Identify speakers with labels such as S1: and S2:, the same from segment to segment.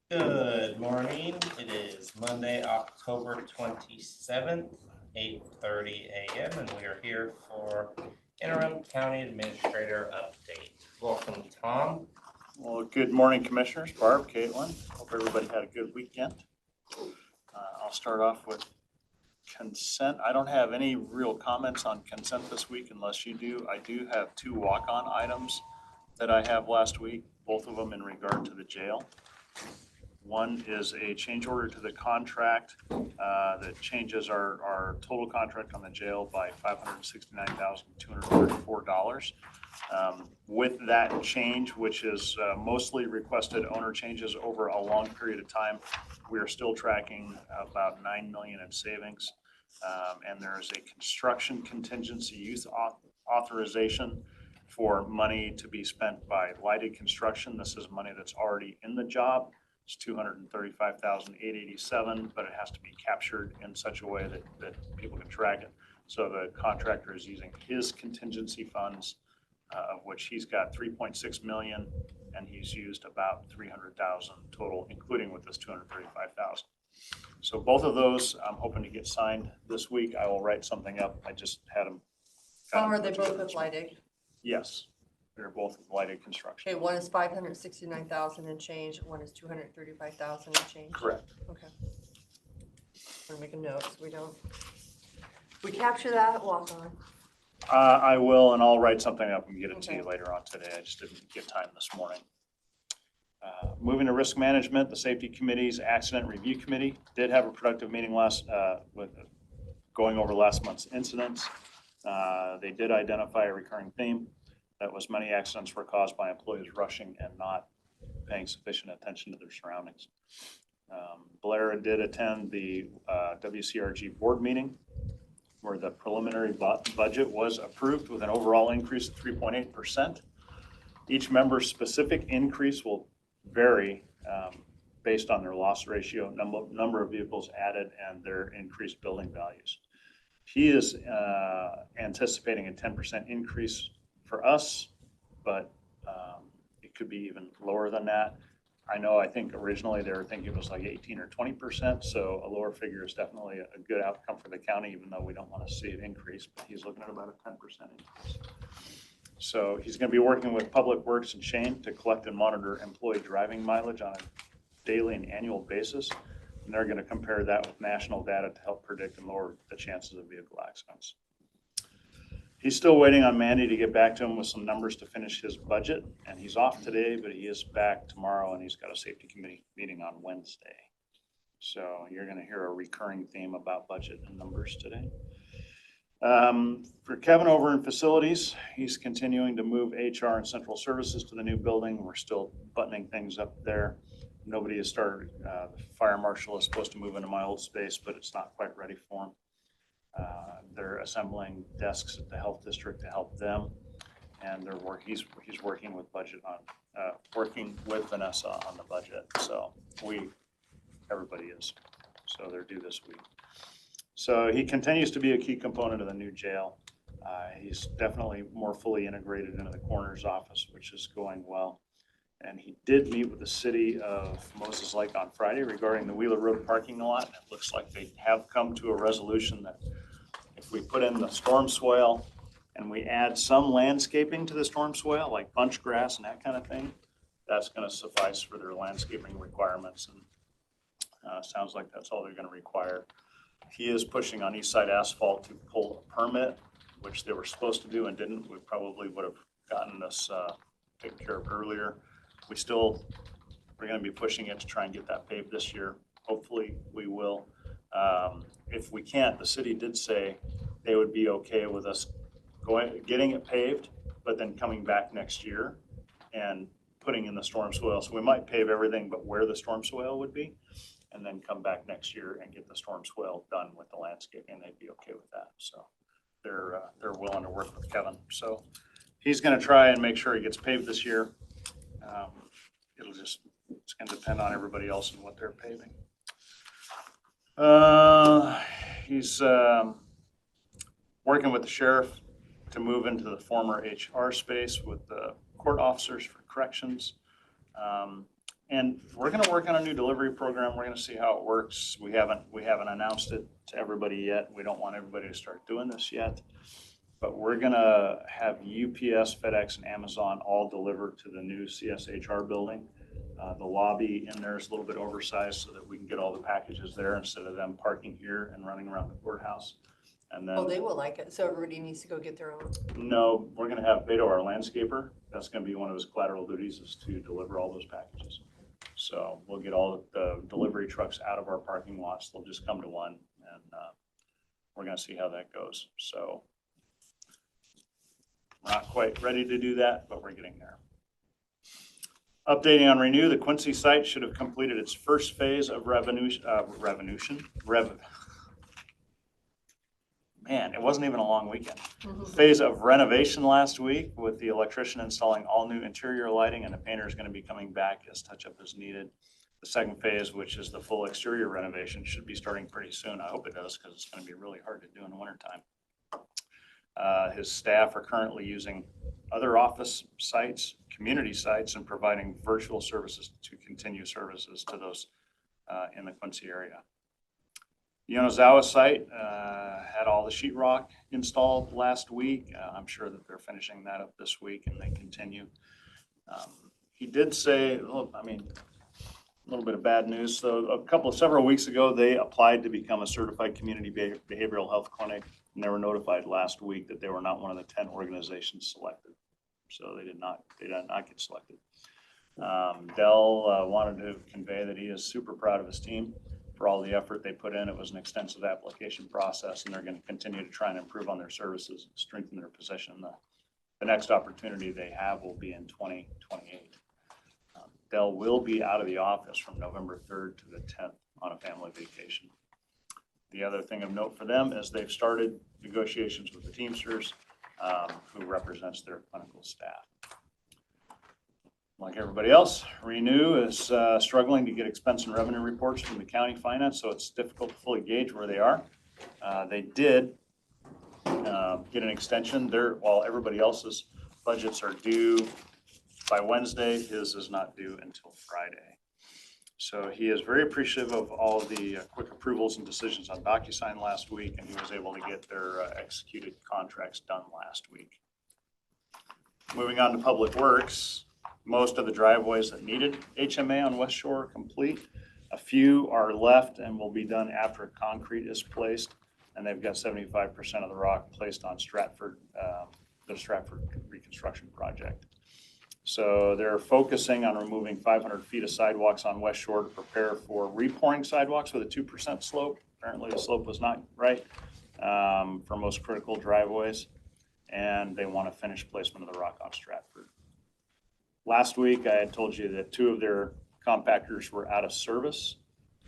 S1: Good morning. It is Monday, October 27th, 8:30 a.m., and we are here for interim county administrator update. Welcome, Tom.
S2: Well, good morning, Commissioners. Barb, Caitlin. Hope everybody had a good weekend. I'll start off with consent. I don't have any real comments on consent this week unless you do. I do have two walk-on items that I have last week, both of them in regard to the jail. One is a change order to the contract that changes our total contract on the jail by $569,234. With that change, which is mostly requested owner changes over a long period of time, we are still tracking about $9 million in savings. And there is a construction contingency use authorization for money to be spent by lighted construction. This is money that's already in the job. It's $235,887, but it has to be captured in such a way that people can track it. So the contractor is using his contingency funds, of which he's got 3.6 million, and he's used about 300,000 total, including with this 235,000. So both of those I'm hoping to get signed this week. I will write something up. I just had them.
S3: Are they both with lighting?
S2: Yes, they're both with lighted construction.
S3: Okay, one is 569,000 and change, one is 235,000 and change.
S2: Correct.
S3: Okay. I'm gonna make a note so we capture that, walk on.
S2: I will, and I'll write something up and get it to you
S3: Okay.
S2: later on today. I just didn't get time this morning. Moving to risk management, the safety committee's accident review committee did have a productive meeting going over last month's incidents. They did identify a recurring theme. That was many accidents were caused by employees rushing and not paying sufficient attention to their surroundings. Blair did attend the WCRG board meeting where the preliminary budget was approved with an overall increase of 3.8%. Each member's specific increase will vary based on their loss ratio, number of vehicles added, and their increased building values. He is anticipating a 10% increase for us, but it could be even lower than that. I think originally they were thinking it was like 18 or 20%, so a lower figure is definitely a good outcome for the county, even though we don't want to see it increase, but he's looking at about a 10% increase. So he's going to be working with Public Works and Shane to collect and monitor employee driving mileage on a daily and annual basis, and they're going to compare that with national data to help predict and lower the chances of vehicle accidents. He's still waiting on Mandy to get back to him with some numbers to finish his budget, and he's off today, but he is back tomorrow, and he's got a safety committee meeting on Wednesday. So you're going to hear a recurring theme about budget and numbers today. For Kevin over in facilities, he's continuing to move HR and central services to the new building. We're still buttoning things up there. Nobody has started. The fire marshal is supposed to move into my old space, but it's not quite ready for him. They're assembling desks at the health district to help them, and he's working with working with Vanessa on the budget. So everybody is. So they're due this week. So he continues to be a key component of the new jail. He's definitely more fully integrated into the coroner's office, which is going well. And he did meet with the city of Moses Lake on Friday regarding the Wheeler Road parking lot. And it looks like they have come to a resolution that if we put in the storm swale and we add some landscaping to the storm swale, like bunch grass and that kind of thing, that's going to suffice for their landscaping requirements. And sounds like that's all they're going to require. He is pushing on East Side Asphalt to pull a permit, which they were supposed to do and didn't. We probably would have gotten this taken care of earlier. We're going to be pushing it to try and get that paved this year. Hopefully we will. If we can't, the city did say they would be okay with us getting it paved, but then coming back next year and putting in the storm swale. So we might pave everything but where the storm swale would be, and then come back next year and get the storm swale done with the landscaping. They'd be okay with that. So they're willing to work with Kevin. So he's going to try and make sure he gets paved this year. It's going to depend on everybody else and what they're paving. He's working with the sheriff to move into the former HR space with the court officers for corrections. And we're gonna work on a new delivery program. We're gonna see how it works. We haven't announced it to everybody yet. We don't want everybody to start doing this yet. But we're gonna have UPS, FedEx, and Amazon all delivered to the new CSHR building. The lobby in there is a little bit oversized so that we can get all the packages there instead of them parking here and running around the courthouse. And then,
S3: Oh, they will like it, so everybody needs to go get their own.
S2: no, we're gonna have Beto, our landscaper. That's gonna be one of his collateral duties, is to deliver all those packages. So we'll get all the delivery trucks out of our parking lots. They'll just come to one, and we're gonna see how that goes. So we're not quite ready to do that, but we're getting there. Updating on Renew, the Quincy site should have completed its first phase of Man, it wasn't even a long weekend. Phase of renovation last week, with the electrician installing all new interior lighting, and the painter is going to be coming back as touch-up is needed. The second phase, which is the full exterior renovation, should be starting pretty soon. I hope it does, because it's going to be really hard to do in the wintertime. His staff are currently using other office sites, community sites, and providing virtual services to continue services to those in the Quincy area. The Yonozawa site had all the sheetrock installed last week. I'm sure that they're finishing that up this week, and they continue. He did say, I mean, a little bit of bad news. So several weeks ago, they applied to become a certified community behavioral health clinic, and they were notified last week that they were not one of the 10 organizations selected. So they did not get selected. Dell wanted to convey that he is super proud of his team for all the effort they put in. It was an extensive application process, and they're going to continue to try and improve on their services and strengthen their position. The next opportunity they have will be in 2028. Dell will be out of the office from November 3rd to the 10th on a family vacation. The other thing of note for them is they've started negotiations with the Teamsters, who represents their clinical staff. Like everybody else, Renew is struggling to get expense and revenue reports from the county finance, so it's difficult to fully gauge where they are. They did get an extension there. While everybody else's budgets are due by Wednesday, his is not due until Friday. So he is very appreciative of all the quick approvals and decisions on DocuSign last week, and he was able to get their executed contracts done last week. Moving on to Public Works, most of the driveways that needed HMA on West Shore are complete. A few are left and will be done after concrete is placed, and they've got 75% of the rock placed on Stratford, the Stratford reconstruction project. So they're focusing on removing 500 feet of sidewalks on West Shore to prepare for repouring sidewalks with a 2% slope. Apparently the slope was not right for most critical driveways, and they want to finish placement of the rock on Stratford. Last week I had told you that 2 of their compactors were out of service,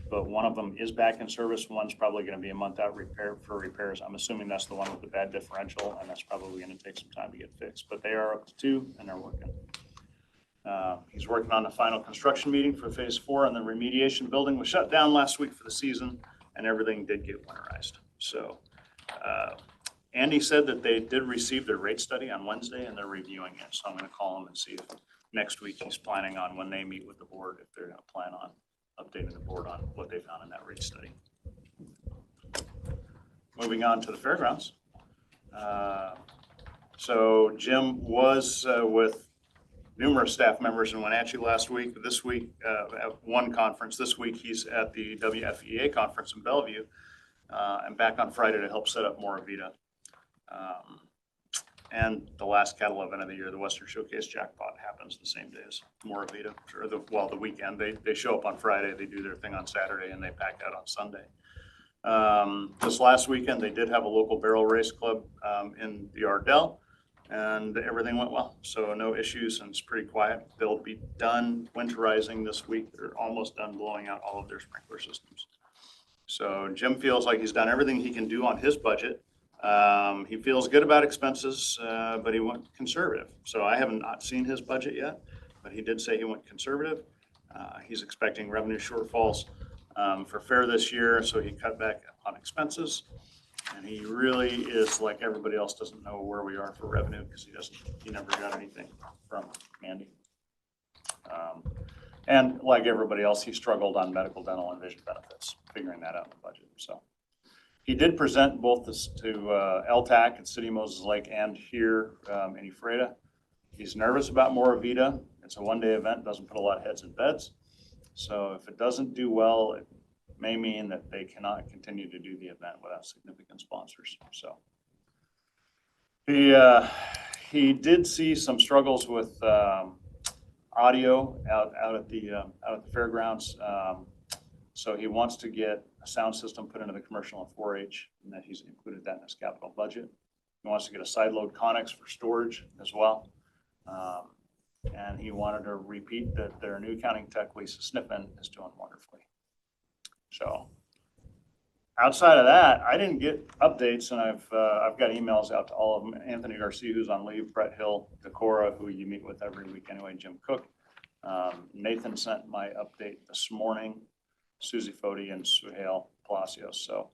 S2: but one of them is back in service. One's probably going to be a month out for repairs. I'm assuming that's the one with the bad differential, and that's probably going to take some time to get fixed. But they are up to 2, and they're working. He's working on the final construction meeting for phase 4, and the remediation building was shut down last week for the season, and everything did get winterized. So Andy said that they did receive their rate study on Wednesday, and they're reviewing it. So I'm going to call him and see if next week he's planning on, when they meet with the board, if they're going to plan on updating the board on what they found in that rate study. Moving on to the fairgrounds. So Jim was with numerous staff members in Wenatchee last week. This week, at one conference. This week, he's at the WFEA conference in Bellevue, and back on Friday to help set up more Avita. And the last cattle event of the year, the Western Showcase Jackpot, happens the same day as More Avita, or the weekend. They show up on Friday, they do their thing on Saturday, and they pack out on Sunday. This last weekend, they did have a local barrel race club in the Ardell, and everything went well. So no issues, and it's pretty quiet. They'll be done winterizing this week. They're almost done blowing out all of their sprinkler systems. So Jim feels like he's done everything he can do on his budget. He feels good about expenses, but he went conservative. So I have not seen his budget yet, but he did say he went conservative. He's expecting revenue shortfalls for fair this year, so he cut back on expenses. And he really is, like everybody else, doesn't know where we are for revenue because he never got anything from Andy. And like everybody else, he struggled on medical, dental, and vision benefits, figuring that out in the budget, so. He did present both this to LTAC at City of Moses Lake and here in Ephrata. He's nervous about Moravita. It's a one-day event, doesn't put a lot of heads in beds. So if it doesn't do well, it may mean that they cannot continue to do the event without significant sponsors. So he did see some struggles with audio out at the fairgrounds. So he wants to get a sound system put into the commercial and 4-H, and that he's included that in his capital budget. He wants to get a side load Connex for storage as well. And he wanted to repeat that their new accounting tech, Lisa Sniffen, is doing wonderfully. So outside of that, I didn't get updates, and I've got emails out to all of them. Anthony Garcia, who's on leave, Brett Hill, Decorah, who you meet with every week anyway, Jim Cook. Nathan sent my update this morning, Susie Fody and Suhail Palacios. So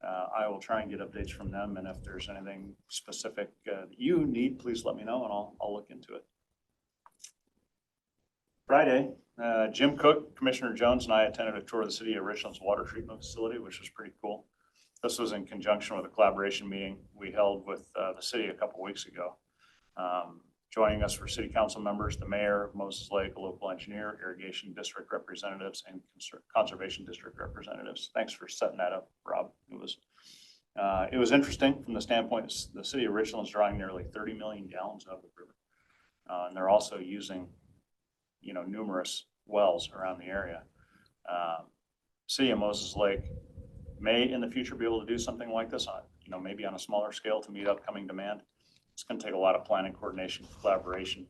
S2: I will try and get updates from them, and if there's anything specific that you need, please let me know, and I'll look into it. Friday, Jim Cook, Commissioner Jones, and I attended a tour of the City of Richland's water treatment facility, which was pretty cool. This was in conjunction with a collaboration meeting we held with the city a couple weeks ago. Joining us were city council members, the mayor of Moses Lake, a local engineer, irrigation district representatives, and conservation district representatives. Thanks for setting that up, Rob. It was interesting from the standpoint the city of Richland is drawing nearly 30 million gallons out of the river, and they're also using, numerous wells around the area. City of Moses Lake may in the future be able to do something like this on, maybe on a smaller scale to meet upcoming demand. It's going to take a lot of planning, coordination, collaboration.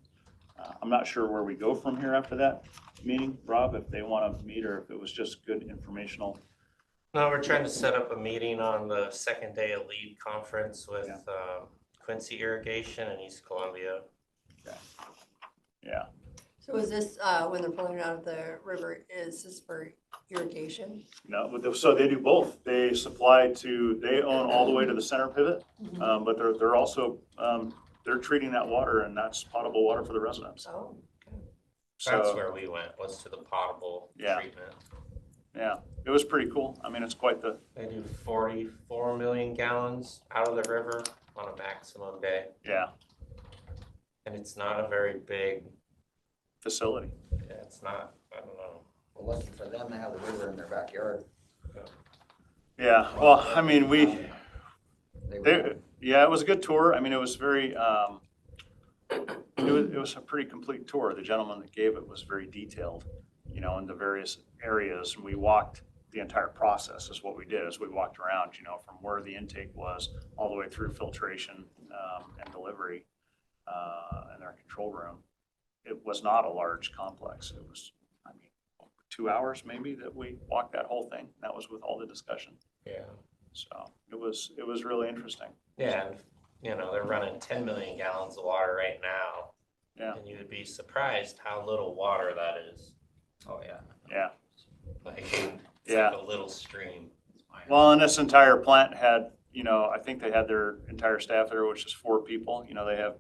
S2: I'm not sure where we go from here after that meeting, Rob, if they want to meet or if it was just good informational.
S1: No, we're trying to set up a meeting on the second day of LEAD conference with Quincy Irrigation in East Columbia.
S2: Okay. Yeah.
S3: So is this, when they're pulling it out of the river, is this for irrigation?
S2: No, so they do both. They own all the way to the center pivot, but they're also, they're treating that water, and that's potable water for the residents.
S3: Oh, okay.
S1: That's where we went, was to the potable treatment.
S2: Yeah, it was pretty cool. I mean, it's quite
S1: They do 44 million gallons out of the river on a maximum day.
S2: Yeah.
S1: And it's not a very big
S2: facility.
S1: Yeah, it's not, I don't know.
S4: Well, lucky for them, they have the river in their backyard.
S2: Yeah, well, I mean, it was a good tour. I mean, it was very, it was a pretty complete tour. The gentleman that gave it was very detailed, in the various areas. And we walked the entire process is what we did, as we walked around, from where the intake was all the way through filtration and delivery in our control room. It was not a large complex. It was, 2 hours maybe that we walked that whole thing. That was with all the discussion.
S1: Yeah.
S2: So it was really interesting.
S1: Yeah, and they're running 10 million gallons of water right now.
S2: Yeah.
S1: And you would be surprised how little water that is.
S4: Oh, yeah.
S2: Yeah.
S1: It's like a little stream.
S2: Well, and this entire plant had, I think they had their entire staff there, which is 4 people.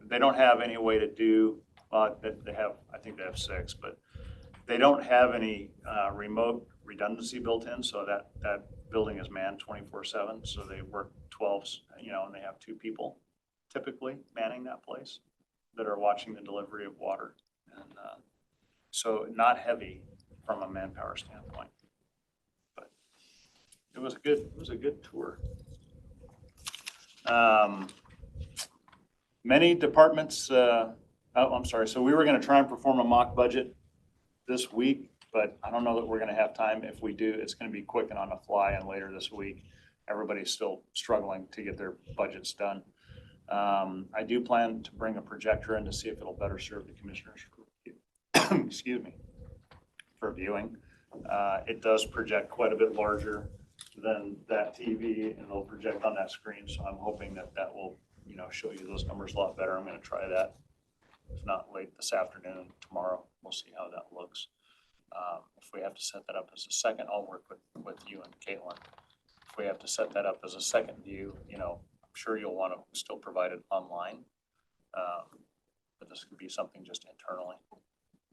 S2: They don't have any way to do, I think they have 6, but they don't have any remote redundancy built in, so that building is manned 24/7. So they work 12s, and they have 2 people typically manning that place that are watching the delivery of water, and so not heavy from a manpower standpoint. But it was a good tour. Many departments. I'm sorry. So we were going to try and perform a mock budget this week, but I don't know that we're going to have time. If we do, it's going to be quick and on the fly, and later this week. Everybody's still struggling to get their budgets done. I do plan to bring a projector in to see if it'll better serve the commissioners excuse me, for viewing. It does project quite a bit larger than that TV, and it'll project on that screen, so I'm hoping that will show you those numbers a lot better. I'm going to try that. If not late this afternoon, tomorrow, we'll see how that looks. If we have to set that up as a second, I'll work with you and Caitlin. If we have to set that up as a second view, I'm sure you'll want to still provide it online. But this could be something just internally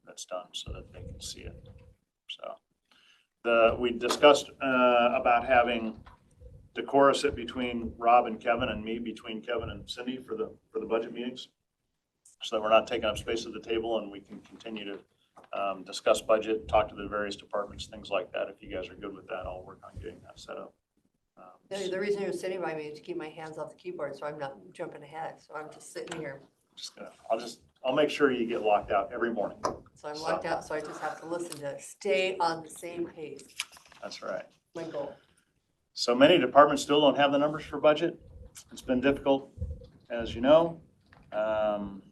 S2: that's done so that they can see it. So we discussed about having Decorah sit between Rob and Kevin and me between Kevin and Cindy for the budget meetings, so that we're not taking up space at the table and we can continue to discuss budget, talk to the various departments, things like that. If you guys are good with that, I'll work on getting that set up.
S3: The reason you're sitting by me is to keep my hands off the keyboard, so I'm not jumping ahead. So I'm just sitting here.
S2: I'll make sure you get locked out every morning.
S3: So I'm locked out, so I just have to listen to stay on the same pace.
S2: That's right.
S3: My goal.
S2: So many departments still don't have the numbers for budget. It's been difficult, as you know. Everybody's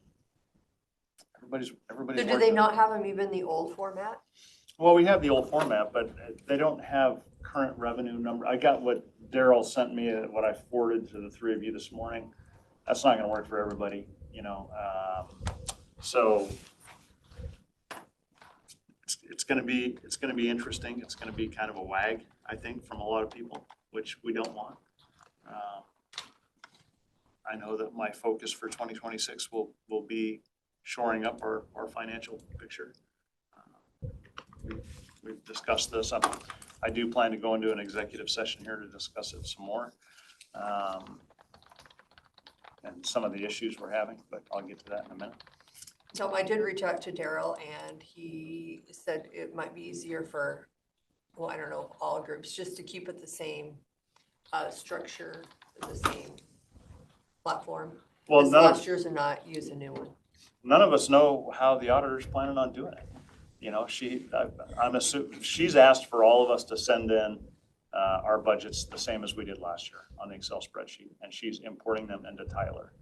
S3: So do they not have them even the old format?
S2: Well, we have the old format, but they don't have current revenue number. I got what Daryl sent me, what I forwarded to the three of you this morning. That's not going to work for everybody, you know. So it's going to be interesting. It's going to be kind of a wag, I think, from a lot of people, which we don't want. I know that my focus for 2026 will be shoring up our financial picture. We've discussed this. I do plan to go into an executive session here to discuss it some more. And some of the issues we're having, but I'll get to that in a minute.
S3: So I did reach out to Daryl and he said it might be easier for, well, I don't know, all groups, just to keep it the same structure, the same platform.
S2: Well,
S3: last year's and not use a new one.
S2: None of us know how the auditor's planning on doing it. You know, I'm assuming she's asked for all of us to send in our budgets the same as we did last year on the Excel spreadsheet, and she's importing them into Tyler.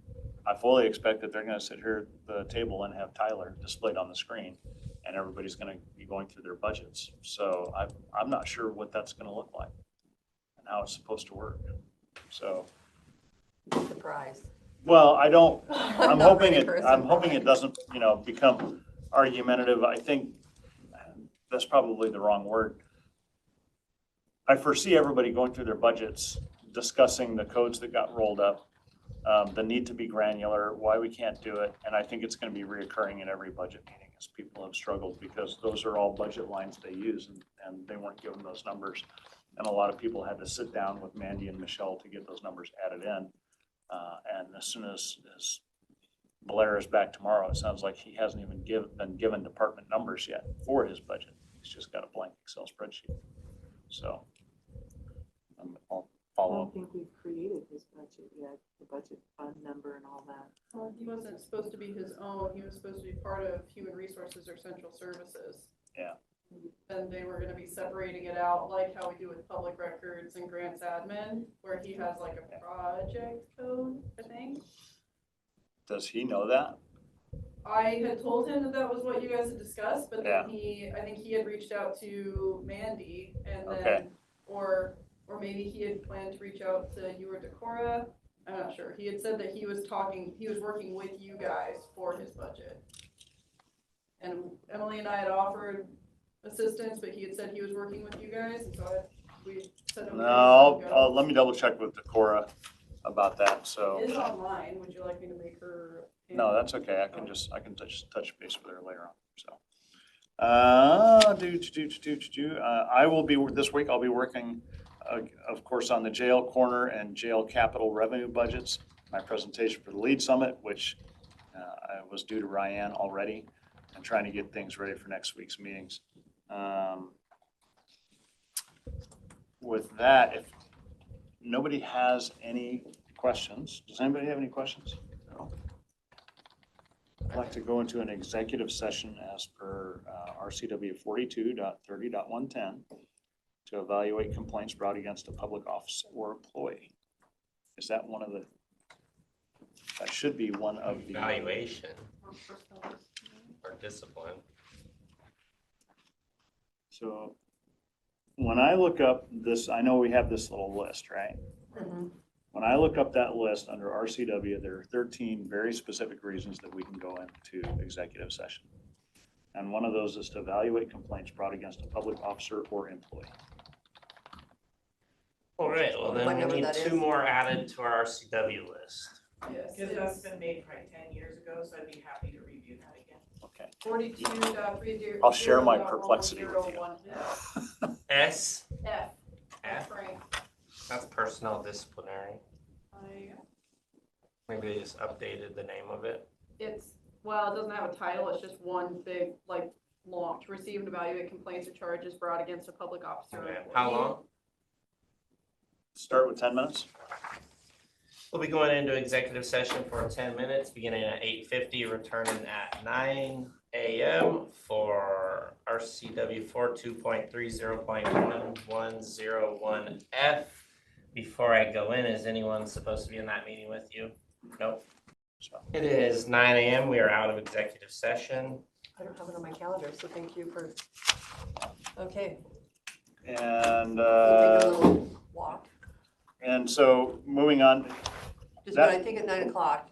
S2: I fully expect that they're going to sit here at the table and have Tyler displayed on the screen, and everybody's going to be going through their budgets. So I'm not sure what that's going to look like and how it's supposed to work. So,
S3: Surprise.
S2: well, I don't. I'm hoping
S3: hoping
S2: it doesn't, you know, become argumentative. I think that's probably the wrong word. I foresee everybody going through their budgets, discussing the codes that got rolled up, the need to be granular, why we can't do it, and I think it's going to be reoccurring in every budget meeting as people have struggled because those are all budget lines they use, and they weren't given those numbers. And a lot of people had to sit down with Mandy and Michelle to get those numbers added in. And as soon as Blair is back tomorrow, it sounds like he hasn't even been given department numbers yet for his budget. He's just got a blank Excel spreadsheet. So I'll follow up.
S5: I don't think we've created his budget yet, the budget fund number and all that.
S6: Well, he wasn't supposed to be his own, he was supposed to be part of Human Resources or Central Services.
S2: Yeah.
S6: And they were gonna be separating it out like how we do with public records and grants admin, where he has like a project code, I think.
S2: Does he know that?
S6: I had told him that was what you guys had discussed, but
S2: Yeah.
S6: then I think he had reached out to Mandy and then,
S2: Okay.
S6: or maybe he had planned to reach out to you or Decorah. I'm not sure. He had said that he was working with you guys for his budget. And Emily and I had offered assistance, but he had said he was working with you guys, and so we said. okay,
S2: No, let me double check with Decorah about that, so.
S6: It is online. Would you like me to make her?
S2: No, that's okay. I can touch base with her later on, so. I will be, this week, I'll be working, of course, on the jail corner and jail capital revenue budgets. My presentation for the lead summit, which was due to Ryan already, and trying to get things ready for next week's meetings. With that, if nobody has any questions, does anybody have any questions? No. I'd like to go into an executive session as per RCW 42.30.110 to evaluate complaints brought against a public officer or employee. Is that one of the, that should be one of the.
S1: Evaluation or discipline.
S2: So when I look up this, I know we have this little list, right?
S3: Mhm.
S2: When I look up that list under RCW, there are 13 very specific reasons that we can go into executive session. And one of those is to evaluate complaints brought against a public officer or employee.
S1: All right, well then we
S3: Whatever
S1: need
S3: that
S1: two
S3: is.
S1: more added to our RCW list.
S6: Yes,
S5: Because that's been made probably 10 years ago, so I'd be happy to review that again.
S2: Okay.
S6: 42.30.
S2: I'll share my perplexity with you.
S1: S,
S6: F.
S1: F,
S6: Frank.
S1: that's personnel disciplinary.
S6: I-
S1: Maybe they just updated the name of it.
S6: It's, well, it doesn't have a title, it's just one big, like, long, to receive and evaluate complaints or charges brought against a public officer. or
S1: Okay. How
S6: employee.
S1: long?
S2: Start with 10 minutes.
S1: We'll be going into executive session for 10 minutes, beginning at 8:50, returning at 9 a.m. for RCW 42.30.1101F. Before I go in, is anyone supposed to be in that meeting with you? Nope.
S2: So,
S1: It is 9 a.m. We are out of executive session.
S3: I don't have it on my calendar, so thank you for, okay.
S2: and,
S3: We'll take a little walk.
S2: and so moving on,
S3: Just, but I think at 9 o'clock,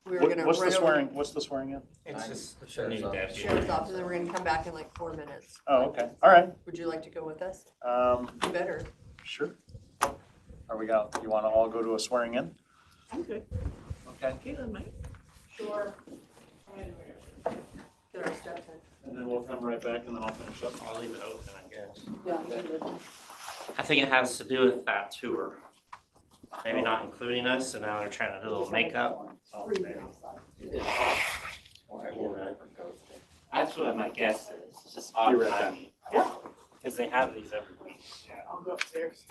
S3: we were gonna
S2: what's the
S3: run over
S2: swearing, what's the swearing in?
S1: It's
S4: Nine.
S1: just
S4: The
S1: a
S4: sheriff's
S1: new
S4: office.
S1: deputy.
S3: sheriff's office, and then we're gonna come back in like 4 minutes.
S2: Oh, okay, all right.
S3: Would you like to go with us?
S2: You
S3: You better.
S2: Sure. Are we got, you want to all go to a swearing in?
S5: Okay.
S2: Okay.
S5: Caitlin might.
S6: Sure.
S3: Get our steps in.
S2: And then we'll come right back and then I'll finish up.
S1: I'll leave it open, I guess.
S5: Yeah, you did.
S1: I think it has to do with that tour. Maybe not including us, so now they're trying to do a little makeup.
S2: Oh, maybe.
S1: That's what my guess is. It's just
S2: Be
S1: odd
S2: right back.
S1: timing. Because they have these every week.
S5: I'll go upstairs.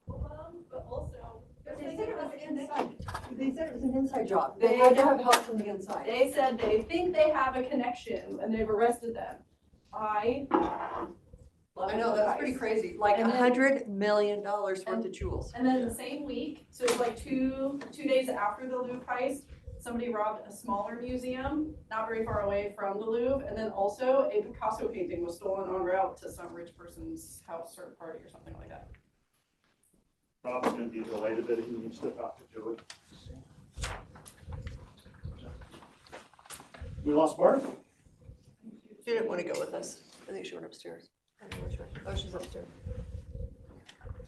S6: But also,
S3: They said it was inside. They said it was an inside job.
S6: They
S3: They had to
S6: don't-
S3: have help from the inside.
S6: they said they think they have a connection and they've arrested them. I
S3: know, that's pretty crazy. Like
S6: And then-
S3: $100 million worth of jewels.
S6: And then the same week, so it's like two days after the Louvre heist, somebody robbed a smaller museum, not very far away from the Louvre. And then also a Picasso painting was stolen en route to some rich person's house or party or something like that.
S2: Rob's gonna be delighted that he needs to talk to Joey. We lost Barb?
S3: She didn't want to go with us. I think she went upstairs. I don't know which way. Oh, she's upstairs.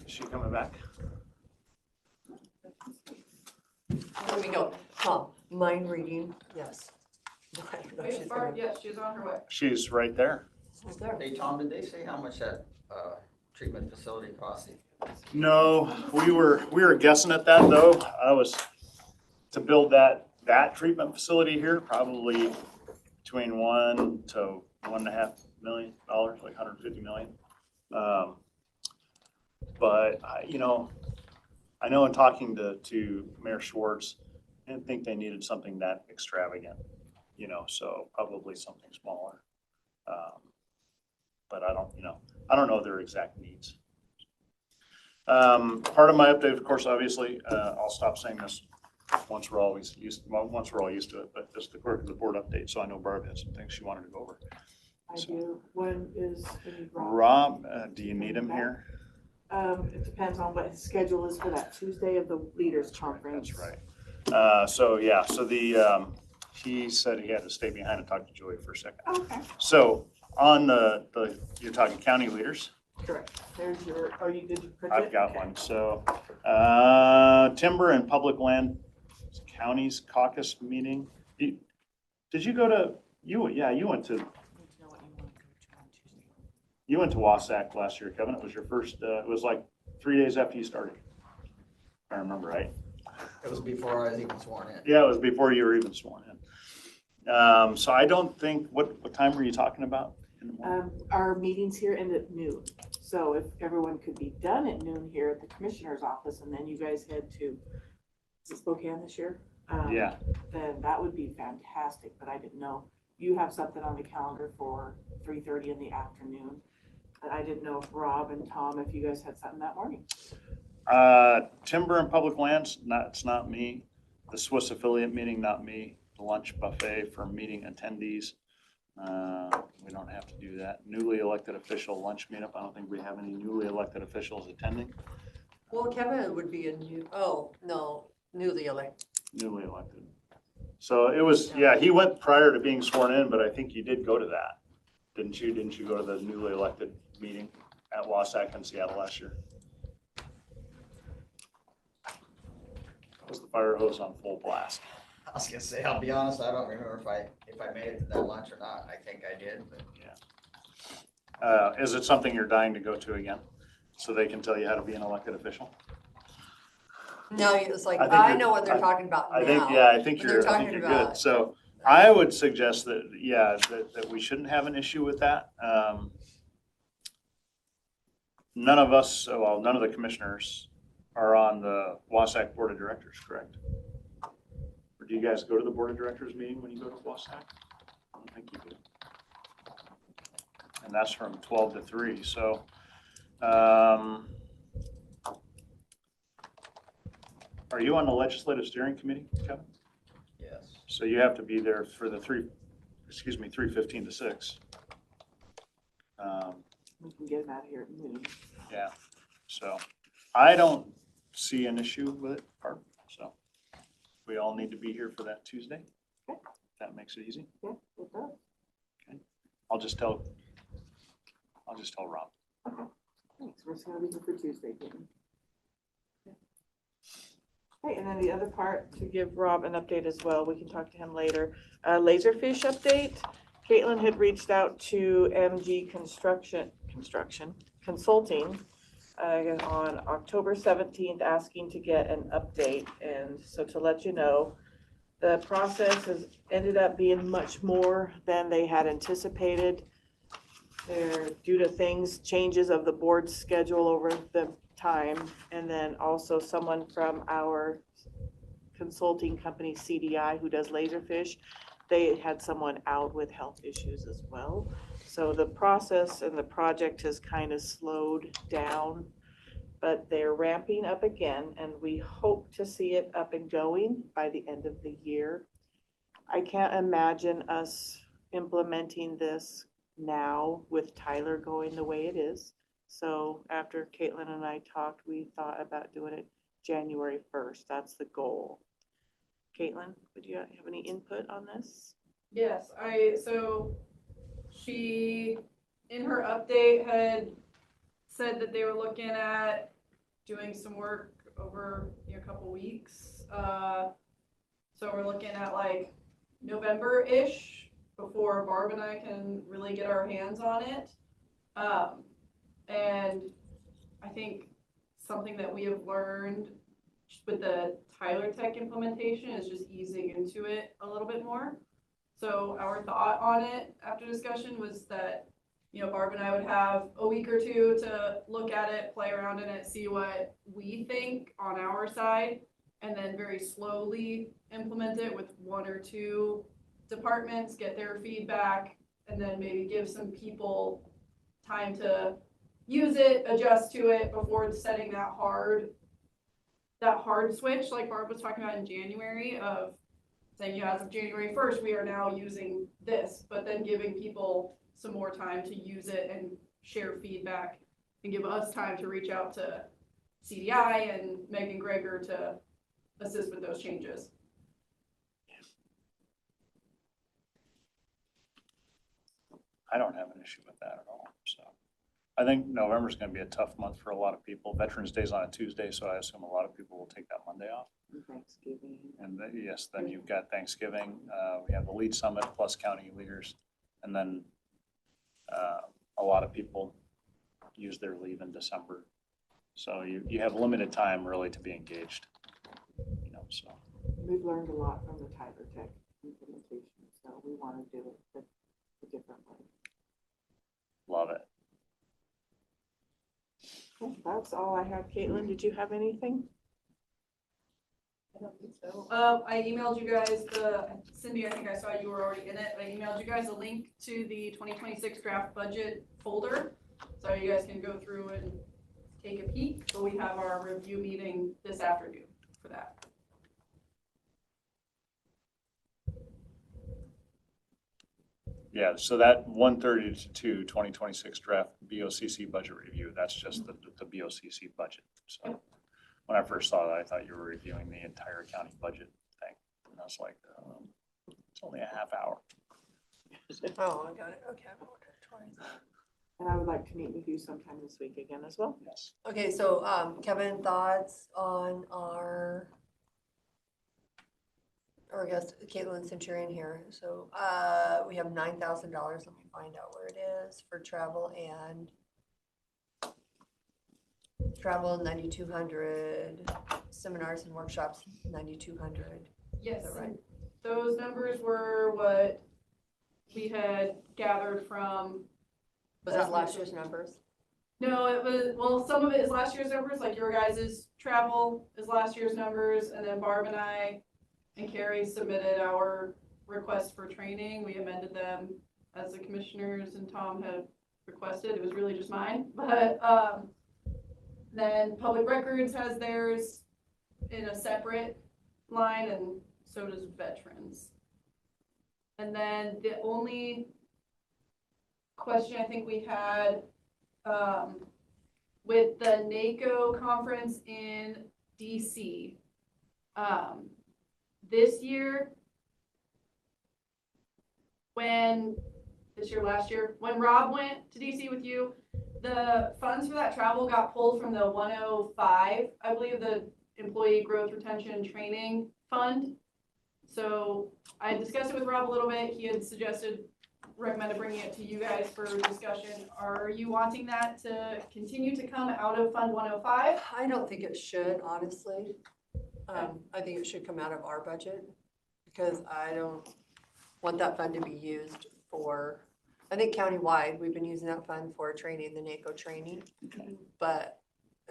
S2: Is she coming back?
S3: There we go. Tom, mind reading, yes. I don't know if
S6: Wait,
S3: she's
S6: Barb,
S3: gonna-
S6: yes, she's on her way.
S2: She's right there.
S3: She's there.
S4: Hey, Tom, did they say how much that, treatment facility cost you?
S2: No, we were guessing at that though. I was, to build that treatment facility here, probably between $1 to $1.5 million, like 150 million. But I know in talking to Mayor Schwartz, I didn't think they needed something that extravagant, so probably something smaller. But I don't know their exact needs. Part of my update, of course, obviously, I'll stop saying this once we're all used to it, but just the clerk of the board update. So I know Barb has some things she wanted to go over.
S5: I do. When you need Rob?
S2: Rob, do you need him here?
S5: It depends on what his schedule is for that Tuesday of the leaders conference.
S2: That's right. So he said he had to stay behind and talk to Joey for a second.
S5: Okay.
S2: So on you're talking county leaders.
S5: Correct. There's your, you did you print it?
S2: I've got
S5: Okay.
S2: one. So timber and public land counties caucus meeting. Did you go to, you went to,
S5: I need to know what you want to go to on Tuesday.
S2: you went to Wasack last year, Kevin. It was your first, it was like 3 days after you started. If I remember right.
S4: It was before I was even sworn in.
S2: Yeah, it was before you were even sworn in. So I don't think, what time were you talking about in the morning?
S5: Our meetings here end at noon. So if everyone could be done at noon here at the commissioner's office and then you guys head to, is it Spokane this year?
S2: Yeah,
S5: Then that would be fantastic, but I didn't know. You have something on the calendar for 3:30 in the afternoon. But I didn't know if Rob and Tom, if you guys had something that morning.
S2: timber and public lands, it's not me. The Swiss affiliate meeting, not me. The lunch buffet for meeting attendees. We don't have to do that. Newly elected official lunch meetup. I don't think we have any newly elected officials attending.
S3: Well, Kevin would be a newly elected.
S2: Newly elected. So it was, yeah, he went prior to being sworn in, but I think you did go to that. Didn't you? Didn't you go to the newly elected meeting at Wasack in Seattle last year? Was the fire hose on full blast?
S4: I was gonna say, I'll be honest, I don't remember if I made it to that lunch or not. I think I did, but.
S2: Is it something you're dying to go to again? So they can tell you how to be an elected official?
S3: No, it's like,
S2: I think
S3: I
S2: you're-
S3: know what they're talking about now.
S2: I think, yeah, I think
S3: but they're
S2: you're
S3: talking
S2: good.
S3: about-
S2: So I would suggest that, yeah, that we shouldn't have an issue with that. None of us, well, none of the commissioners are on the Wasac Board of Directors, correct? Or do you guys go to the Board of Directors meeting when you go to Wasac? I don't think you do. And that's from 12 to 3, so. Are you on the Legislative Steering Committee, Kevin?
S4: Yes.
S2: So you have to be there for the 3:15 to 6.
S5: We can get him out of here at noon.
S2: Yeah, so I don't see an issue with it, so we all need to be here for that Tuesday.
S5: Okay.
S2: That makes it easy.
S5: Yeah, it does.
S2: I'll just tell Rob.
S5: Thanks. We're just gonna be here for Tuesday, Caitlin. Okay, and then the other part, to give Rob an update as well, we can talk to him later. Laserfish update. Caitlin had reached out to MG Consulting on October 17th, asking to get an update. And so to let you know, the process has ended up being much more than they had anticipated. They're due to changes of the board's schedule over the time, and then also someone from our consulting company CDI who does Laserfish, they had someone out with health issues as well. So the process and the project has kind of slowed down, but they're ramping up again, and we hope to see it up and going by the end of the year. I can't imagine us implementing this now with Tyler going the way it is. So after Caitlin and I talked, we thought about doing it January 1st. That's the goal. Caitlin, would you have any input on this?
S6: Yes, so she, in her update, had said that they were looking at doing some work over a couple weeks. So we're looking at like November-ish before Barb and I can really get our hands on it. And I think something that we have learned with the Tyler Tech implementation is just easing into it a little bit more. So our thought on it after discussion was that, Barb and I would have a week or two to look at it, play around in it, see what we think on our side, and then very slowly implement it with one or two departments, get their feedback, and then maybe give some people time to use it, adjust to it before setting that hard switch like Barb was talking about in January of saying, as of January 1st, we are now using this, but then giving people some more time to use it and share feedback and give us time to reach out to CDI and Megan Greger to assist with those changes.
S2: I don't have an issue with that at all, so. I think November's gonna be a tough month for a lot of people. Veterans Day's on a Tuesday, so I assume a lot of people will take that Monday off.
S5: Thanksgiving.
S2: And yes, then you've got Thanksgiving, we have the lead summit plus county leaders. And then a lot of people use their leave in December. So you have limited time really to be engaged, so.
S5: We've learned a lot from the Tyler Tech implementation, so we want to do it a different way.
S2: Love it.
S5: Okay, that's all I have. Caitlin, did you have anything?
S6: I don't think so. I emailed you guys Cindy, I think I saw you were already in it. I emailed you guys a link to the 2026 draft budget folder. So you guys can go through and take a peek. But we have our review meeting this afternoon for that.
S2: Yeah, so that 132 2026 draft BOCC budget review, that's just the BOCC budget. So when I first saw that, I thought you were reviewing the entire county budget thing. And I was like, it's only a half hour.
S3: Oh, I got it. Okay.
S5: And I would like to meet with you sometime this week again as well.
S2: Yes.
S3: Okay, so Kevin, thoughts on our or I guess Caitlin Centurion here. So, we have $9,000. Let me find out where it is for travel and 9,200, seminars and workshops, 9,200.
S6: Yes,
S3: Is that right?
S6: those numbers were what we had gathered from.
S3: Was that last year's numbers?
S6: No, it was, well, some of it is last year's numbers, like your guys' travel is last year's numbers, and then Barb and I and Carrie submitted our requests for training. We amended them as the commissioners and Tom had requested. It was really just mine, but, then Public Records has theirs in a separate line, and so does Veterans. And then the only question I think we had, with the NACO conference in DC, this year, last year, when Rob went to DC with you, the funds for that travel got pulled from the 105, I believe, the Employee Growth Retention and Training Fund. So I discussed it with Rob a little bit. He had recommended bringing it to you guys for discussion. Are you wanting that to continue to come out of Fund 105?
S3: I don't think it should, honestly. I think it should come out of our budget because I don't want that fund to be used for, I think countywide, we've been using that fund for training, the NACO training.
S2: Okay.
S3: But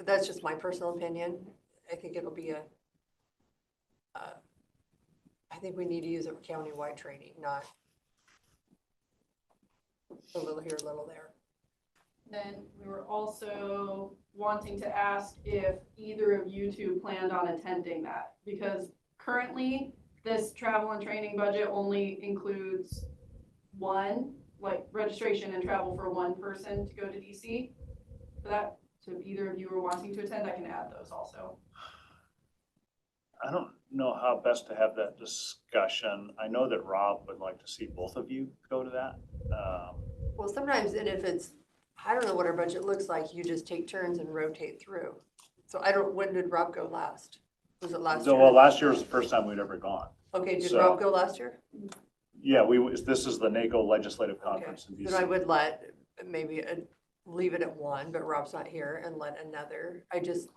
S3: that's just my personal opinion. I think it'll be I think we need to use it for countywide training, not a little here, a little there.
S6: Then we were also wanting to ask if either of you two planned on attending that, because currently this travel and training budget only includes one, like registration and travel for one person to go to DC. For that, so if either of you are wanting to attend, I can add those also.
S2: I don't know how best to have that discussion. I know that Rob would like to see both of you go to that.
S3: Well, sometimes, and if it's, I don't know what our budget looks like, you just take turns and rotate through. So when did Rob go last? Was it last
S2: So,
S3: year?
S2: well, last year was the first time we'd ever gone.
S3: Okay, did
S2: so-
S3: Rob go last year?
S2: Yeah, this is the NACO Legislative Conference in
S3: Then I
S2: DC.
S3: would let, maybe leave it at one, but Rob's not here, and let another. I just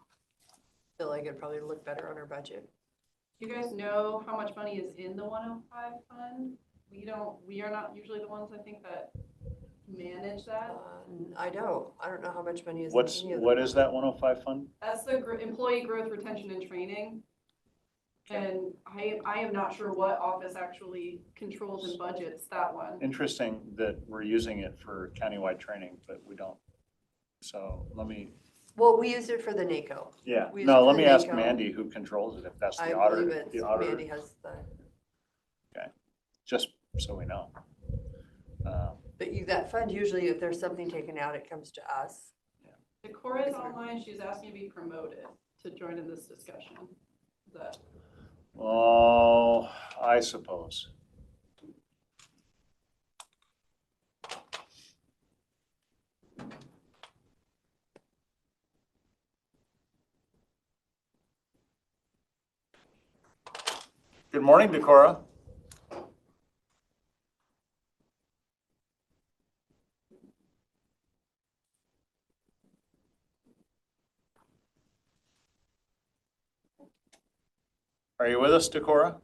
S3: feel like it'd probably look better on our budget.
S6: Do you guys know how much money is in the 105 fund? We are not usually the ones, I think, that manage that.
S3: I don't know how much money is.
S2: What is that 105 fund?
S6: That's the Employee Growth Retention and Training. And I am not sure what office actually controls and budgets that one.
S2: Interesting that we're using it for countywide training, but we don't. So let me,
S3: Well, we used it for the NACO.
S2: yeah,
S3: We use
S2: no,
S3: it
S2: let
S3: for
S2: me ask
S3: NACO.
S2: Mandy who controls it, if that's
S3: I
S2: the
S3: believe
S2: auditor.
S3: it's,
S2: The auditor,
S3: Mandy has the,
S2: just so we know.
S3: but that fund, usually if there's something taken out, it comes to us.
S6: Decorah is online. She's asking to be promoted to join in this discussion. Is that
S2: Oh, I suppose. Good morning, Decorah. Are you with us, Decorah?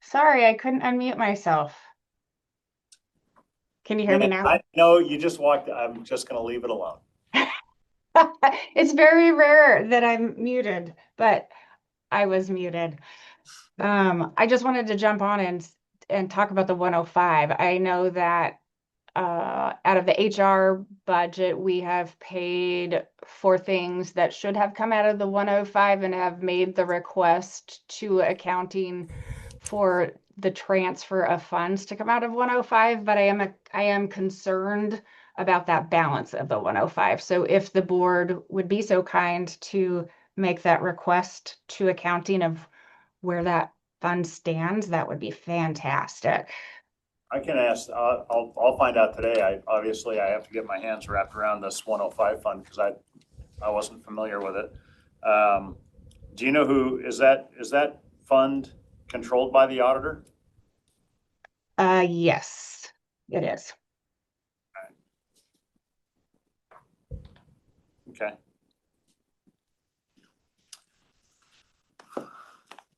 S7: Sorry, I couldn't unmute myself. Can you hear me now?
S2: No, you just walked. I'm just going to leave it alone.
S7: It's very rare that I'm muted, but I was muted. I just wanted to jump on and talk about the 105. I know that out of the HR budget, we have paid for things that should have come out of the 105 and have made the request to accounting for the transfer of funds to come out of 105, but I am concerned about that balance of the 105. So if the board would be so kind to make that request to accounting of where that fund stands, that would be fantastic.
S2: I can ask, I'll find out today. Obviously I have to get my hands wrapped around this 105 fund because I wasn't familiar with it. Do you know who, is that fund controlled by the auditor?
S7: Yes, it is.
S2: Okay.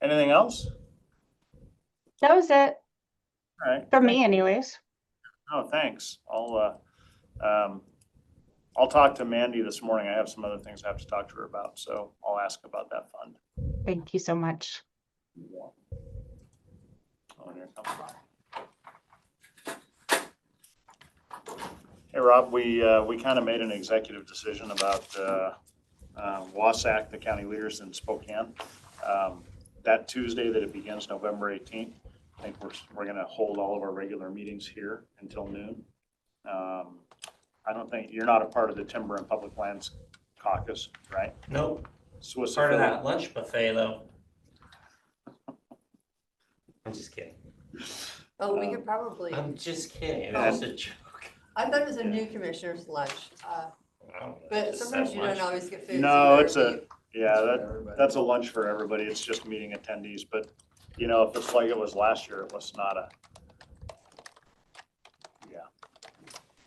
S2: Anything else?
S7: That was it
S2: All right.
S7: for me anyways.
S2: Oh, thanks. I'll talk to Mandy this morning. I have some other things I have to talk to her about, so I'll ask about that fund.
S7: Thank you so much.
S2: Oh, here it comes. Hey, Rob, we kind of made an executive decision about WASAC, the county leaders in Spokane. That Tuesday that it begins, November 18th, I think we're going to hold all of our regular meetings here until noon. I don't think, you're not a part of the Timber and Public Lands Caucus, right?
S1: Nope,
S2: Swiss
S1: part of
S2: affiliate.
S1: that lunch buffet though. I'm just kidding.
S3: Oh, we could probably,
S1: I'm just kidding. It
S2: Oh.
S1: was a joke.
S3: I thought it was a new commissioner's lunch,
S1: I don't know,
S3: but
S1: just
S3: sometimes
S1: said
S3: you don't
S1: lunch.
S3: always get food.
S2: No,
S3: so
S2: it's
S3: better
S2: that's a lunch for everybody. It's just meeting attendees, but you know, if it's like it was last year, it was not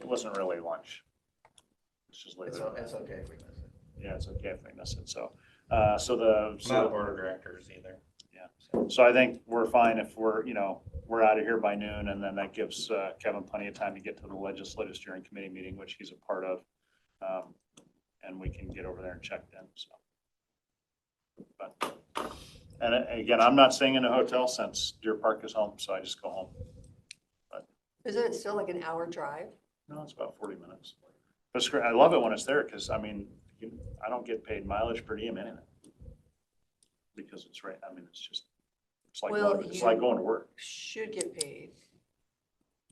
S2: it wasn't really lunch. It's just
S4: It's,
S2: later.
S4: it's okay if we miss it.
S2: Yeah, it's okay if we miss it. So,
S1: Not a board of directors either.
S2: so I think we're fine if we're out of here by noon, and then that gives Kevin plenty of time to get to the legislative steering committee meeting, which he's a part of. And we can get over there and check them, so. But, and again, I'm not staying in a hotel since Deer Park is home, so I just go home.
S3: Isn't it still like an hour drive?
S2: No, it's about 40 minutes. But it's great. I love it when it's there because, I mean, I don't get paid mileage per diem anyway. Because it's right, I mean, it's like,
S3: Well,
S2: it's like
S3: you-
S2: going to work.
S3: Should get paid.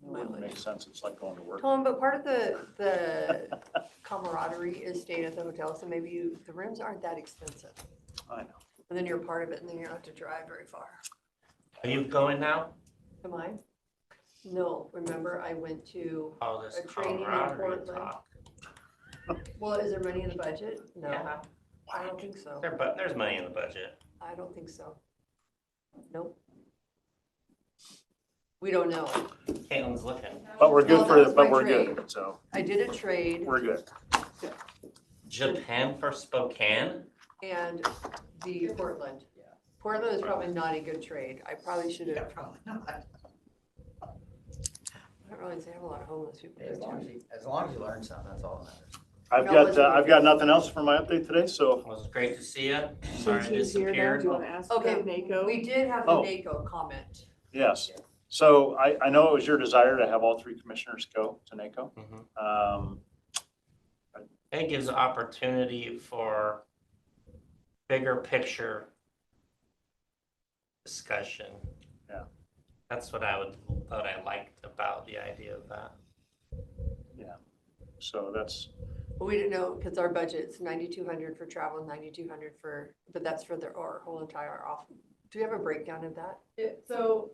S2: It wouldn't make sense. It's like going to work.
S3: Tom, but part of the camaraderie is staying at the hotel, so maybe the rooms aren't that expensive.
S2: I know.
S3: And then you're part of it, and then you don't have to drive very far.
S1: Are you going now?
S3: Am I? No, remember I went to,
S1: All this
S3: A training in
S1: camaraderie
S3: Portland.
S1: talk.
S3: well, is there money in the budget? No,
S1: Yeah,
S3: I don't think so.
S1: there's money in the budget.
S3: I don't think so. Nope. We don't know.
S1: Caitlin's looking.
S2: But we're
S3: Well,
S2: good
S3: that was
S2: but
S3: my
S2: we're
S3: trade.
S2: good. So
S3: I did a trade
S2: we're good.
S1: Japan for Spokane?
S3: and the Portland. Portland is probably not a good trade. I probably should
S4: Yeah,
S3: have,
S4: probably not.
S3: I don't really have a lot of homeless people there
S4: As long
S3: too.
S4: as you learn something, that's all that matters.
S2: I've got nothing else for my update today. So
S1: Well, it's great to see you. Sorry I
S5: Since he's here now,
S1: disappeared.
S5: do you want to ask
S3: Okay,
S5: about NACO?
S3: We did have the
S2: Oh.
S3: NACO comment.
S2: yes. So I know it was your desire to have all three commissioners go to NACO.
S1: Mhm. It gives opportunity for bigger picture discussion.
S2: Yeah.
S1: That's what I liked about the idea of that.
S2: So that's,
S3: But we didn't know, because our budget's 9,200 for travel, 9,200 for, but that's for our whole entire off. Do we have a breakdown of that?
S6: So,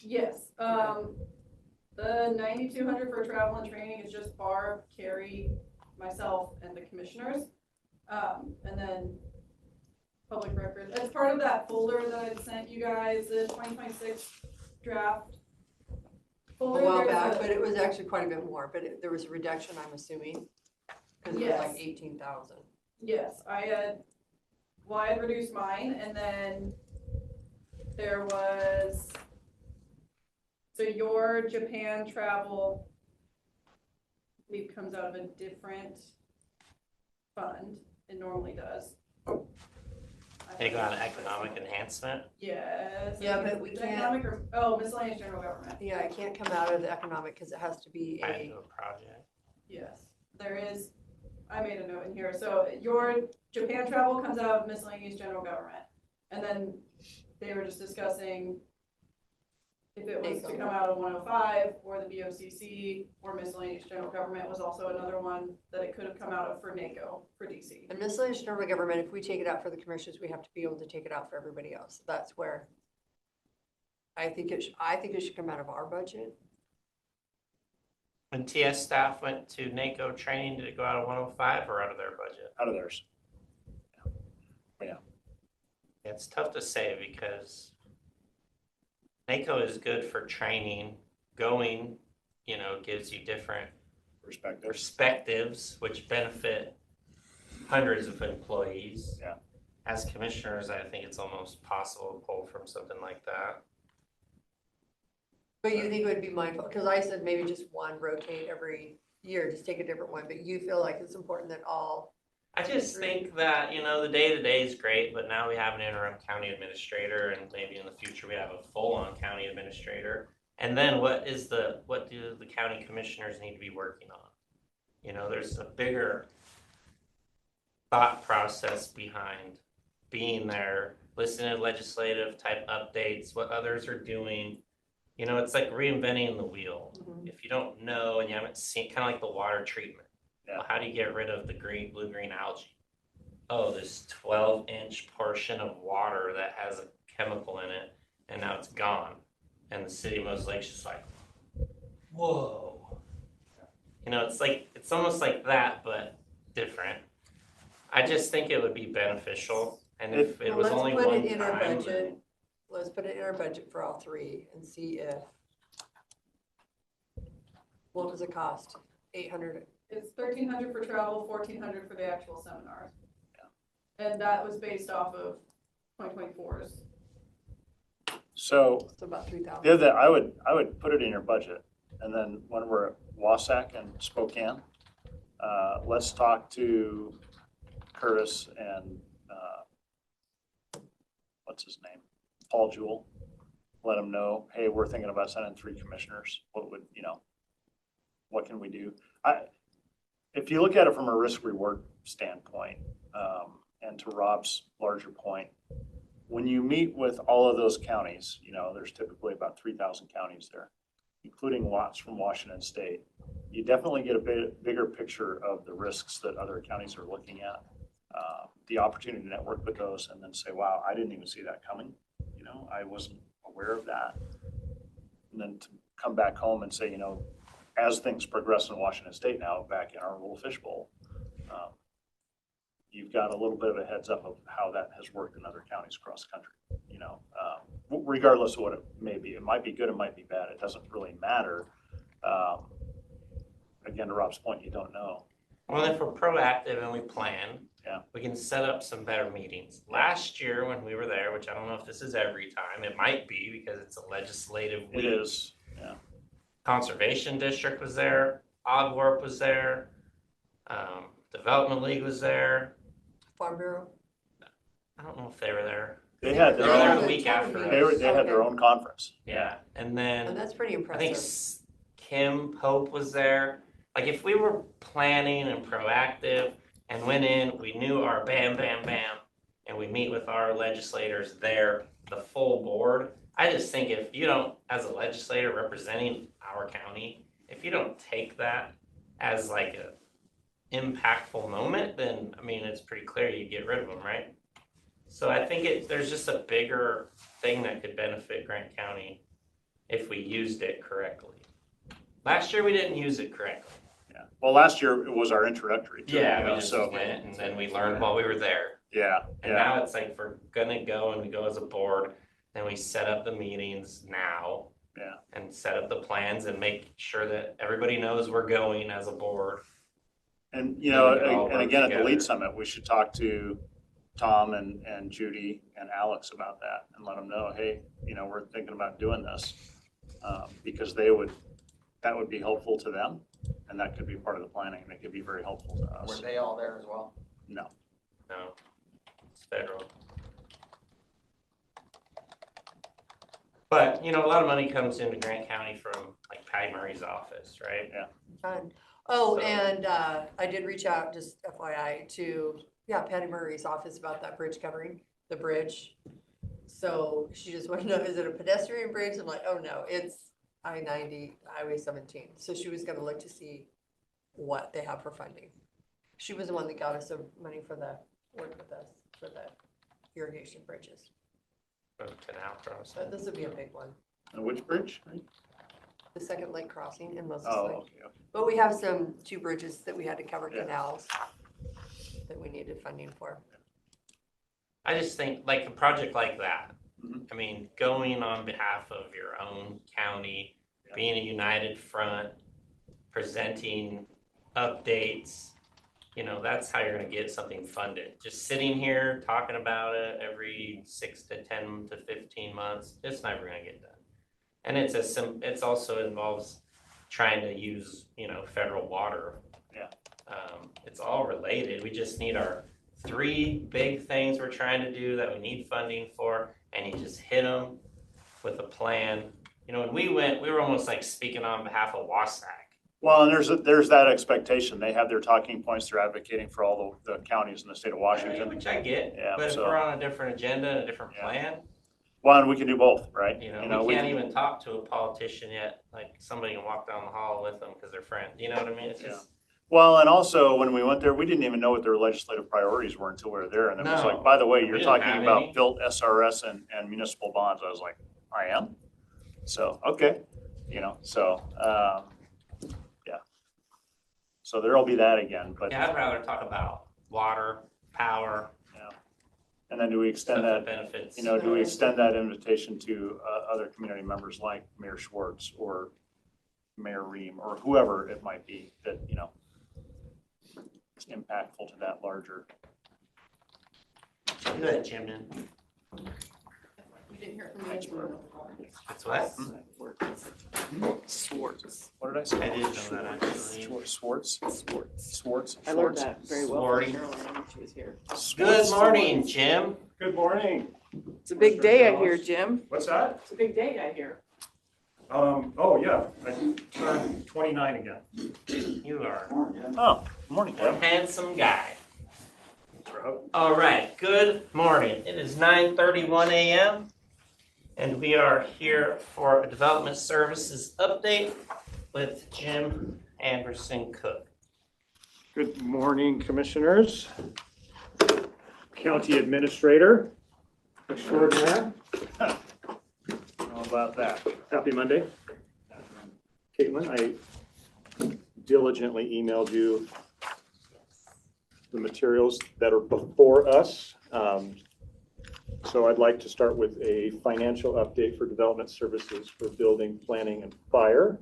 S6: yes, the 9,200 for travel and training is just Barb, Carrie, myself, and the commissioners. And then public records, as part of that folder that I sent you guys, the 2026 draft
S3: A
S6: folder.
S3: while
S6: there's
S3: back,
S6: a-
S3: but it was actually quite a bit more, but there was a reduction, I'm assuming. Because it was like
S6: Yes.
S3: 18,000.
S6: Yes, I had reduced mine, and then there was, so your Japan travel, I believe comes out of a different fund, it normally does.
S1: Take on economic enhancement.
S6: Yes.
S3: Yeah, but we
S6: Is
S3: can't-
S6: economic or, oh, miscellaneous general government,
S3: Yeah, it can't come out of the economic because it has to be
S1: I
S3: a,
S1: do a project.
S6: yes, there is, I made a note in here, so your Japan travel comes out of miscellaneous general government. And then they were just discussing if it was to come out of 105 or the BOCC or miscellaneous general government was also another one that it could have come out of for NACO, for DC.
S3: and miscellaneous general government, if we take it out for the commissioners, we have to be able to take it out for everybody else. That's where I think it should come out of our budget.
S1: When TS staff went to NACO training, did it go out of 105 or out of their budget?
S2: out of theirs.
S1: Yeah, it's tough to say because NACO is good for training, going, gives you different
S2: Perspective.
S1: perspectives, which benefit hundreds of employees.
S2: Yeah.
S1: As commissioners, I think it's almost possible to pull from something like that.
S3: But you think it would be mindful, because I said maybe just one rotate every year, just take a different one, but you feel like it's important that all.
S1: I just think that, the day-to-day is great, but now we have an interim county administrator, and maybe in the future we have a full-on county administrator. And then what do the county commissioners need to be working on? There's a bigger thought process behind being there, listening to legislative type updates, what others are doing. It's like reinventing the wheel.
S3: Mhm.
S1: If you don't know and you haven't seen, kind of like the water treatment.
S2: Yeah.
S1: Well, how do you get rid of the blue-green algae? Oh, this 12-inch portion of water that has a chemical in it, and now it's gone. And the city of Moses Lake's just like, whoa. It's almost like that, but different. I just think it would be beneficial, and if it
S3: Well,
S1: was
S3: let's
S1: only
S3: put
S1: one
S3: it in our
S1: time,
S3: budget.
S1: then
S3: Let's put it in our budget for all three and see if. What was it cost? 800.
S6: It's 1,300 for travel, 1,400 for the actual seminars. And that was based off of 2024's.
S2: So
S3: So about 3,000.
S2: the other, I would put it in your budget. And then when we're at Wasack and Spokane, let's talk to Curtis and, what's his name? Paul Jewell. Let him know, hey, we're thinking about sending 3 commissioners. What can we do? If you look at it from a risk reward standpoint, and to Rob's larger point, when you meet with all of those counties, there's typically about 3,000 counties there, including lots from Washington State. You definitely get a bigger picture of the risks that other counties are looking at. The opportunity to network with those and then say, wow, I didn't even see that coming. I wasn't aware of that. And then to come back home and say, as things progress in Washington State now, back in our little fishbowl, you've got a little bit of a heads up of how that has worked in other counties across the country. Regardless of what it may be, it might be good, it might be bad. It doesn't really matter. Again, to Rob's point, you don't know.
S1: well, if we're proactive and we plan,
S2: Yeah.
S1: we can set up some better meetings. Last year when we were there, which I don't know if this is every time, it might be because it's a legislative week.
S2: It is, yeah.
S1: Conservation District was there, Ogwarp was there, Development League was there.
S3: Farm Bureau.
S1: I don't know if they were there.
S2: They had
S1: They
S2: their
S1: were there
S2: own,
S1: the week after.
S2: they had their own conference.
S1: Yeah, and
S3: And
S1: then
S3: that's pretty
S1: I think
S3: impressive.
S1: Kim Pope was there. Like if we were planning and proactive and went in, we knew our bam, bam, bam, and we meet with our legislators there, the full board. I just think if you don't, as a legislator representing our county, if you don't take that as like a impactful moment, then it's pretty clear you get rid of them, right? So I think there's just a bigger thing that could benefit Grant County if we used it correctly. Last year we didn't use it correctly.
S2: Yeah. Well, last year it was our introductory. too,
S1: Yeah,
S2: you
S1: we
S2: know,
S1: just
S2: so,
S1: went and then we learned while we were there.
S2: yeah,
S1: And
S2: yeah.
S1: now it's like if we're gonna go and we go as a board, then we set up the meetings now.
S2: Yeah.
S1: And set up the plans and make sure that everybody knows we're going as a board.
S2: And,
S1: we can all
S2: and
S1: work
S2: again, at the
S1: together.
S2: lead summit, we should talk to Tom and Judy and Alex about that and let them know, hey, we're thinking about doing this. Because that would be helpful to them and that could be part of the planning. It could be very helpful to
S4: Were
S2: us.
S4: they all there as well?
S2: No.
S1: No, it's federal. But, a lot of money comes into Grant County from like Patty Murray's office, right?
S3: Fun. Oh,
S1: So-
S3: and I did reach out, just FYI, to, Patty Murray's office about that bridge covering, the bridge. So she just wanted to know, is it a pedestrian bridge? I'm like, oh no, it's I-90, Highway 17. So she was gonna look to see what they have for funding. She was the one that got us some money for work with us for the irrigation bridges.
S1: From Canal Crossing.
S3: But this would be a big one,
S2: And which bridge?
S3: the second lake crossing in Moses
S2: Oh,
S3: Lake.
S2: okay.
S3: But we have two bridges that we had to cover
S2: Yeah.
S3: canals that we needed funding for.
S1: I just think like a project like that,
S2: Mhm.
S1: I mean, going on behalf of your own county, being a united front, presenting updates, that's how you're gonna get something funded. Just sitting here talking about it every 6 to 10 to 15 months, it's never gonna get done. And it's also involves trying to use, federal water.
S2: Yeah.
S1: It's all related. We just need our 3 big things we're trying to do that we need funding for, and you just hit them with a plan. When we went, we were almost like speaking on behalf of Wasac.
S2: Well, and there's that expectation. They have their talking points. They're advocating for all the counties in the state of Washington.
S1: Which I get,
S2: Yeah,
S1: but if
S2: so-
S1: we're on a different agenda and a different
S2: Yeah.
S1: plan,
S2: Well, and we can do both, right?
S1: we can't even talk to a politician yet. Like somebody can walk down the hall with them because they're friends. You know what I mean? It's just
S2: Well, and also when we went there, we didn't even know what their legislative priorities were until we were there. And it was
S1: No.
S2: like, by the way,
S1: We
S2: you're
S1: didn't
S2: talking
S1: have
S2: about
S1: any.
S2: built SRS and municipal bonds. I was like, I am? So, okay, so, yeah. So there'll be that again, but,
S1: yeah, I'd rather talk about water, power,
S2: and then do we
S1: stuff
S2: extend
S1: that
S2: that,
S1: benefits.
S2: do we extend that invitation to other community members like Mayor Schwartz or Mayor Ream or whoever it might be that, is impactful to that larger.
S1: Do that, Jim.
S6: We didn't hear from
S2: Thanks,
S6: you.
S2: Bert.
S1: That's what?
S2: Swartz. What did I say?
S1: I didn't know that actually.
S2: Swartz? Swartz.
S5: I learned that very well
S1: Swarty.
S5: from Carolyn when she was here.
S1: Good morning, Jim.
S2: Good morning.
S5: It's a big day, I hear, Jim.
S2: What's that?
S5: It's a big day, I hear.
S2: Oh, yeah, I turned 29 again.
S1: You are
S2: Oh, good morning,
S1: a
S2: Deb.
S1: handsome guy. All right, good morning. It is 9:31 a.m. and we are here for a development services update with Jim Anderson Cook.
S8: Good morning, Commissioners. County Administrator extraordinaire.
S2: How about that?
S8: Happy Monday. Caitlin, I diligently emailed you the materials that are before us. So I'd like to start with a financial update for development services for building, planning, and fire.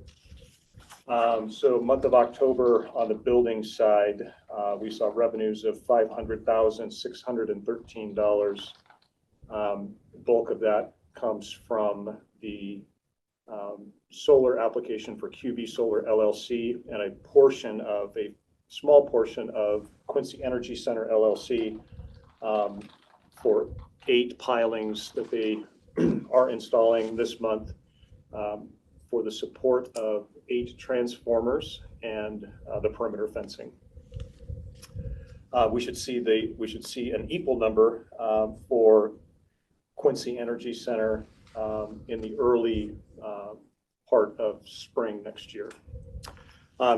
S8: So month of October on the building side, we saw revenues of $500,613. Bulk of that comes from the solar application for QB Solar LLC and a small portion of Quincy Energy Center LLC for 8 pilings that they are installing this month for the support of 8 transformers and the perimeter fencing. We should see an equal number for Quincy Energy Center in the early part of spring next year.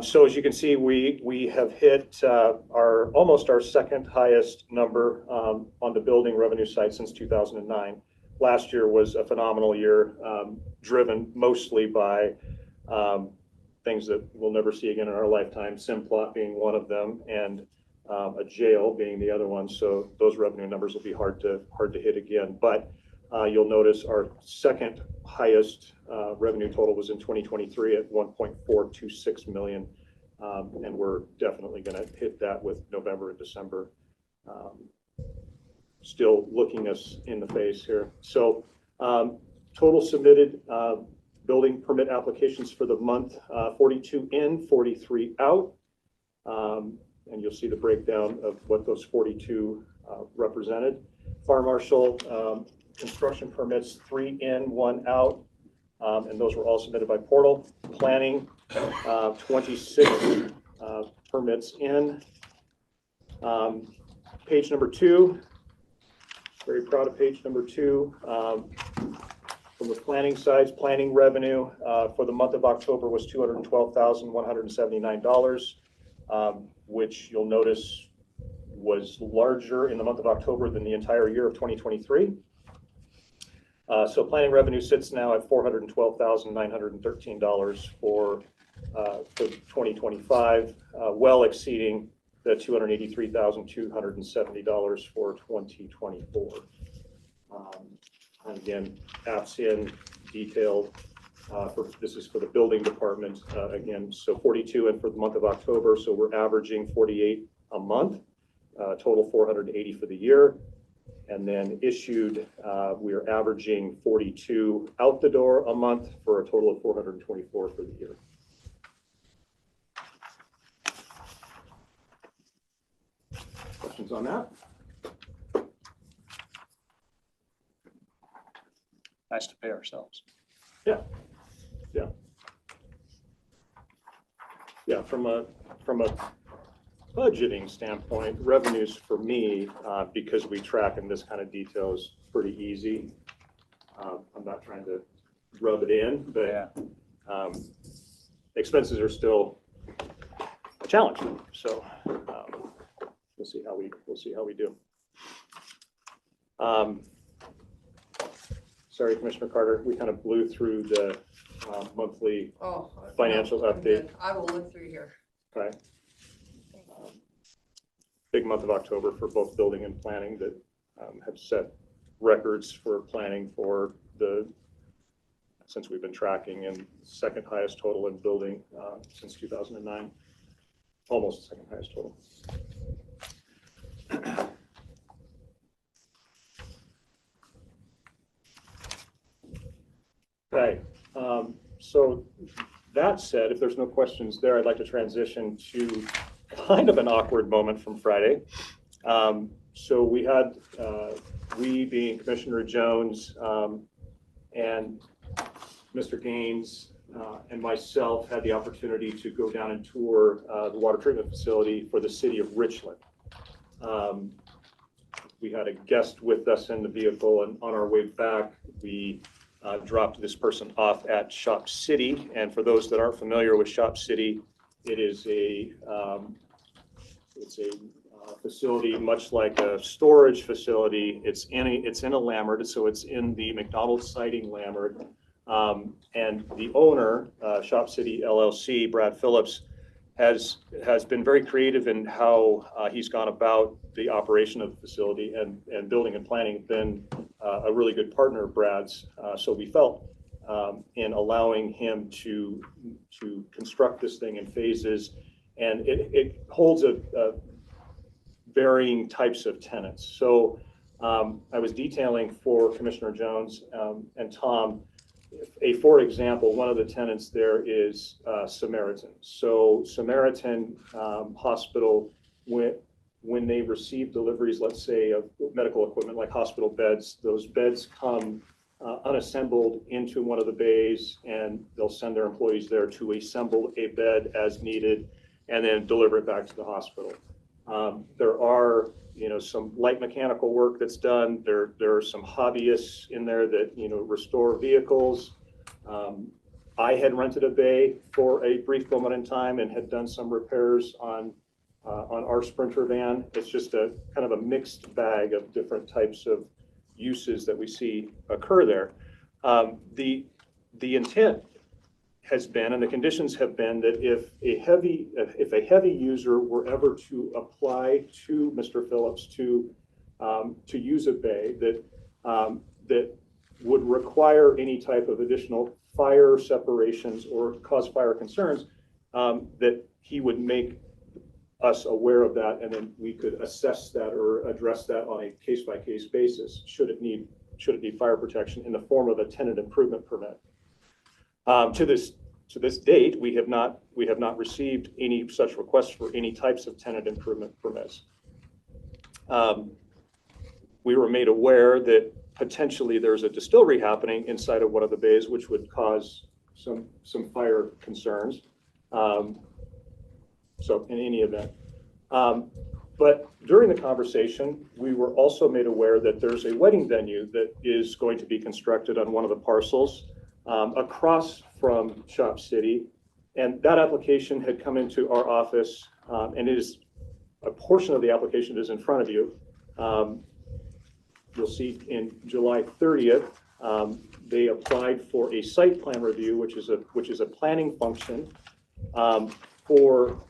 S8: So as you can see, we have hit almost our second highest number on the building revenue side since 2009. Last year was a phenomenal year, driven mostly by things that we'll never see again in our lifetime, Simplot being one of them, and a jail being the other one. So those revenue numbers will be hard to hit again. But you'll notice our second highest revenue total was in 2023 at 1.426 million. And we're definitely going to hit that with November and December still looking us in the face here. So total submitted building permit applications for the month, 42 in, 43 out. And you'll see the breakdown of what those 42 represented. Fire marshal construction permits, 3 in, 1 out. And those were all submitted by portal. Planning, 26 permits in. Page number 2, very proud of page number 2. From the planning side, planning revenue for the month of October was $212,179, which you'll notice was larger in the month of October than the entire year of 2023. So planning revenue sits now at $412,913 for 2025, well exceeding the $283,270 for 2024. And again, apps in detailed. This is for the building department again. So 42, and for the month of October, so we're averaging 48 a month, total 480 for the year. And then issued, we are averaging 42 out the door a month for a total of 424 for the year. Questions on that?
S2: Nice to pay ourselves.
S8: Yeah. From a budgeting standpoint, revenues for me, because we track in this kind of detail, is pretty easy. I'm not trying to rub it in, but expenses are still a challenge. So we'll see how we do. Sorry, Commissioner Carter, we kind of blew through the monthly financial
S3: I'm
S8: update.
S3: good. I will look through here.
S8: Okay. Big month of October for both building and planning that have set records for planning for since we've been tracking, and second highest total in building since 2009, almost the second highest total. Okay, so that said, if there's no questions there, I'd like to transition to kind of an awkward moment from Friday. So we had, we being Commissioner Jones and Mr. Gaines and myself had the opportunity to go down and tour the water treatment facility for the city of Richland. We had a guest with us in the vehicle, and on our way back, we dropped this person off at Shop City. And for those that aren't familiar with Shop City, it is it's a facility much like a storage facility. It's in a Lammert, so it's in the McDonald's siding Lammert. And the owner, Shop City LLC, Brad Phillips, has been very creative in how he's gone about the operation of the facility, and building and planning have been a really good partner of Brad's. So we felt in allowing him to construct this thing in phases, and it holds a varying types of tenants. So I was detailing for Commissioner Jones and Tom, for example, one of the tenants there is Samaritan. So Samaritan Hospital, when they receive deliveries, let's say, of medical equipment like hospital beds, those beds come unassembled into one of the bays, and they'll send their employees there to assemble a bed as needed and then deliver it back to the hospital. There are, some light mechanical work that's done. There are some hobbyists in there that, restore vehicles. I had rented a bay for a brief moment in time and had done some repairs on our Sprinter van. It's just a kind of a mixed bag of different types of uses that we see occur there. The intent has been, and the conditions have been, that if a heavy user were ever to apply to Mr. Phillips to use a bay that would require any type of additional fire separations or cause fire concerns, that he would make us aware of that, and then we could assess that or address that on a case-by-case basis should it need fire protection in the form of a tenant improvement permit. To this date, we have not received any such requests for any types of tenant improvement permits. We were made aware that potentially there's a distillery happening inside of one of the bays, which would cause some fire concerns. So in any event, but during the conversation, we were also made aware that there's a wedding venue that is going to be constructed on one of the parcels across from Shop City, and that application had come into our office, and it is a portion of the application is in front of you. You'll see in July 30th, they applied for a site plan review, which is a planning function for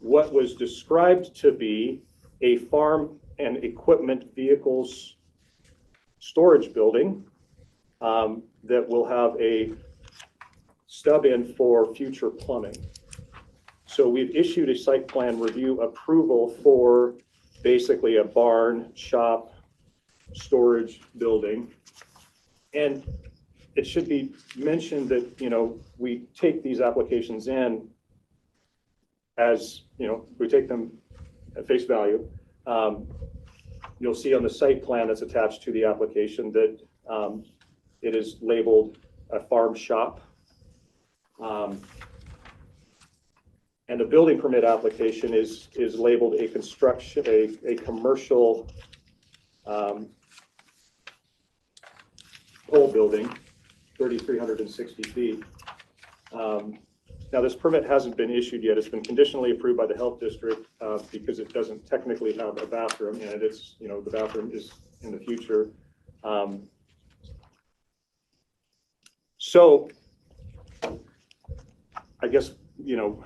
S8: what was described to be a farm and equipment vehicles storage building that will have a stub in for future plumbing. So we've issued a site plan review approval for basically a barn, shop, storage building. And it should be mentioned that, you know, we take these applications in as, you know, we take them at face value. You'll see on the site plan that's attached to the application that it is labeled a farm shop. And the building permit application is labeled a construction, a commercial pole building, 3,360 feet. Now, this permit hasn't been issued yet. It's been conditionally approved by the health district because it doesn't technically have a bathroom, and it's, you know, the bathroom is in the future. So I guess, you know,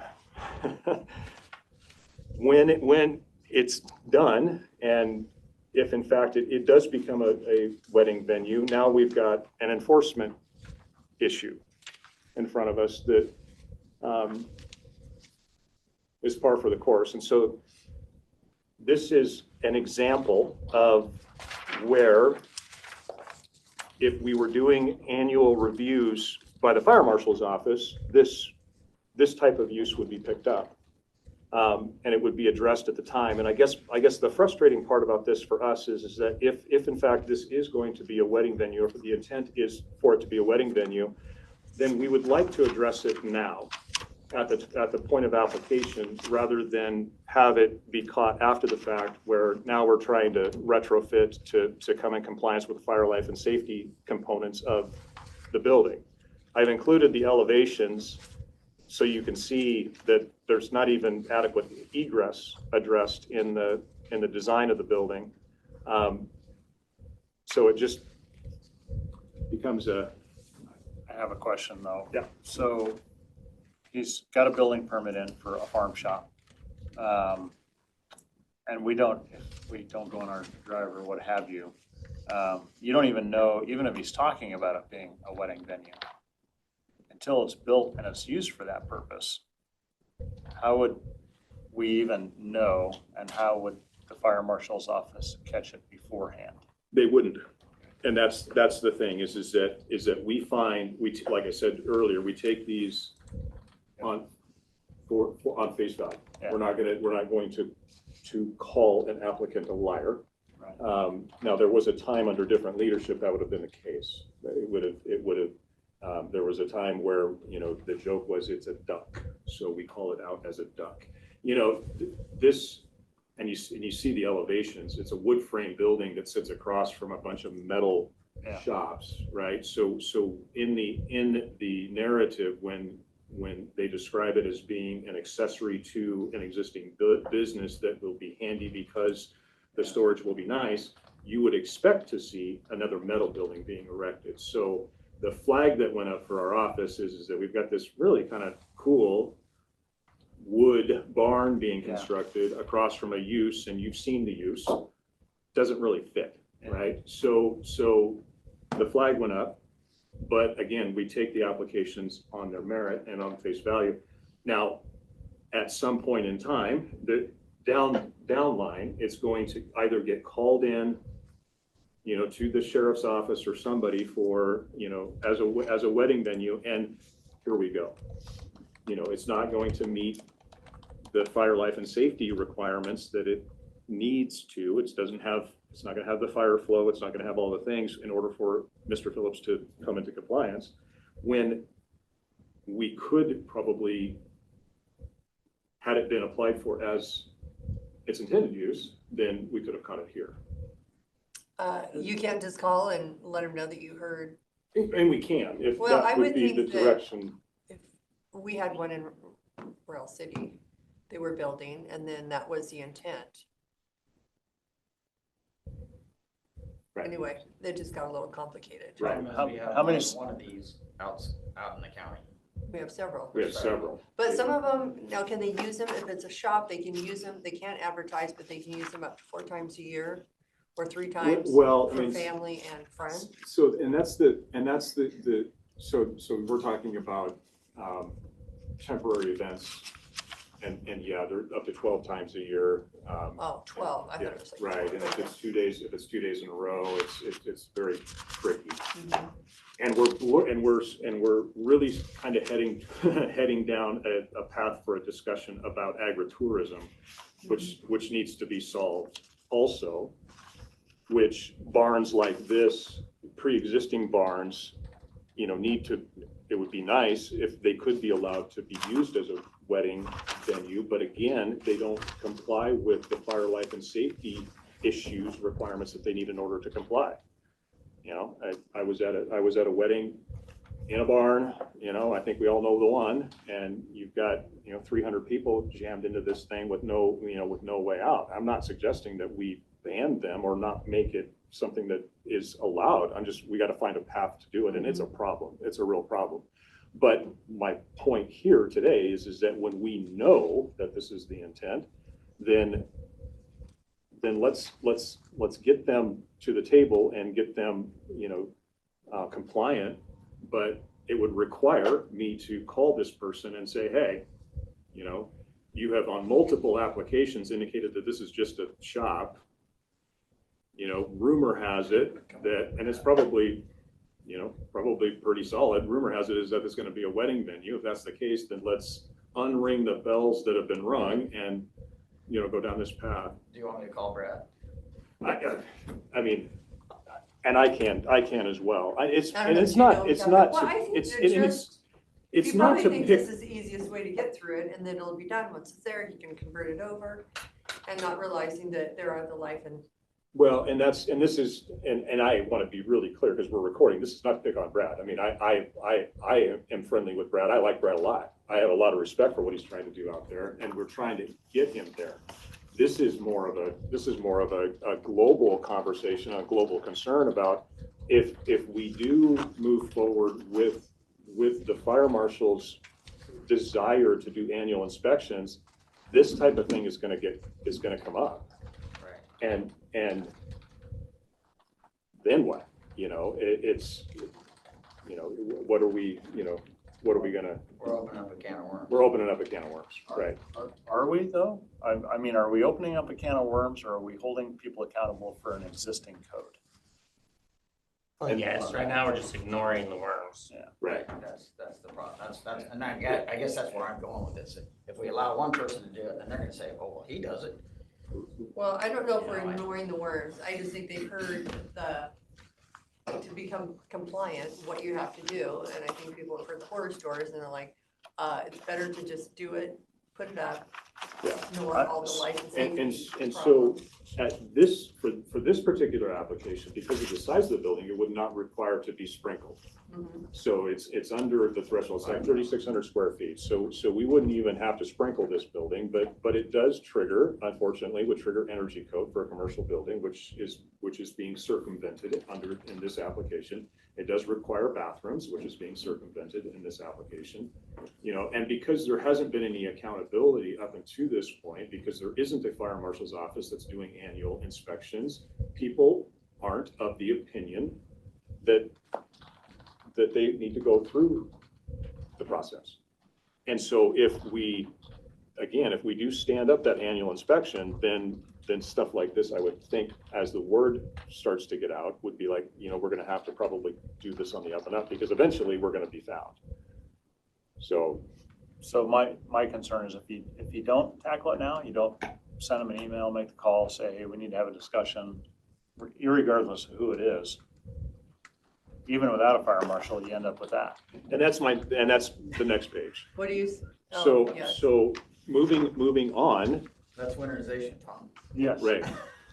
S8: when it's done, and if in fact it does become a wedding venue, now we've got an enforcement issue in front of us that is par for the course. And so this is an example of where, if we were doing annual reviews by the fire marshal's office, this type of use would be picked up. And it would be addressed at the time. And I guess the frustrating part about this for us is that if in fact this is going to be a wedding venue, or if the intent is for it to be a wedding venue, then we would like to address it now at the point of application, rather than have it be caught after the fact, where now we're trying to retrofit to come in compliance with the fire life and safety components of the building. I've included the elevations so you can see that there's not even adequate egress addressed in the design of the building. So it just becomes a.
S2: I have a question though.
S8: Yeah.
S2: So he's got a building permit in for a farm shop. And we don't go on our drive or what have you. You don't even know, even if he's talking about it being a wedding venue, until it's built and it's used for that purpose. How would we even know, and how would the fire marshal's office catch it beforehand?
S8: They wouldn't. And that's the thing is that we find, like I said earlier, we take these on face value.
S2: Yeah.
S8: We're not going to call an applicant a liar.
S2: Right.
S8: Now, there was a time under different leadership that would have been the case. It would have. There was a time where, you know, the joke was it's a duck, so we call it out as a duck. You know, this. And you see the elevations. It's a wood frame building that sits across from a bunch of metal shops, right? So in the narrative, when they describe it as being an accessory to an existing business that will be handy because the storage will be nice, you would expect to see another metal building being erected. So the flag that went up for our office is that we've got this really kind of cool wood barn being constructed across from a use, and you've seen the use, doesn't really fit, right? So the flag went up, but again, we take the applications on their merit and on face value. Now, at some point in time, the down line, it's going to either get called in, you know, to the sheriff's office or somebody for, you know, as a wedding venue, and here we go. You know, it's not going to meet the fire life and safety requirements that it needs to. It's not going to have the fire flow. It's not going to have all the things in order for Mr. Phillips to come into compliance, when we could probably, had it been applied for as its intended use, then we could have caught it here.
S3: You can't just call and let them know that you heard.
S8: And we can, if
S3: Well, I
S8: that would
S3: would
S8: be the
S3: think that
S8: direction.
S3: if we had one in Royal City, they were building, and then that was the intent.
S8: Right.
S3: Anyway, it just got a little complicated.
S8: Right.
S4: Problem is we have
S2: How many
S4: one of these out in the county.
S3: We have several.
S8: We have several.
S3: But some of them, now can they use them? If it's a shop, they can use them. They can't advertise, but they can use them up to 4 times a year or 3 times
S8: Well, I
S3: for
S8: mean,
S3: family and friends.
S8: so, and that's the, so we're talking about temporary events. And yeah, they're up to 12 times a year.
S3: Oh, 12. I thought
S8: Yeah,
S3: it was like
S8: right,
S3: 12.
S8: and if it's 2 days, in a row, it's very tricky.
S3: Mhm.
S8: And we're really kind of heading down a path for a discussion about agritourism, which needs to be solved also, which barns like this, pre-existing barns, it would be nice if they could be allowed to be used as a wedding venue, but again, they don't comply with the fire, life, and safety issues, requirements that they need in order to comply. I was at a wedding in a barn, I think we all know the one, and you've got, 300 people jammed into this thing with no way out. I'm not suggesting that we ban them or not make it something that is allowed. We got to find a path to do it, and it's a problem. It's a real problem. But my point here today is that when we know that this is the intent, then let's get them to the table and get them, compliant. But it would require me to call this person and say, hey, you have on multiple applications indicated that this is just a shop. Rumor has it that, and it's probably pretty solid. Rumor has it is that it's going to be a wedding venue. If that's the case, then let's unring the bells that have been rung and, go down this path.
S4: Do you want me to call Brad?
S8: I mean, and I can as well. It's
S3: I don't know if
S8: it's
S3: you know
S8: not, it's
S3: exactly-
S8: not,
S3: Well, I think
S8: it's,
S3: they're
S8: and
S3: just-
S8: it's
S3: He
S8: not
S3: probably
S8: to
S3: thinks
S8: pick.
S3: this is the easiest way to get through it, and then it'll be done. Once it's there, he can convert it over, and not realizing that there are the life and.
S8: Well, and this is, and I want to be really clear because we're recording. This is not to pick on Brad. I mean, I am friendly with Brad. I like Brad a lot. I have a lot of respect for what he's trying to do out there, and we're trying to get him there. This is more of a global conversation, a global concern about if we do move forward with the fire marshal's desire to do annual inspections, this type of thing is going to come up.
S4: Right.
S8: And then what? What are we gonna?
S4: We're opening up a can of worms.
S8: We're opening up a can of worms, right?
S2: Are we though? I mean, are we opening up a can of worms, or are we holding people accountable for an existing code?
S1: Yes, right now we're just ignoring the worms.
S2: Yeah.
S8: Right.
S4: That's the problem. And I guess that's where I'm going with this. If we allow one person to do it, then they're gonna say, oh, well, he does it.
S3: Well, I don't know if we're ignoring the worms. I just think they've heard to become compliant, what you have to do. And I think people have heard the horror stories and they're like, it's better to just do it, put it up,
S8: Yeah.
S3: ignore all the licensing.
S8: And so at this, for this particular application, because of the size of the building, it would not require to be sprinkled.
S3: Mhm.
S8: So it's under the threshold, it's like 3,600 square feet. So we wouldn't even have to sprinkle this building, but it does trigger, unfortunately, would trigger energy code for a commercial building, which is being circumvented in this application. It does require bathrooms, which is being circumvented in this application. And because there hasn't been any accountability up until this point, because there isn't a fire marshal's office that's doing annual inspections, people aren't of the opinion that they need to go through the process. And so if we do stand up that annual inspection, then stuff like this, I would think, as the word starts to get out, would be like, we're gonna have to probably do this on the up and up, because eventually we're gonna be found. So
S2: my concern is if you don't tackle it now, you don't send them an email, make the call, say, hey, we need to have a discussion, irregardless of who it is. Even without a fire marshal, you end up with that.
S8: and that's the next page.
S3: What do you? Yes.
S8: So moving on,
S4: That's winterization, Tom.
S2: Yes.
S8: right,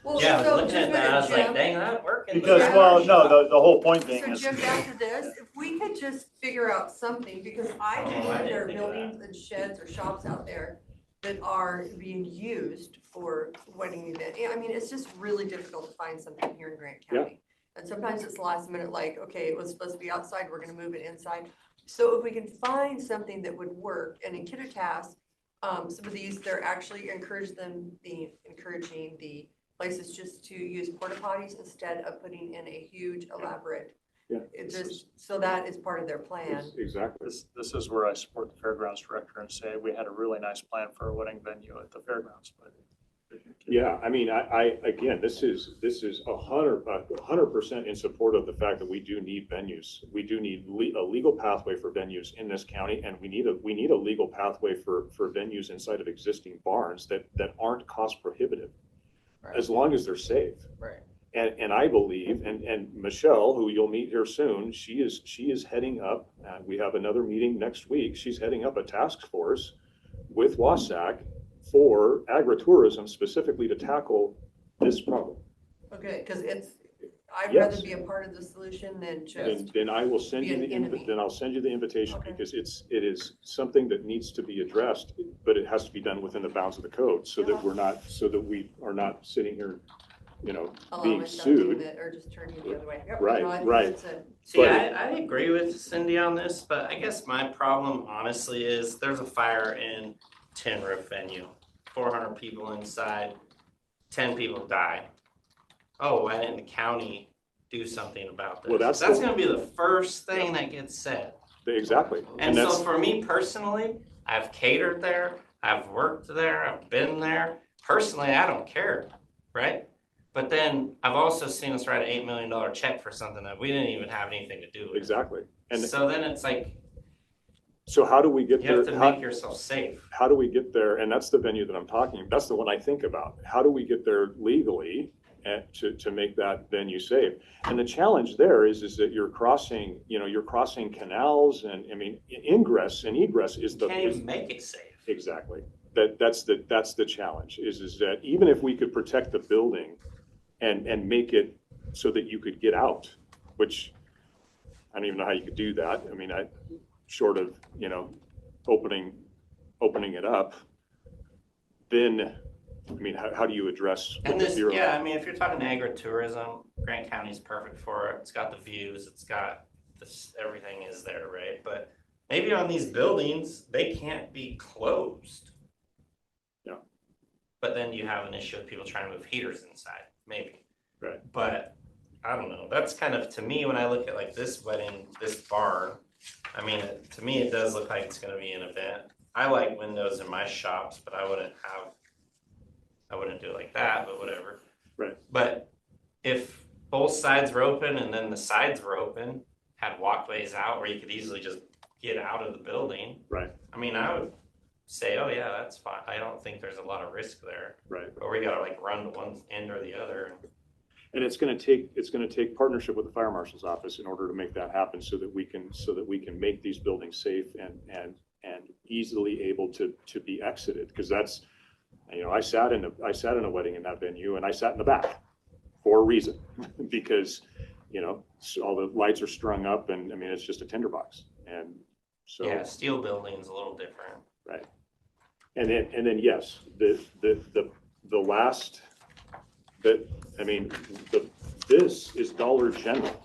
S3: Well,
S1: Yeah, I
S3: so
S1: was looking
S3: just
S1: at that, I was
S3: Jim-
S1: like, dang, that working.
S2: Because, well, no, the whole point being
S3: So
S2: is,
S3: Jim, back to this, if we could just figure out something, because I
S1: Oh, I
S3: believe
S1: didn't
S3: there are
S1: think of that.
S3: buildings and sheds or shops out there that are being used for wedding event. I mean, it's just really difficult to find something here in Grant
S8: Yeah.
S3: County. And sometimes it's last minute, like, okay, it was supposed to be outside, we're gonna move it inside. So if we can find something that would work, and in Kittitas, some of these, they're actually encouraging the places just to use porta potties instead of putting in a huge elaborate.
S8: Yeah.
S3: It just, so that is part of their plan.
S8: Exactly.
S2: This is where I support the fairgrounds director and say, we had a really nice plan for a wedding venue at the fairgrounds, but.
S8: Yeah, I mean, again, this is 100% in support of the fact that we do need venues. We do need a legal pathway for venues in this county, and we need a legal pathway for venues inside of existing barns that aren't cost prohibitive,
S4: Right.
S8: as long as they're safe.
S4: Right.
S8: And I believe, and Michelle, who you'll meet here soon, she is heading up, we have another meeting next week. She's heading up a task force with Wasac for agritourism, specifically to tackle this problem.
S3: Okay, because I'd
S8: Yes.
S3: rather be a part of the solution than just,
S8: Then I will send
S3: be
S8: you
S3: an
S8: the,
S3: enemy.
S8: then I'll send you the invitation,
S3: Okay.
S8: because it is something that needs to be addressed, but it has to be done within the bounds of the code, so that we are not sitting here, being
S3: allowing
S8: sued.
S3: something that, or just turning it the other way. Yep,
S8: Right,
S3: no, I think
S8: right.
S3: that's a-
S1: See,
S8: But-
S1: I agree with Cindy on this, but I guess my problem honestly is there's a fire in Tin Roof venue. 400 people inside, 10 people die. Oh, why didn't the county do something about this?
S8: Well, that's
S1: gonna be the first thing that gets said.
S8: Exactly.
S1: And so
S8: that's,
S1: for me personally, I've catered there, I've worked there, I've been there. Personally, I don't care, right? But then I've also seen us write an $8 million check for something that we didn't even have anything to do with.
S8: exactly. And
S1: So then it's like,
S8: so how do we get
S1: you
S8: there?
S1: have to make yourself safe.
S8: How do we get there? And that's the venue that I'm talking, that's the one I think about. How do we get there legally to make that venue safe? And the challenge there is that you're crossing canals, and I mean, ingress and egress is the.
S1: Can't even make it safe.
S8: Exactly. That's the challenge is that even if we could protect the building and make it so that you could get out, which I don't even know how you could do that. I mean, short of, opening it up, then, I mean, how do you address?
S1: And
S8: the
S1: this,
S8: Bureau?
S1: yeah, I mean, if you're talking agritourism, Grant County's perfect for it. It's got the views, it's got this, everything is there, right? But maybe on these buildings, they can't be closed.
S8: Yeah.
S1: But then you have an issue with people trying to move heaters inside, maybe.
S8: Right.
S1: But I don't know. That's kind of, to me, when I look at like this wedding, this barn, I mean, to me, it does look like it's gonna be an event. I like windows in my shops, but I wouldn't do it like that, but whatever.
S8: Right.
S1: But if both sides were open and then the sides were open, had walkways out where you could easily just get out of the building.
S8: Right.
S1: I mean, I would say, oh yeah, that's fine. I don't think there's a lot of risk there.
S8: Right.
S1: But we gotta like run to one end or the other.
S8: And it's going to take partnership with the fire marshal's office in order to make that happen, so that we can make these buildings safe and easily able to be exited. Because that's, I sat in a wedding in that venue, and I sat in the back for a reason, because all the lights are strung up, and I mean, it's just a tinderbox. And so
S1: Yeah, steel building's a little different.
S8: right. And then yes, the last that, I mean, this is Dollar General.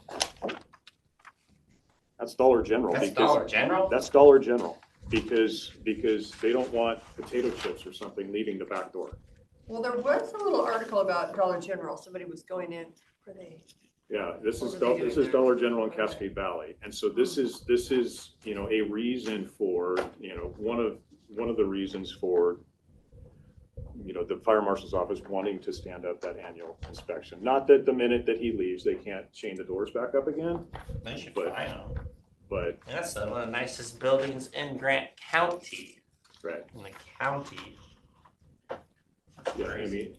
S8: That's Dollar General.
S1: That's
S8: because
S1: Dollar General?
S8: That's Dollar General, because they don't want potato chips or something leaving the back door.
S3: Well, there was a little article about Dollar General. Somebody was going in, were they?
S8: Yeah, this
S3: What
S8: is
S3: were they doing there?
S8: Dollar General in Cascade Valley. And so this is, a reason for, one of the reasons for, the fire marshal's office wanting to stand up that annual inspection. Not that the minute that he leaves, they can't chain the doors back up again,
S1: They should
S8: But-
S1: find them.
S8: but,
S1: That's one of the nicest buildings in Grant County.
S8: right.
S1: In the county.
S8: Yeah, I mean,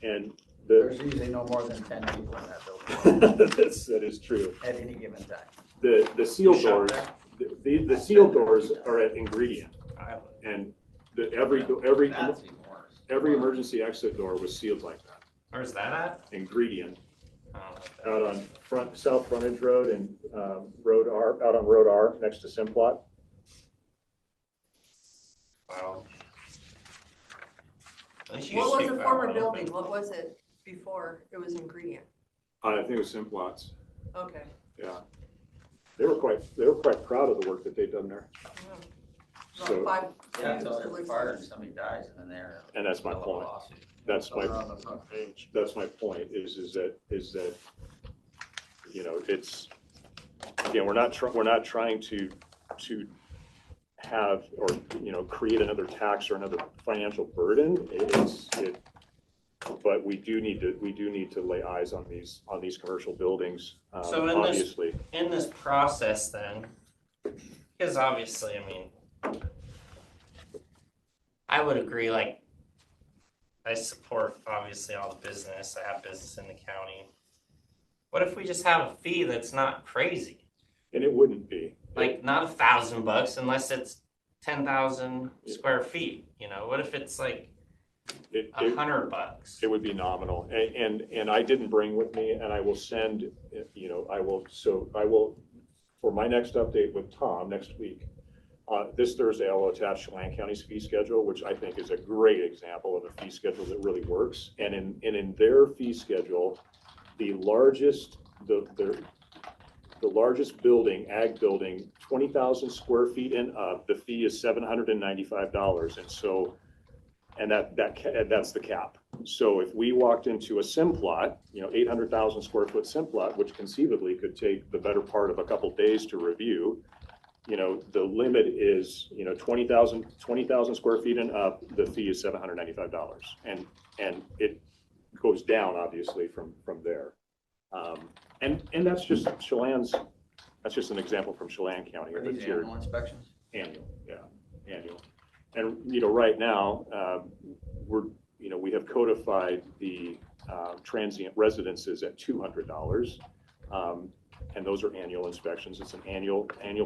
S8: and
S4: There's usually no more than 10 people in that building
S8: that is true.
S4: at any given time.
S8: The seal
S1: You shop
S8: doors,
S1: there?
S8: the seal doors are at Ingredient,
S1: I-
S8: and every
S4: That's even worse.
S8: emergency exit door was sealed like that.
S1: Where's that at?
S8: Ingredient,
S1: Oh,
S8: out on South Frontage Road and Road R, out on Road R next to Simplot.
S1: wow. At least you
S3: What was
S1: keep
S3: the
S1: that
S3: former
S1: one
S3: building?
S1: open.
S3: What was it before it was Ingredient?
S8: I think it was Simplot's,
S3: Okay.
S8: yeah. They were quite proud of the work that they've done there.
S6: About
S8: So,
S6: 5
S4: Yeah,
S6: views,
S4: until
S6: it
S4: they're
S6: looks
S4: fired
S6: like.
S4: and somebody dies and then they're.
S8: and that's my point. That's my,
S2: On the front page.
S8: that's my point, is that, you know, it's, again, we're not trying to have, or, you know, create another tax or another financial burden. But we do need to lay eyes on these commercial buildings,
S1: So in this-
S8: obviously.
S1: In this process then, because obviously, I mean, I would agree, like, I support obviously all the business, I have business in the county. What if we just have a fee that's not crazy?
S8: And it wouldn't be.
S1: Like, not $1,000 unless it's 10,000 square feet, you know, what if it's like $100?
S8: It would be nominal. And I didn't bring with me, and I will send, you know, I will, for my next update with Tom next week, this Thursday, I'll attach Chelan County's fee schedule, which I think is a great example of a fee schedule that really works. And in their fee schedule, the largest building, ag building, 20,000 square feet and up, the fee is $795. And so, and that's the cap. So if we walked into a Simplot, you know, 800,000 square foot Simplot, which conceivably could take the better part of a couple days to review, you know, the limit is, you know, 20,000 square feet and up, the fee is $795. And it goes down obviously from there. And that's just Chelan's, that's just an example from Chelan County.
S4: Are these annual inspections?
S8: Annual, yeah, annual. And, you know, right now, we have codified the transient residences at $200. And those are annual inspections. It's an annual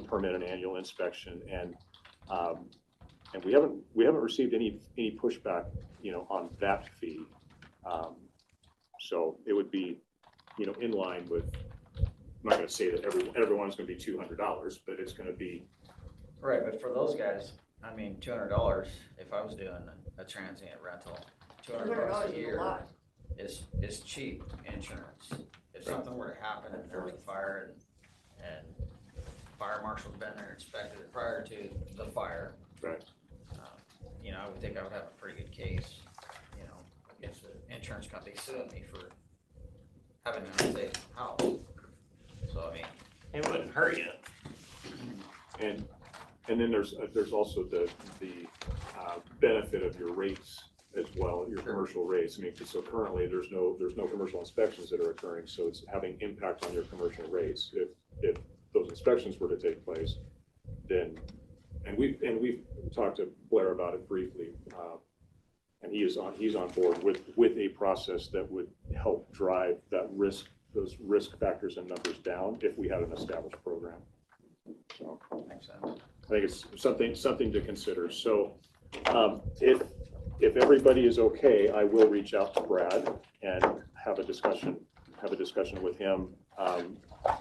S8: permit, an annual inspection. And we haven't received any pushback, you know, on that fee. So it would be, you know, in line with, I'm not going to say that everyone's going to be $200, but it's going to be.
S4: Right, but for those guys, I mean, $200, if I was doing a transient rental, $200 a
S3: is a
S4: year
S3: lot.
S4: is cheap insurance. If something were to happen and there was a fire and fire marshal's been there and inspected it prior to the fire.
S8: Right.
S4: You know, I would think I would have a pretty good case, you know, against the insurance company suing me for having an unsafe house. So, I mean.
S1: It wouldn't hurt you.
S8: And then there's also the benefit of your rates as well, your commercial rates. I mean, so currently there's no commercial inspections that are occurring, so it's having impact on your commercial rates. If those inspections were to take place, then, and we've talked to Blair about it briefly, and he's on board with a process that would help drive those risk factors and numbers down if we had an established program. So
S4: Makes sense.
S8: I think it's something to consider. So if everybody is okay, I will reach out to Brad and have a discussion with him.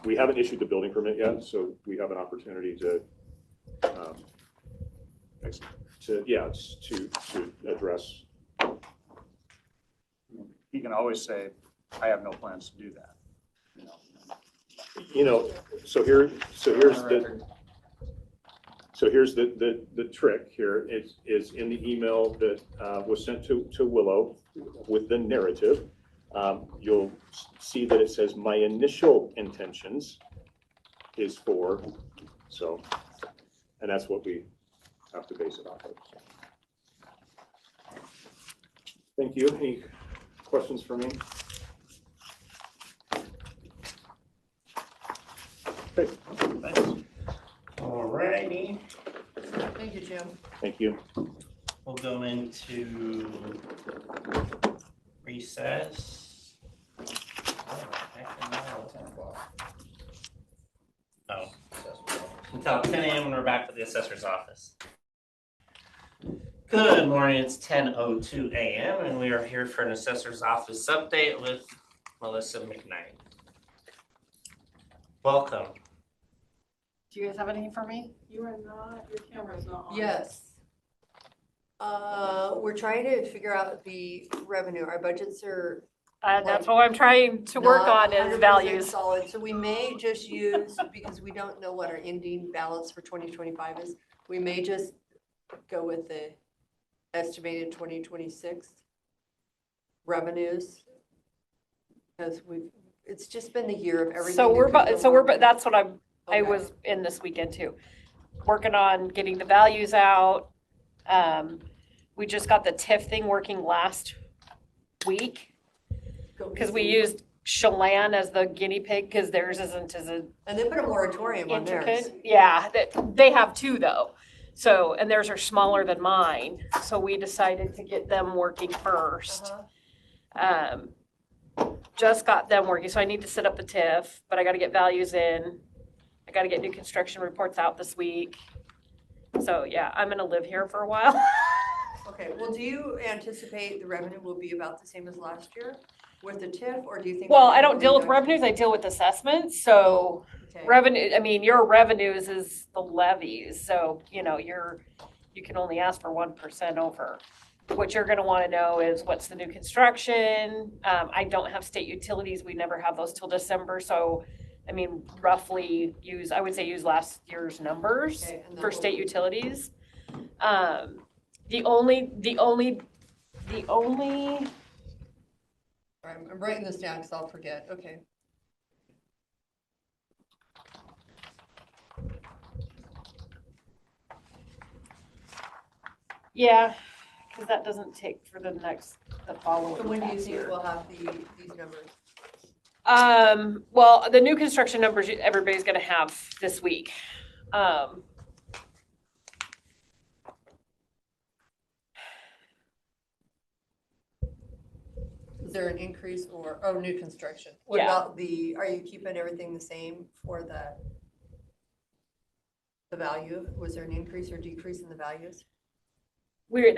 S8: We haven't issued the building permit yet, so we have an opportunity to address.
S2: He can always say, I have no plans to do that.
S8: You know, so here's the trick here is in the email that was sent to Willow with the narrative. You'll see that it says my initial intentions is for, so, and that's what we have to base it off of. Thank you. Any questions for me? Okay, thanks.
S1: Alrighty,
S3: Thank you, Jim.
S8: Thank you.
S1: we'll go into recess. Oh, until 10 a.m. when we're back at the assessor's office. Good morning, it's 10:02 a.m. and we are here for an assessor's office update with Melissa McKnight. Welcome.
S9: Do you guys have anything for me?
S6: You are not, your camera's not on.
S3: Yes. We're trying to figure out the revenue. Our budgets are
S9: That's what I'm trying to work
S3: not
S9: on is
S3: 100%
S9: values.
S3: Solid, so we may just use, because we don't know what our ending balance for 2025 is, we may just go with the estimated 2026 revenues. Because it's just been the year of everything.
S9: So
S3: that could go wrong.
S9: that's what I
S3: Okay.
S9: was in this weekend too. Working on getting the values out. We just got the TIF thing working last week
S3: Go
S9: because we
S3: easy.
S9: used Chelan as the guinea pig because theirs isn't as
S3: And they put a moratorium on theirs.
S9: intricate. Yeah, they have two though. So, and theirs are smaller than mine. So we decided to get them working first.
S3: Uh-huh.
S9: Just got them working, so I need to set up the TIF, but I gotta get values in. I gotta get new construction reports out this week. So yeah, I'm gonna live here for a while.
S3: Okay, well, do you anticipate the revenue will be about the same as last year with the TIF, or do you think?
S9: Well,
S3: we're
S9: I don't
S3: gonna
S9: deal with
S3: reduce-
S9: revenues, I deal with assessments, so
S3: Okay.
S9: revenue, I mean, your revenues is the levies, so, you can only ask for 1% over. What you're gonna wanna know is what's the new construction, I don't have state utilities, we never have those till December, so, I mean, roughly I would say use last year's numbers
S3: Okay, and then
S9: for
S3: we'll-
S9: state utilities. The only,
S3: I'm writing this down because I'll forget, okay.
S9: yeah, because that doesn't take for the following.
S3: So when do you
S9: tax
S3: think
S9: year.
S3: we'll have these numbers?
S9: Well, the new construction numbers everybody's gonna have this week.
S3: Is there an increase or, oh, new construction? What
S9: Yeah.
S3: about are you keeping everything the same for the value? Was there an increase or decrease in the values?
S9: We're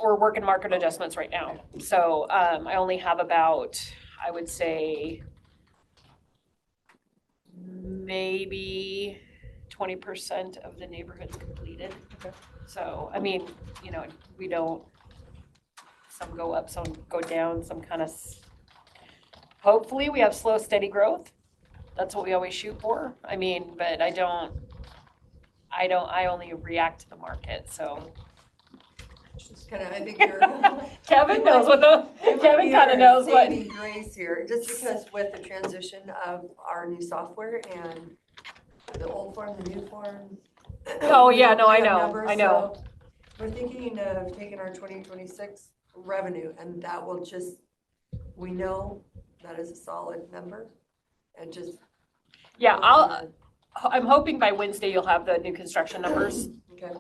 S9: working market adjustments right now. So, I only have about, I would say, maybe 20% of the neighborhoods completed.
S3: Okay.
S9: So, I mean, we don't, some go up, some go down, some kind of, hopefully we have slow, steady growth. That's what we always shoot for. I mean, but I only react to the market, so.
S3: Just kind of, I think you're.
S9: Kevin knows Kevin kind of knows what.
S3: Saving grace here, just because with the transition of our new software and the old form, the new form.
S9: Oh, yeah, no,
S3: we
S9: I
S3: have
S9: know,
S3: numbers,
S9: I know.
S3: so we're thinking of taking our 2026 revenue and that will just, we know that is a solid number and just.
S9: Yeah, I'm hoping by Wednesday you'll have the new construction numbers.
S3: Okay,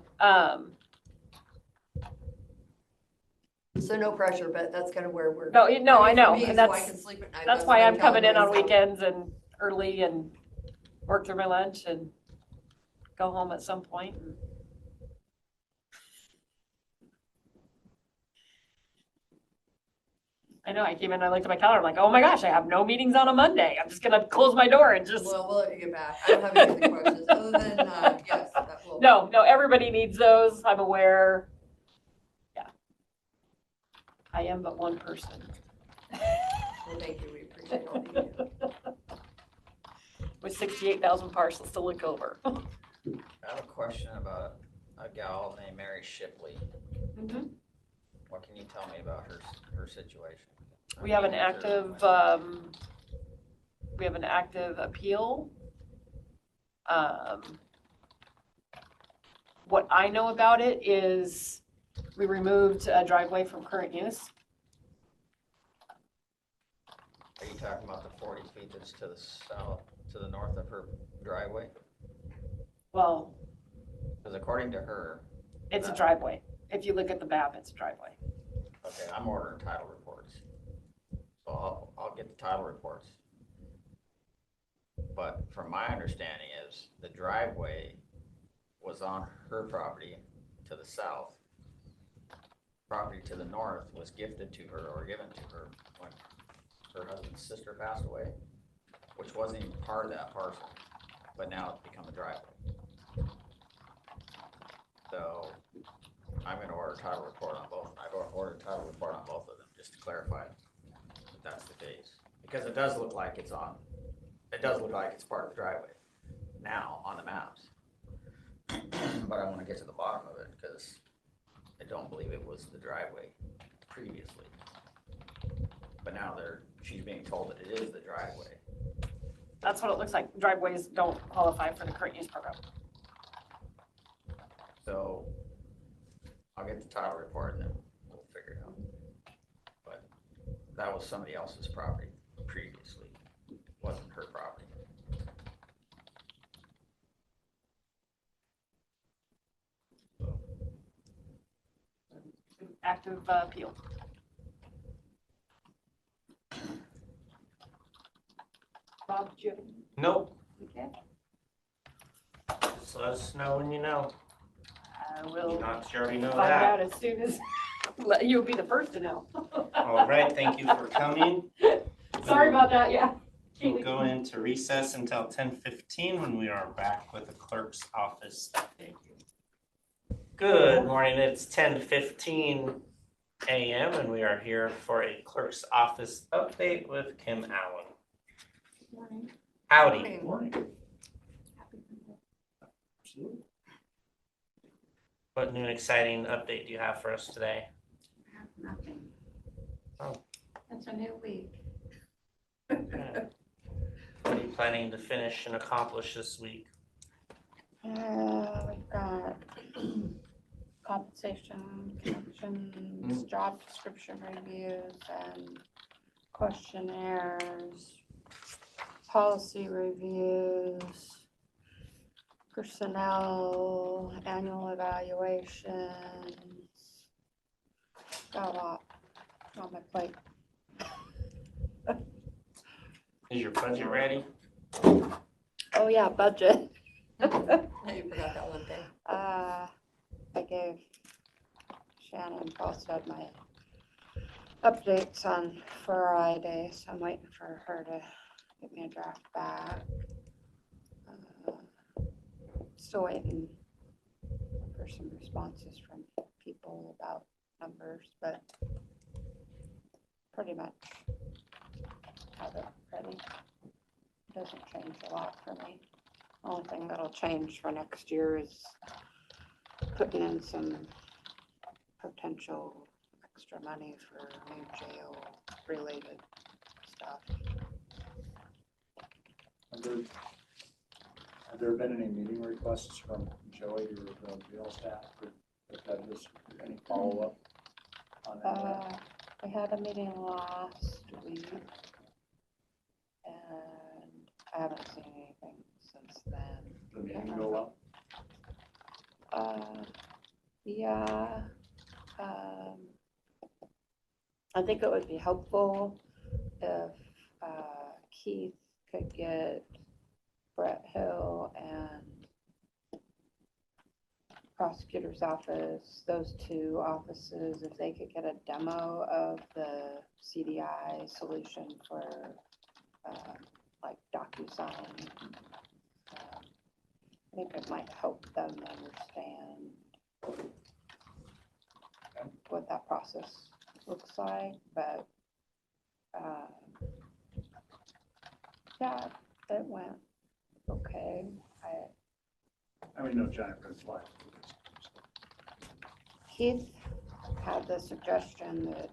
S9: So
S3: no pressure, but that's kind of where we're.
S9: No, I know,
S3: For me,
S9: and
S3: so I
S9: that's,
S3: can sleep at night.
S9: that's
S3: what
S9: why I'm
S3: telling
S9: coming in on
S3: myself.
S9: weekends and early and work through my lunch and go home at some point. I know, I came in, I looked at my calendar, I'm like, oh my gosh, I have no meetings on a Monday. I'm just gonna close my door and just.
S3: Well, we'll let you get back. I don't have any other questions, other than, yes, that will.
S9: No, everybody needs those. I'm aware. Yeah. I am but one person.
S3: Well, thank you, we appreciate all that you do.
S9: With 68,000 parcels to look over.
S4: I have a question about a gal named Mary Shipley. What can you tell me about her situation?
S9: We have an active, appeal. What I know about it is we removed a driveway from current use.
S4: Are you talking about the 40 feet that's to the south, to the north of her driveway?
S9: Well,
S4: Because according to her,
S9: it's a driveway. If you look at the map, it's a driveway.
S4: okay, I'm ordering title reports. So I'll get the title reports. But from my understanding is the driveway was on her property to the south. Property to the north was gifted to her or given to her when her husband's sister passed away, which wasn't even part of that parcel, but now it's become a driveway. So I'm gonna order a title report on both. I've ordered a title report on both of them, just to clarify. that that's the case, because it does look like it's on, it does look like it's part of the driveway now on the maps. But I wanna get to the bottom of it, because I don't believe it was the driveway previously. But now she's being told that it is the driveway.
S9: That's what it looks like. Driveways don't qualify for the current use program.
S4: So I'll get the title report and then we'll figure it out. But that was somebody else's property previously, wasn't her property.
S9: Active appeal. Bob, do you have
S1: Nope,
S9: any? Okay.
S1: just let us know when you know.
S9: I
S1: You
S9: will
S1: not you already know
S9: find
S1: that.
S9: out as soon as, you'll be the first to know.
S1: All right, thank you for coming.
S9: Sorry about that, yeah.
S1: We'll go into recess until 10:15 when we are back with the clerk's office update. Good morning, it's 10:15 a.m. and we are here for a clerk's office update with Kim Allen.
S3: Morning.
S1: Howdy.
S3: Morning.
S1: What new and exciting update do you have for us today?
S10: Nothing.
S1: Oh.
S10: It's a new week.
S1: Okay. What are you planning to finish and accomplish this week?
S10: We've got compensation, connections, job description reviews, and questionnaires, policy reviews, personnel, annual evaluations. Got a lot on my plate.
S1: Is your budget ready?
S10: Oh yeah, budget.
S3: Now you forgot that one thing.
S10: I gave Shannon posted my updates on Friday, so I'm waiting for her to get me a draft back. Still waiting for some responses from people about numbers, but pretty much have it ready. Doesn't change a lot for me. Only thing that'll change for next year is putting in some potential extra money for new jail related stuff.
S8: Have there been any meeting requests from Joey or the jail staff? Or have this, any follow-up on that?
S10: We had a meeting last week, and I haven't seen anything since then.
S8: The meeting go well?
S10: Yeah. I think it would be helpful if Keith could get Brett Hill and prosecutor's office, those two offices, if they could get a demo of the CDI solution for like DocuSign. I think it might help them understand what that process looks like, but yeah, it went okay.
S8: I mean, no giant red flag.
S10: Keith had the suggestion that,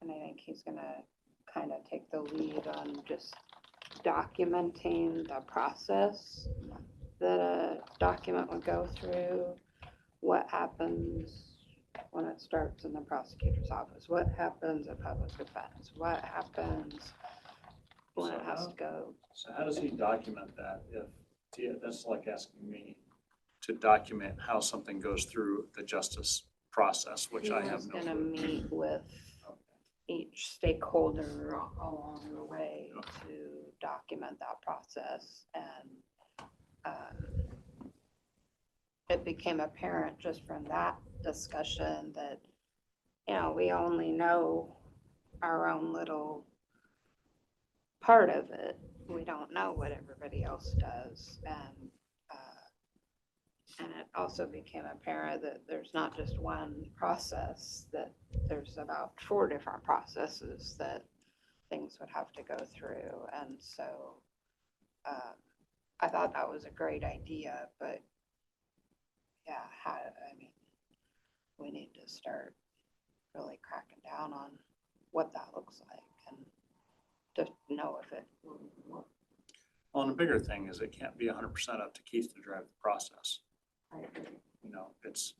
S10: and I think he's gonna kind of take the lead on just documenting the process that a document would go through, what happens when it starts in the prosecutor's office, what happens at public defense, what happens when it has to go.
S8: So how does he document that that's like asking me to document how something goes through the justice process, which I have
S10: He's
S8: no
S10: gonna
S8: clue.
S10: meet with each stakeholder along the way to document that process. And it became apparent just from that discussion that, we only know our own little part of it. We don't know what everybody else does. And it also became apparent that there's not just one process, that there's about 4 different processes that things would have to go through. And so I thought that was a great idea, but yeah, I mean, we need to start really cracking down on what that looks like and to know if it will work.
S2: Well, and the bigger thing is it can't be 100% up to Keith to drive the process.
S10: I agree.
S2: You know, it's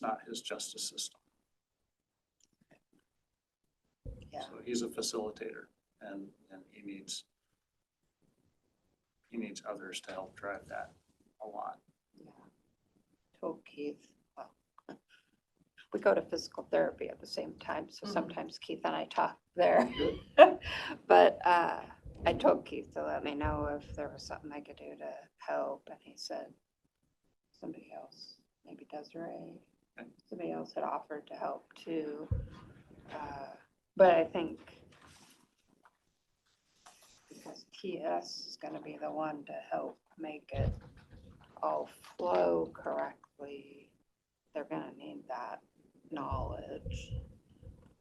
S2: not his justice system.
S10: Yeah.
S2: So he's a facilitator, and he needs others to help drive that a lot.
S10: Yeah. Told Keith, well, we go to physical therapy at the same time, so
S3: Mhm.
S10: sometimes Keith and I talk there. But I told Keith to let me know if there was something I could do to help, and he said somebody else, maybe Desiree, somebody else had offered to help too. But I think because TS is gonna be the one to help make it all flow correctly, they're gonna need that knowledge.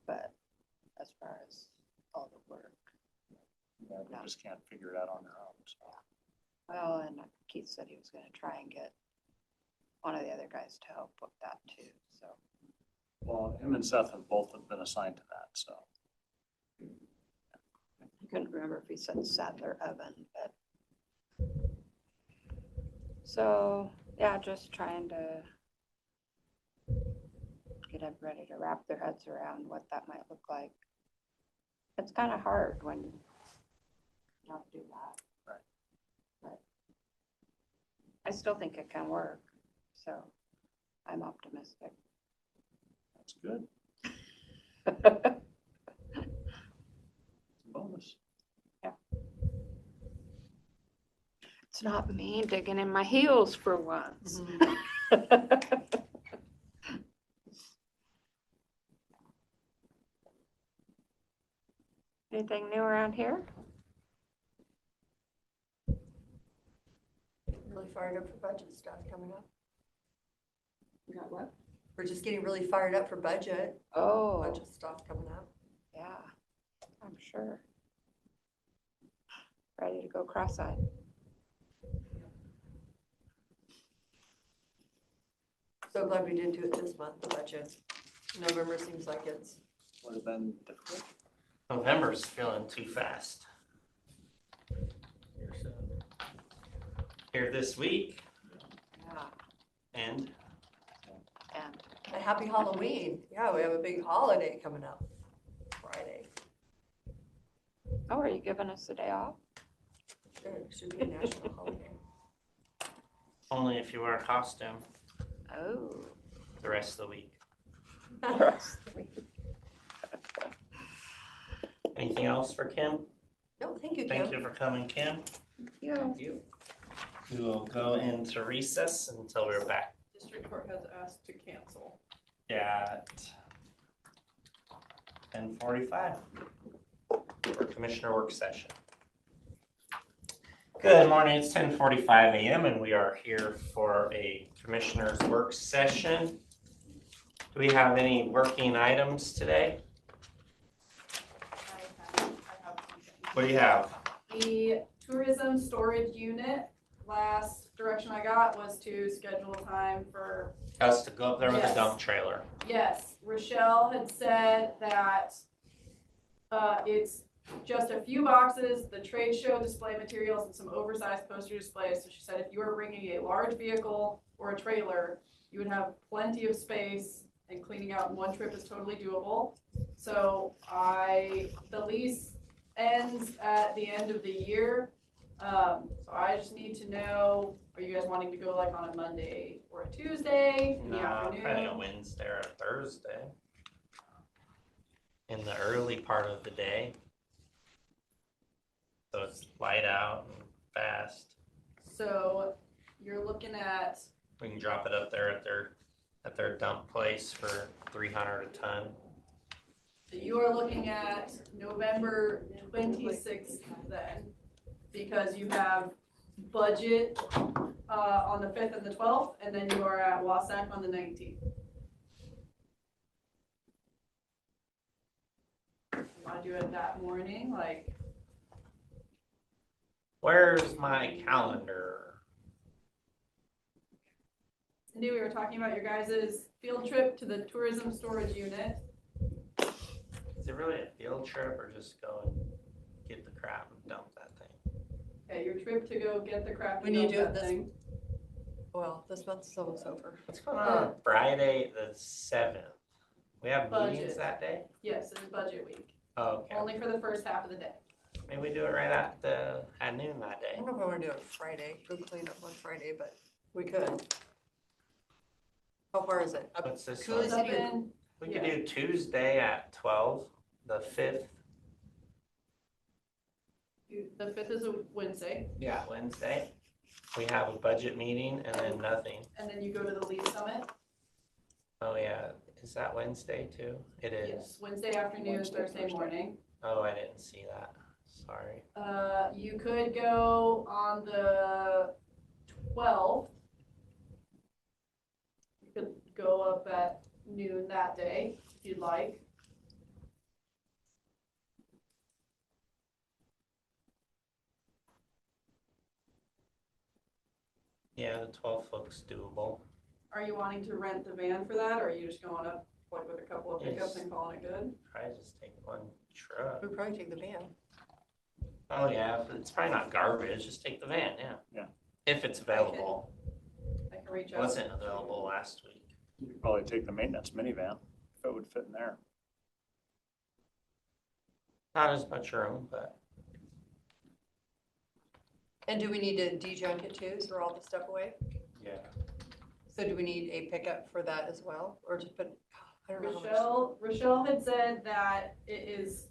S10: But as far as all the work,
S2: Yeah, they just can't figure it out on their own. So.
S10: well, and Keith said he was gonna try and get one of the other guys to help with that too, so.
S2: Well, him and Seth have both been assigned to that, so.
S10: I couldn't remember if he said Seth or Evan, but. So, yeah, just trying to get everybody to wrap their heads around what that might look like. It's kind of hard when you have to do that.
S2: Right.
S10: But I still think it can work, so I'm optimistic.
S2: That's good. Bonus.
S10: It's not me digging in my heels for once. Anything new around here?
S3: Really fired up for budget stuff coming up.
S10: You got what?
S3: We're just getting really fired up for budget
S10: Oh,
S3: stuff coming up.
S10: yeah, I'm sure. Ready to go cross-eyed.
S3: So glad we didn't do it this month, the budget. November seems like it's,
S2: Would have been difficult.
S1: November's feeling too fast.
S4: Here soon.
S1: Here this week,
S10: Yeah,
S1: and
S10: and
S3: a happy Halloween. Yeah, we have a big holiday coming up Friday.
S10: oh, are you giving us a day off?
S3: Sure, it should be a national holiday.
S1: only if you wear a costume
S10: Oh.
S1: the rest of the week. Anything else for Kim?
S3: No, thank you,
S1: Thank
S3: Kim.
S1: you for coming, Kim.
S10: Yeah.
S4: Thank you.
S1: We will go into recess until we're back
S6: District Court has asked to cancel.
S1: at 10:45 for Commissioner Work Session. Good morning, it's 10:45 a.m. and we are here for a Commissioner's Work Session. Do we have any working items today?
S6: I have something.
S1: What do you have?
S6: The tourism storage unit, last direction I got was to schedule a time for,
S1: Us to go up there with a
S6: Yes.
S1: dump trailer.
S6: yes, Rochelle had said that it's just a few boxes, the trade show display materials, and some oversized poster displays. So she said if you are bringing a large vehicle or a trailer, you would have plenty of space, and cleaning out in one trip is totally doable. So the lease ends at the end of the year. So I just need to know, are you guys wanting to go like on a Monday or a Tuesday in the
S1: No, probably a
S6: afternoon?
S1: Wednesday or a Thursday. In the early part of the day. So it's light out and fast.
S6: So you're looking at,
S1: We can drop it up there at their dump place for $300 a ton.
S6: so you are looking at November 26th then, because you have budget on the 5th and the 12th, and then you are at Wasack on the 19th. wanna do it that morning, like,
S1: Where's my calendar?
S6: Cindy, we were talking about your guys' field trip to the tourism storage unit.
S1: Is it really a field trip or just go and get the crap and dump that thing?
S6: Okay, your trip to go get the crap
S3: When
S6: and
S3: you
S6: dump
S3: do it
S6: that
S3: this-
S6: thing.
S3: Well, this month's almost over.
S1: What's going on Friday the 7th? We have meetings
S6: Budget.
S1: that day?
S6: Yes, it's budget week,
S1: Oh, okay.
S6: only for the first half of the day.
S1: Maybe we do it right at noon that
S3: I
S1: day.
S3: don't know if I wanna do it Friday, go clean up on Friday, but we could. How far is it? Up
S1: What's this
S3: Cooley
S6: It's
S1: one?
S6: up
S3: City or-
S6: in,
S1: We could do Tuesday at 12, the 5th.
S6: the 5th is a Wednesday,
S1: Yeah, Wednesday. We have a budget meeting and then nothing.
S6: and then you go to the Lead Summit.
S1: Oh, yeah. Is that Wednesday too? It is.
S6: Yes, Wednesday afternoon,
S2: Wednesday,
S6: Thursday
S2: Thursday.
S6: morning.
S1: Oh, I didn't see that. Sorry.
S6: You could go on the 12th. You could go up at noon that day, if you'd like.
S1: Yeah, the 12th looks doable.
S6: Are you wanting to rent the van for that, or are you just going up like with a couple of pickups
S1: Yes.
S6: and calling it good?
S1: Probably just take one truck.
S3: We'd probably take the van.
S1: Oh, yeah. If it's probably not garbage. Just take the van, yeah.
S2: Yeah.
S1: If it's available.
S6: I can reach
S1: It
S6: out.
S1: wasn't available last week.
S2: You could probably take the maintenance minivan, if it would fit in there.
S1: Not as much room, but
S3: And do we need to de-junk it too, throw all the stuff away?
S1: yeah.
S3: So do we need a pickup for that as well, or just put, I don't know how much.
S6: Rochelle had said that it is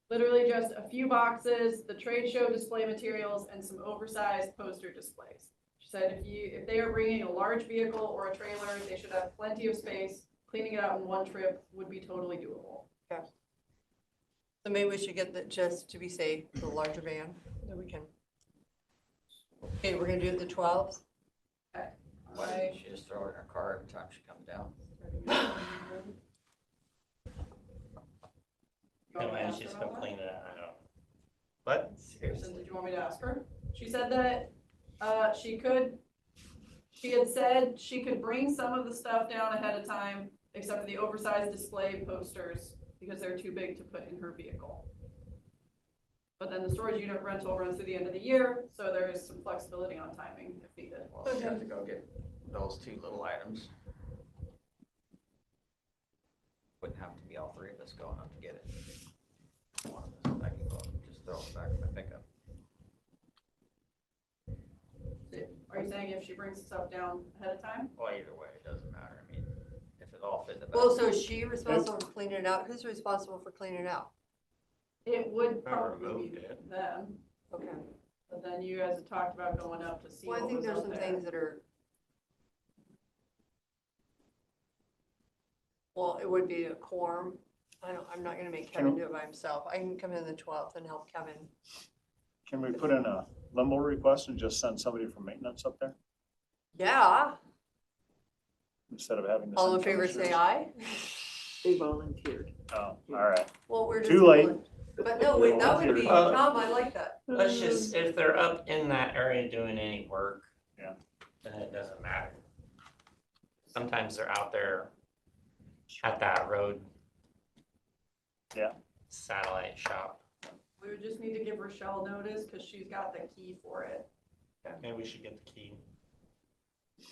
S6: literally just a few boxes, the trade show display materials, and some oversized poster displays. She said if they are bringing a large vehicle or a trailer, they should have plenty of space. Cleaning it out in one trip would be totally doable.
S3: So maybe we should get the, just to be safe, the larger van, that we can. Okay, we're gonna do it the 12th.
S4: Why didn't she just throw it in her car every time she comes down?
S6: You want me to
S1: And
S6: ask
S1: she's
S6: her
S1: gonna
S6: about that?
S1: clean it out. I don't. What?
S6: Kirsten, did you want me to ask her? She said that, she had said she could bring some of the stuff down ahead of time, except for the oversized display posters, because they're too big to put in her vehicle. But then the storage unit rental runs through the end of the year, so there is some flexibility on timing if needed.
S4: Well, she has to go get those two little items. Wouldn't have to be all three of us going up to get it. One of us, I can go and just throw it back in my pickup.
S6: Are you saying if she brings stuff down ahead of time?
S4: Well, either way, it doesn't matter. I mean, if it all fit in the back.
S3: Well, so is she responsible for cleaning it out? Who's responsible for cleaning it out?
S6: It would
S1: I
S6: probably
S1: removed
S6: be
S1: it.
S6: them,
S3: Okay.
S6: but then you guys had talked about going up to see
S3: Well, I
S6: what
S3: think
S6: was
S3: there's
S6: up
S3: some
S6: there.
S3: things that are. Well, it would be a quorum. I'm not gonna make Kevin do it by himself. I can come in the 12th and help Kevin.
S2: Can we put in a limbo request and just send somebody from maintenance up there
S3: Yeah,
S2: instead of having this?
S3: all in favor say aye.
S5: They volunteered.
S2: Oh, all right.
S3: Well, we're just.
S2: Too late.
S3: But no, wait, that would be,
S1: Well-
S3: Tom, I like that.
S1: Let's just, if they're up in that area doing any work.
S2: Yeah.
S1: Then it doesn't matter. Sometimes they're out there at that road.
S2: Yeah.
S1: Satellite shop.
S6: We would just need to give Rochelle notice, cause she's got the key for it.
S1: Maybe we should get the key.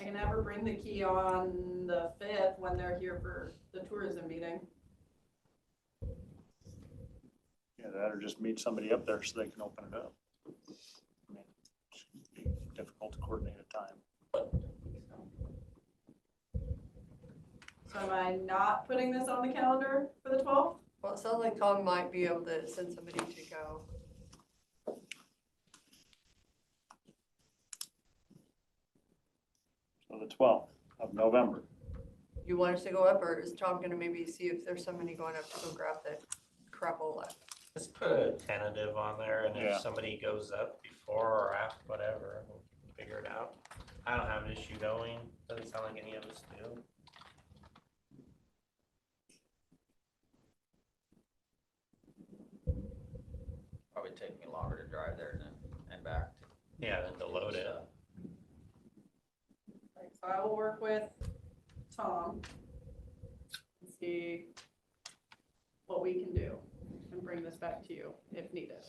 S6: I can have her bring the key on the 5th when they're here for the tourism meeting.
S2: Yeah, that or just meet somebody up there so they can open it up. I mean, it shouldn't be difficult to coordinate a time.
S6: So am I not putting this on the calendar for the 12th?
S3: Well, it sounds like Tom might be able to send somebody to go.
S2: So the 12th of November.
S3: You want us to go up, or is Tom gonna maybe see if there's somebody going up to go grab the crapola?
S1: Let's put a tentative on there and
S2: Yeah.
S1: if somebody goes up before or after, whatever, we'll figure it out. I don't have an issue going. Doesn't sound like any of us do.
S4: take me longer to drive there and back.
S1: Yeah, then to load it.
S4: Stuff.
S6: Right, so I will work with Tom and see what we can do and bring this back to you if needed.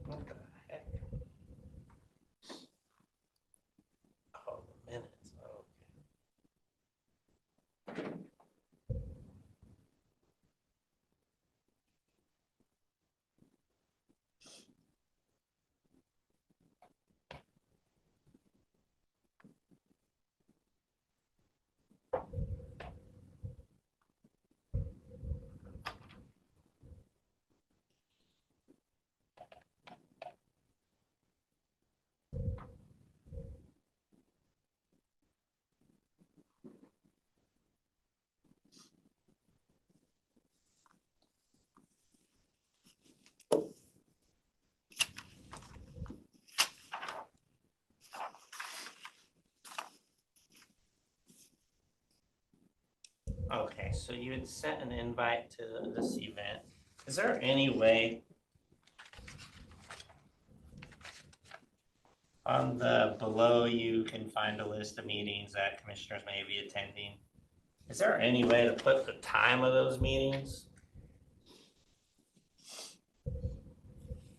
S1: What the heck? Oh, minutes. Oh. Okay, so you had sent an invite to this event. Is there any way on the below you can find a list of meetings that commissioners may be attending? Is there any way to put the time of those meetings?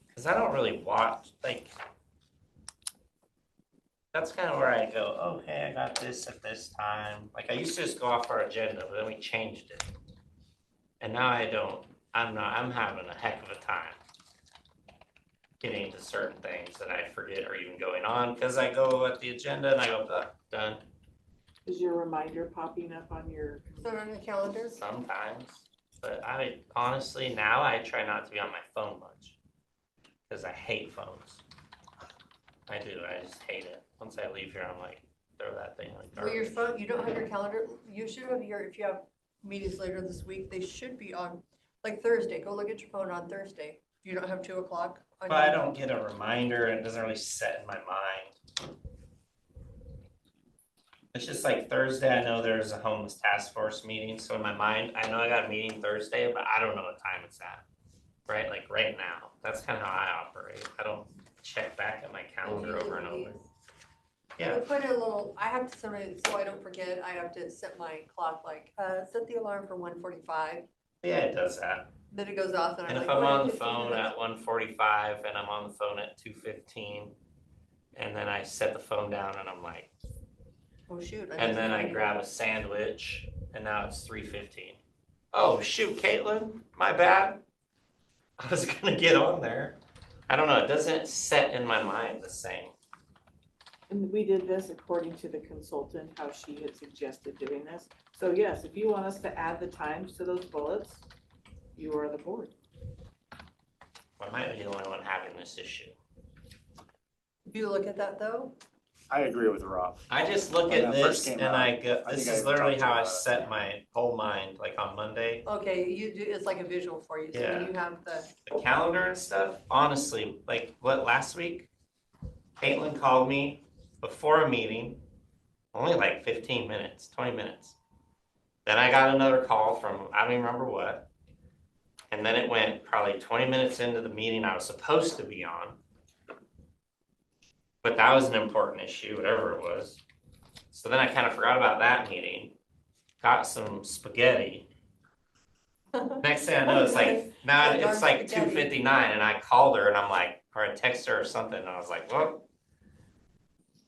S1: Because I don't really watch, like, that's kind of where I go, okay, I got this at this time. Like, I used to just go off our agenda, but then we changed it. And now I don't, I'm having a heck of a time getting to certain things that I forget are even going on, because I go at the agenda and I go, done,
S5: Is your reminder popping up on your?
S3: So on the calendar?
S1: sometimes. But I honestly, now I try not to be on my phone much, because I hate phones. I do, I just hate it. Once I leave here, I'm like, throw that thing like
S3: Well, your
S1: garbage.
S3: phone, you don't have your calendar, you should have your, if you have meetings later this week, they should be on, like Thursday, go look at your phone on Thursday. You don't have 2 o'clock? on
S1: But I
S3: your-
S1: don't get a reminder, and it doesn't really set in my mind. It's just like Thursday, I know there's a homeless task force meeting, so in my mind, I know I got a meeting Thursday, but I don't know what time it's at. Right, like right now, that's kind of how I operate. I don't check back at my calendar over and over. Yeah,
S3: I put in a little, I have to sometimes, so I don't forget, I have to set my clock like, set the alarm for 1:45.
S1: yeah, it does that.
S3: Then it goes off and I'm
S1: And
S3: like.
S1: if I'm
S3: "Oh,
S1: on the
S3: 15
S1: phone
S3: minutes."
S1: at 1:45 and I'm on the phone at 2:15, and then I set the phone down and I'm like,
S3: Oh, shoot.
S1: and then I grab a sandwich and now it's 3:15. Oh, shoot, Caitlin, my bad. I was gonna get on there. I don't know, it doesn't set in my mind the same.
S5: And we did this according to the consultant, how she had suggested doing this. So yes, if you want us to add the times to those bullets, you are the board.
S1: I might be the only one having this issue.
S3: If you look at that though,
S2: I agree with Rob.
S1: I just look
S2: When
S1: at
S2: that first
S1: this
S2: came
S1: and I
S2: out,
S1: go,
S2: I
S1: this
S2: think
S1: is
S2: I
S1: literally
S2: talked to
S1: how
S2: you
S1: I
S2: about it.
S1: set my whole mind, like on Monday.
S3: okay, you do, it's like a visual for you. So when
S1: Yeah.
S3: you have the,
S1: The calendar and stuff, honestly, like what last week, Caitlin called me before a meeting, only like 15 minutes, 20 minutes. Then I got another call from, I don't even remember what. And then it went probably 20 minutes into the meeting I was supposed to be on. But that was an important issue, whatever it was. So then I kind of forgot about that meeting, got some spaghetti. Next thing I know, it's like, now it's like 2:59 and I called her and I'm like, or I text her or something and I was like, what?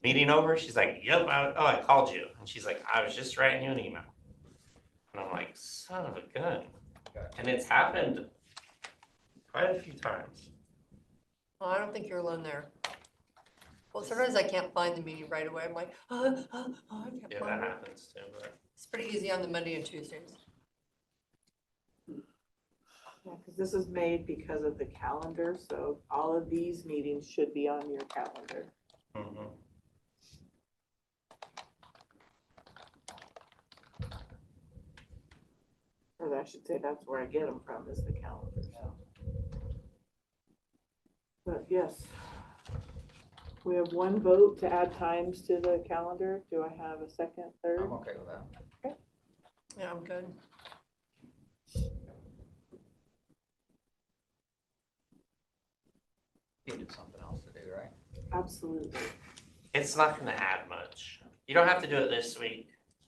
S1: Meeting over? She's like, yep, I called you. And she's like, I was just writing you an email. And I'm like, son of a gun. And it's happened quite a few times.
S3: well, I don't think you're alone there. Well, sometimes I can't find the meeting right away. I'm like, I can't
S1: Yeah, that
S3: find it.
S1: happens too, but
S3: It's pretty easy on the Monday and Tuesdays.
S5: Yeah, because this is made because of the calendar, so all of these meetings should be on your calendar.
S1: mhm.
S5: Or I should say that's where I get them from, is the calendar, so. But yes, we have one vote to add times to the calendar. Do I have a second, third?
S4: I'm okay with that.
S3: Yeah, I'm good.
S4: You did something else to do, right?
S5: Absolutely.
S1: It's not gonna add much. You don't have to do it this week.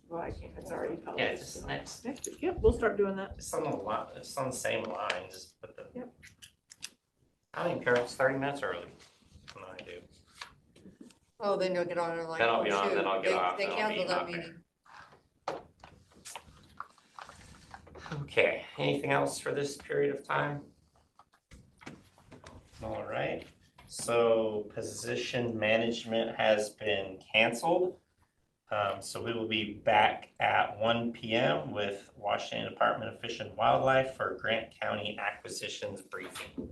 S5: Well, I can't, it's already
S1: Yeah,
S5: published.
S1: just
S5: so.
S1: next.
S5: Next week, yep, we'll start doing that.
S1: It's on the line, it's on the same line, just put the.
S5: Yep.
S1: I don't even care if it's 30 minutes early. No, I do.
S3: Oh, then you'll get on and like,
S1: Then I'll
S3: oh
S1: be on,
S3: shoot,
S1: then I'll get off,
S3: they
S1: then I'll
S3: canceled
S1: be
S3: that
S1: not there.
S3: meeting.
S1: Okay, anything else for this period of time? All right, so position management has been canceled. So we will be back at 1 p.m. with Washington Department of Fish and Wildlife for Grant County acquisitions briefing.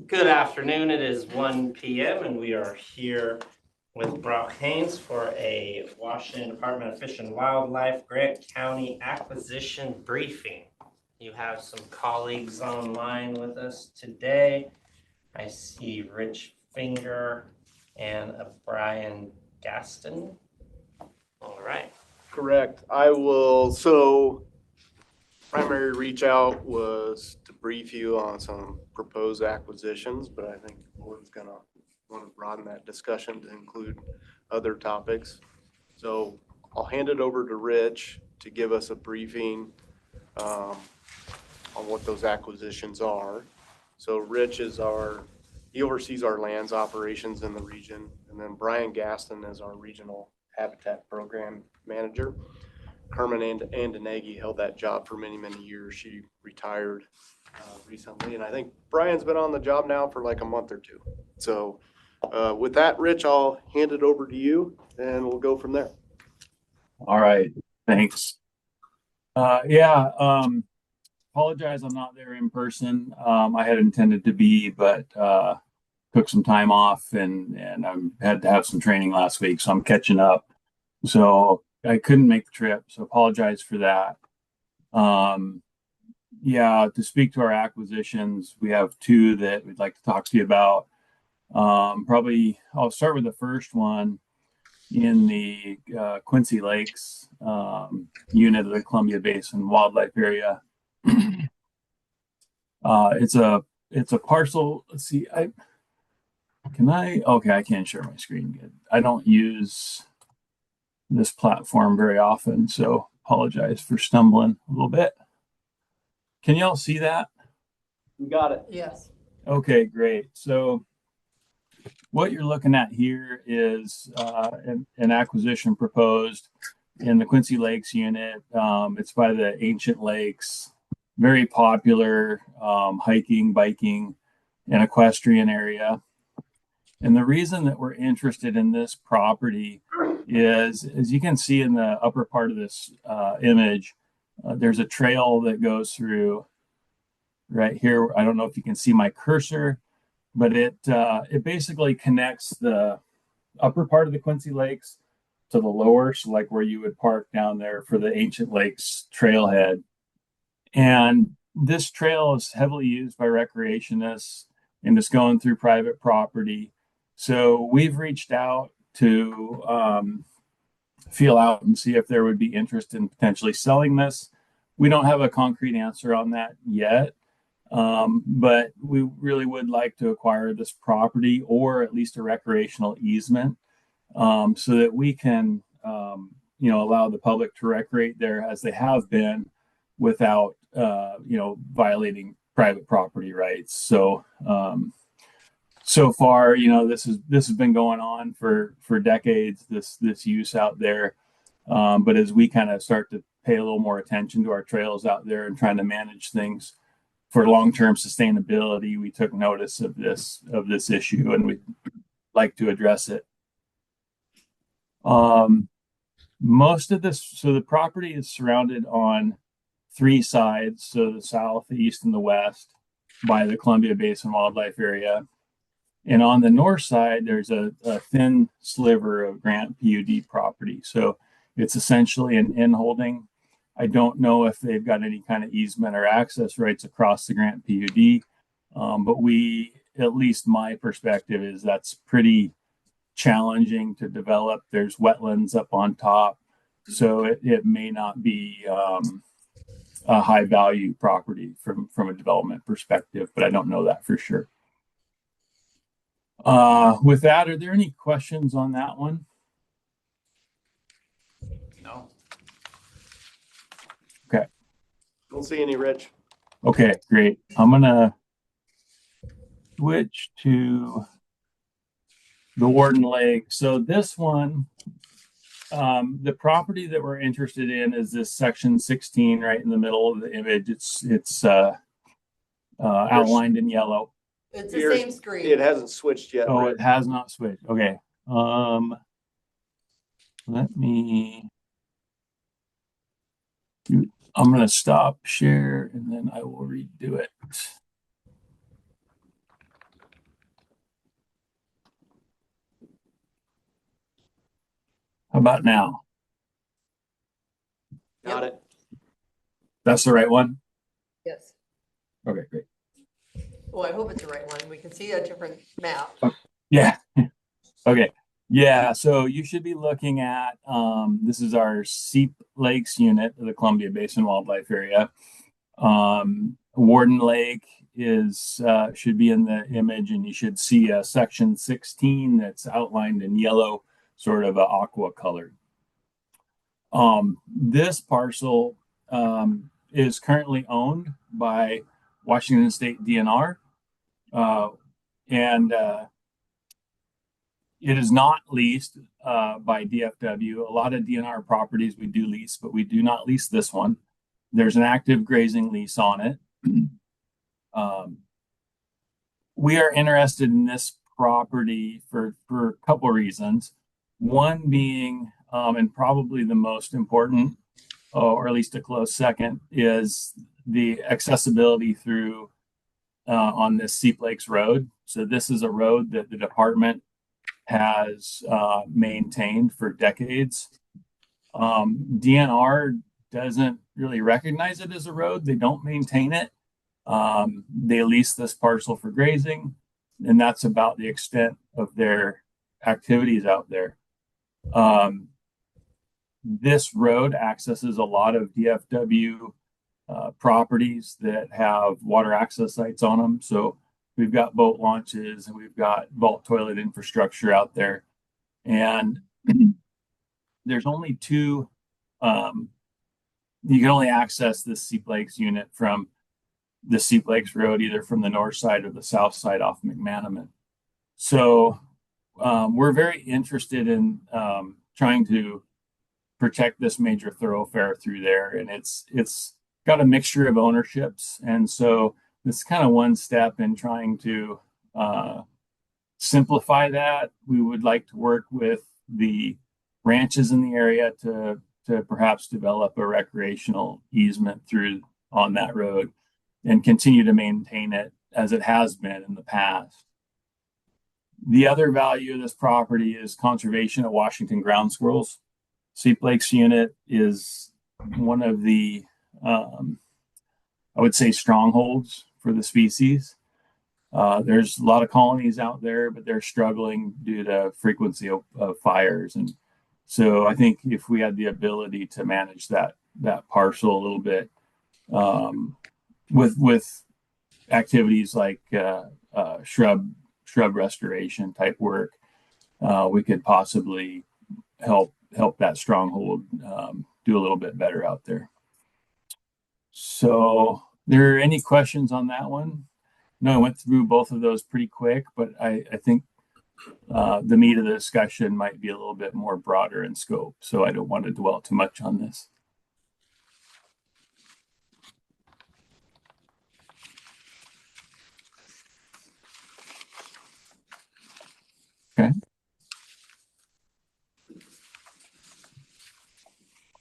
S1: Good afternoon, it is 1 p.m. and we are here with Brock Haynes for a Washington Department of Fish and Wildlife Grant County acquisition briefing. You have some colleagues online with us today. I see Rich Finger and a Brian Gaston. All right.
S11: Correct. I will, so primary reach out was to brief you on some proposed acquisitions, but I think the board's gonna want to broaden that discussion to include other topics. So I'll hand it over to Rich to give us a briefing on what those acquisitions are. So Rich is he oversees our lands operations in the region, and then Brian Gaston is our regional habitat program manager. Carmen Andanegi held that job for many, many years. She retired recently, and I think Brian's been on the job now for like a month or two. So with that, Rich, I'll hand it over to you, and we'll go from there.
S12: All right, thanks. Apologize I'm not there in person. I had intended to be, but took some time off and I had to have some training last week, so I'm catching up. So I couldn't make the trip, so apologize for that. To speak to our acquisitions, we have two that we'd like to talk to you about. Probably I'll start with the first one in the Quincy Lakes unit of the Columbia Basin Wildlife Area. It's a parcel. Let's see. I can't share my screen good. I don't use this platform very often, so apologize for stumbling a little bit. Can y'all see that?
S11: You got it.
S3: Yes.
S12: Okay, great. So what you're looking at here is an acquisition proposed in the Quincy Lakes unit. It's by the Ancient Lakes, very popular hiking, biking, and equestrian area. And the reason that we're interested in this property is, as you can see in the upper part of this image, there's a trail that goes through right here. I don't know if you can see my cursor, but it basically connects the upper part of the Quincy Lakes to the lower, so like where you would park down there for the Ancient Lakes trailhead. And this trail is heavily used by recreationists and it's going through private property. So we've reached out to feel out and see if there would be interest in potentially selling this. We don't have a concrete answer on that yet, but we really would like to acquire this property or at least a recreational easement so that we can, allow the public to recreate there as they have been without, violating private property rights. So far, this has been going on for decades, this use out there. But as we kind of start to pay a little more attention to our trails out there and trying to manage things for long-term sustainability, we took notice of this issue, and like to address it. Most of this, so the property is surrounded on three sides, so the south, the east, and the west, by the Columbia Basin Wildlife Area. And on the north side, there's a thin sliver of Grant PUD property. So it's essentially an in-holding. I don't know if they've got any kind of easement or access rights across the Grant PUD, but we, at least my perspective is that's pretty challenging to develop. There's wetlands up on top, so it may not be a high value property from a development perspective, but I don't know that for sure. With that, are there any questions on that one?
S4: No.
S12: Okay.
S11: Don't see any, Rich.
S12: Okay, great. I'm gonna switch to the Warden Lake. So this one, the property that we're interested in is this section 16 right in the middle of the image. It's outlined in yellow.
S3: It's the same screen.
S11: It hasn't switched yet.
S12: Oh,
S11: Rich.
S12: it has not switched. Okay. Let me. I'm going to stop share and then I will redo it. How about now?
S11: Got it.
S12: That's the right one?
S3: Yes.
S12: Okay, great.
S3: Well, I hope it's the right one. We can see a different map.
S12: Yeah. Okay. Yeah. So you should be looking at this is our Seep Lakes unit of the Columbia Basin Wildlife Area. Warden Lake is should be in the image, and you should see a section 16 that's outlined in yellow, sort of aqua colored. This parcel is currently owned by Washington State DNR, and it is not leased by DFW. A lot of DNR properties we do lease, but we do not lease this one. There's an active grazing lease on it. We are interested in this property for a couple of reasons. One being, and probably the most important, or at least a close second, is the accessibility through on this Seep Lakes Road. So this is a road that the department has maintained for decades. DNR doesn't really recognize it as a road. They don't maintain it. They lease this parcel for grazing, and that's about the extent of their activities out there. This road accesses a lot of DFW properties that have water access sites on them. So we've got boat launches and we've got vault toilet infrastructure out there. And there's only two, you can only access this Seep Lakes unit from the Seep Lakes Road, either from the north side or the south side off McManaman. So we're very interested in trying to protect this major thoroughfare through there. And it's got a mixture of ownerships. And so this is kind of one step in trying to simplify that. We would like to work with the ranches in the area to perhaps develop a recreational easement through on that road and continue to maintain it as it has been in the past. The other value of this property is conservation of Washington ground squirrels. Seep Lakes unit is one of the, I would say, strongholds for the species. There's a lot of colonies out there, but they're struggling due to frequency of fires. And so I think if we had the ability to manage that parcel a little bit with activities like shrub restoration type work, we could possibly help that stronghold do a little bit better out there. So, there are any questions on that one? No, I went through both of those pretty quick, but I think the meat of the discussion might be a little bit more broader in scope, so I don't want to dwell too much on this. Okay.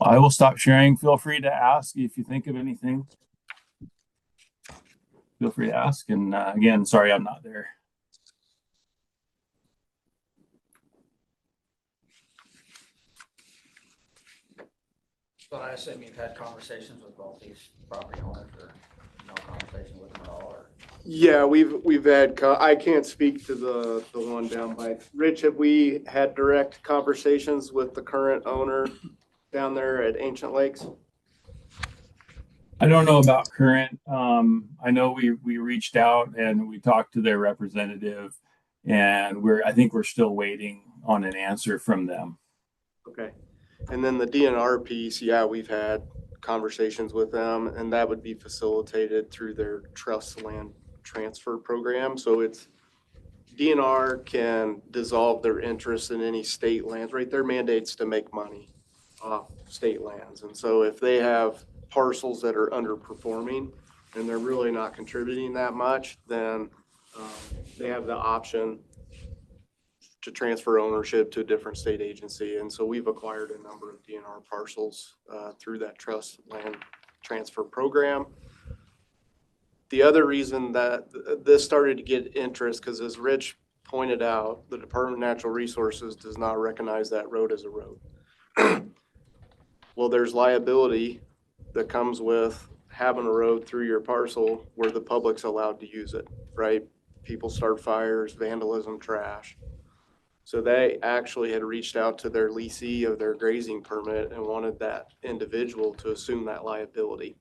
S12: I will stop sharing. Feel free to ask if you think of anything. Feel free to ask. And again, sorry I'm not there.
S4: But I assume you've had conversations with both these property owners, or no conversation with them at all, or?
S11: Yeah, we've had, I can't speak to the one down by, Rich, have we had direct conversations with the current owner down there at Ancient Lakes?
S12: I don't know about current. I know we reached out and we talked to their representative, and I think we're still waiting on an answer from them.
S11: Okay. And then the DNR piece, yeah, we've had conversations with them, and that would be facilitated through their trust land transfer program. So it's DNR can dissolve their interest in any state lands, right? Their mandate's to make money off state lands. And so if they have parcels that are underperforming and they're really not contributing that much, then they have the option to transfer ownership to a different state agency. And so we've acquired a number of DNR parcels through that trust land transfer program. The other reason that this started to get interest, because as Rich pointed out, the Department of Natural Resources does not recognize that road as a road. Well, there's liability that comes with having a road through your parcel where the public's allowed to use it, right? People start fires, vandalism, trash. So they actually had reached out to their leasee of their grazing permit and wanted that individual to assume that liability.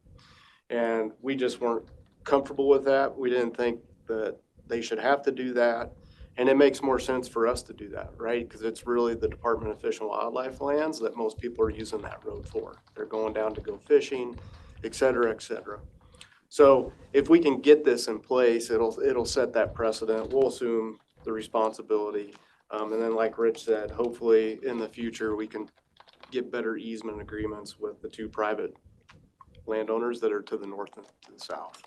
S11: And we just weren't comfortable with that. We didn't think that they should have to do that. And it makes more sense for us to do that, right? Because it's really the Department of Fish and Wildlife lands that most people are using that road for. They're going down to go fishing, et cetera, et cetera. So if we can get this in place, it'll set that precedent. We'll assume the responsibility. And then like Rich said, hopefully in the future, we can get better easement agreements with the two private landowners that are to the north and to the south.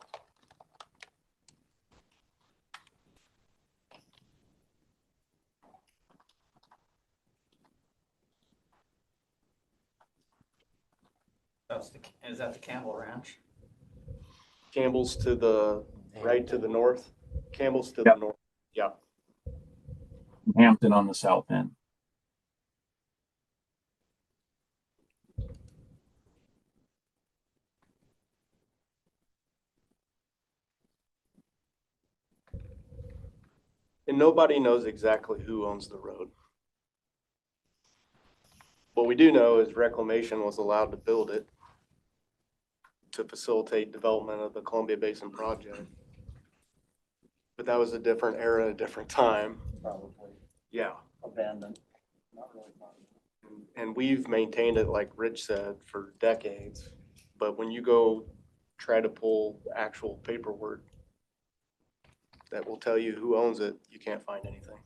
S4: Is that the Campbell Ranch?
S11: Campbell's to the right to the north. Campbell's to the north. Yeah.
S12: Hampton on the south end.
S11: And nobody knows exactly who owns the road. What we do know is Reclamation was allowed to build it to facilitate development of the Columbia Basin project. But that was a different era, a different time.
S2: Probably
S11: Yeah.
S2: abandoned. Not really abandoned.
S11: And we've maintained it, like Rich said, for decades. But when you go try to pull actual paperwork that will tell you who owns it, you can't find anything.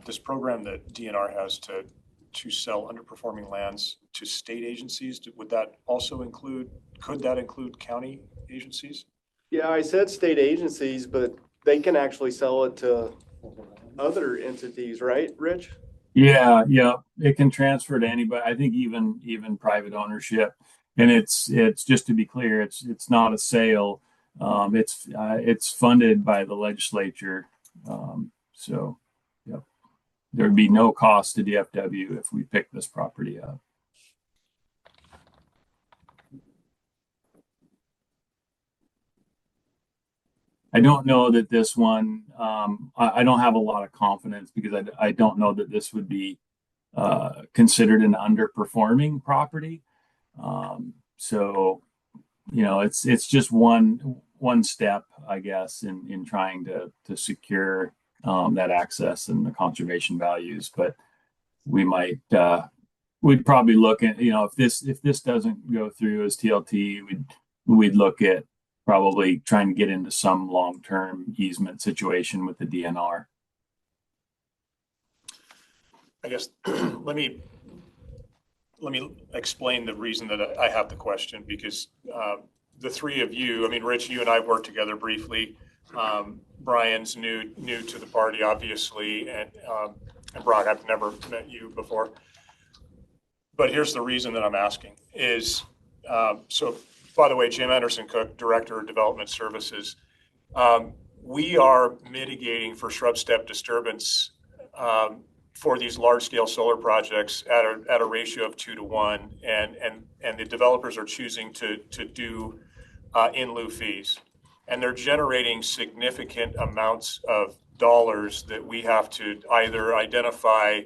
S2: This program that DNR has to sell underperforming lands to state agencies, would that also could that include county agencies?
S11: Yeah, I said state agencies, but they can actually sell it to other entities, right, Rich?
S12: Yeah, it can transfer to anybody. I think even private ownership, and it's just to be clear, it's not a sale. It's funded by the legislature. So, yep, there'd be no cost to DFW if we pick this property up. I don't know that this one, I don't have a lot of confidence because I don't know that this would be considered an underperforming property. So, it's just one step, I guess, in trying to secure that access and the conservation values. But we'd probably look at, if this doesn't go through as TLT, we'd look at probably trying to get into some long-term easement situation with the DNR.
S2: I guess let me explain the reason that I have the question, because the three of you, I mean, Rich, you and I worked together briefly.
S8: Brian's new to the party, obviously, and Brock, I've never met you before. But here's the reason that I'm asking is, so by the way, Jim Anderson Cook, Director of Development Services, we are mitigating for shrub step disturbance for these large scale solar projects at a ratio of 2 to 1, and the developers are choosing to do in lieu fees. And they're generating significant amounts of dollars that we have to either identify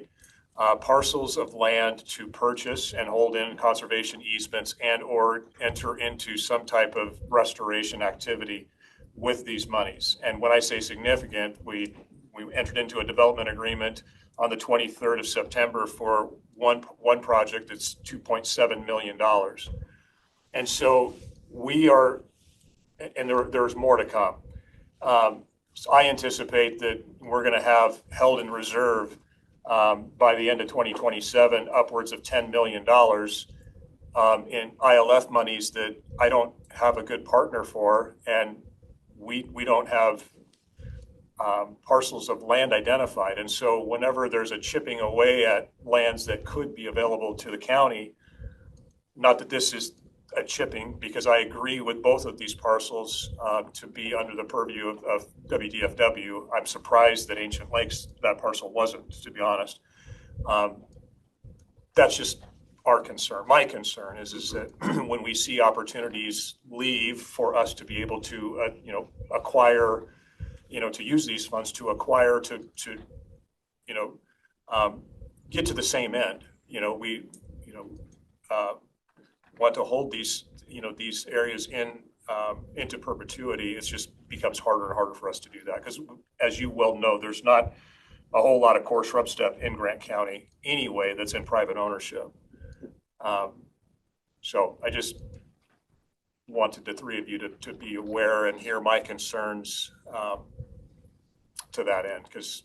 S8: parcels of land to purchase and hold in conservation easements and or enter into some type of restoration activity with these monies. And when I say significant, we entered into a development agreement on the 23rd of September for one project that's $2.7 million. And so we are, and there's more to come. So I anticipate that we're going to have held in reserve by the end of 2027 upwards of $10 million in ILF monies that I don't have a good partner for, and we don't have parcels of land identified. And so whenever there's a chipping away at lands that could be available to the county, not that this is a chipping, because I agree with both of these parcels to be under the purview of WDFW. I'm surprised that Ancient Lakes, that parcel wasn't, to be honest. That's just our concern. My concern is that when we see opportunities leave for us to be able to, acquire, to use these funds to acquire, to get to the same end. We want to hold these areas into perpetuity. It just becomes harder and harder for us to do that because, as you well know, there's not a whole lot of core shrub step in Grant County anyway that's in private ownership. So I just wanted the three of you to be aware and hear my concerns to that end, because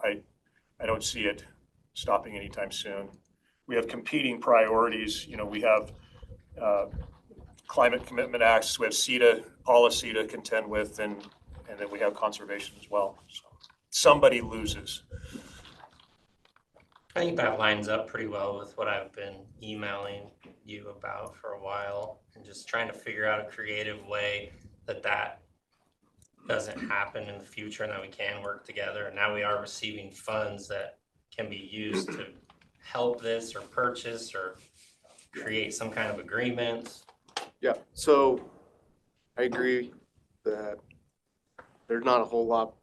S8: I don't see it stopping anytime soon. We have competing priorities. We have climate commitment acts, we have CETA policy to contend with, and then we have conservation as well. So somebody loses.
S1: I think that lines up pretty well with what I've been emailing you about for a while, and just trying to figure out a creative way that doesn't happen in the future and that we can work together. And now we are receiving funds that can be used to help this or purchase or create some kind of agreement.
S11: Yeah, so I agree that there's not a whole lot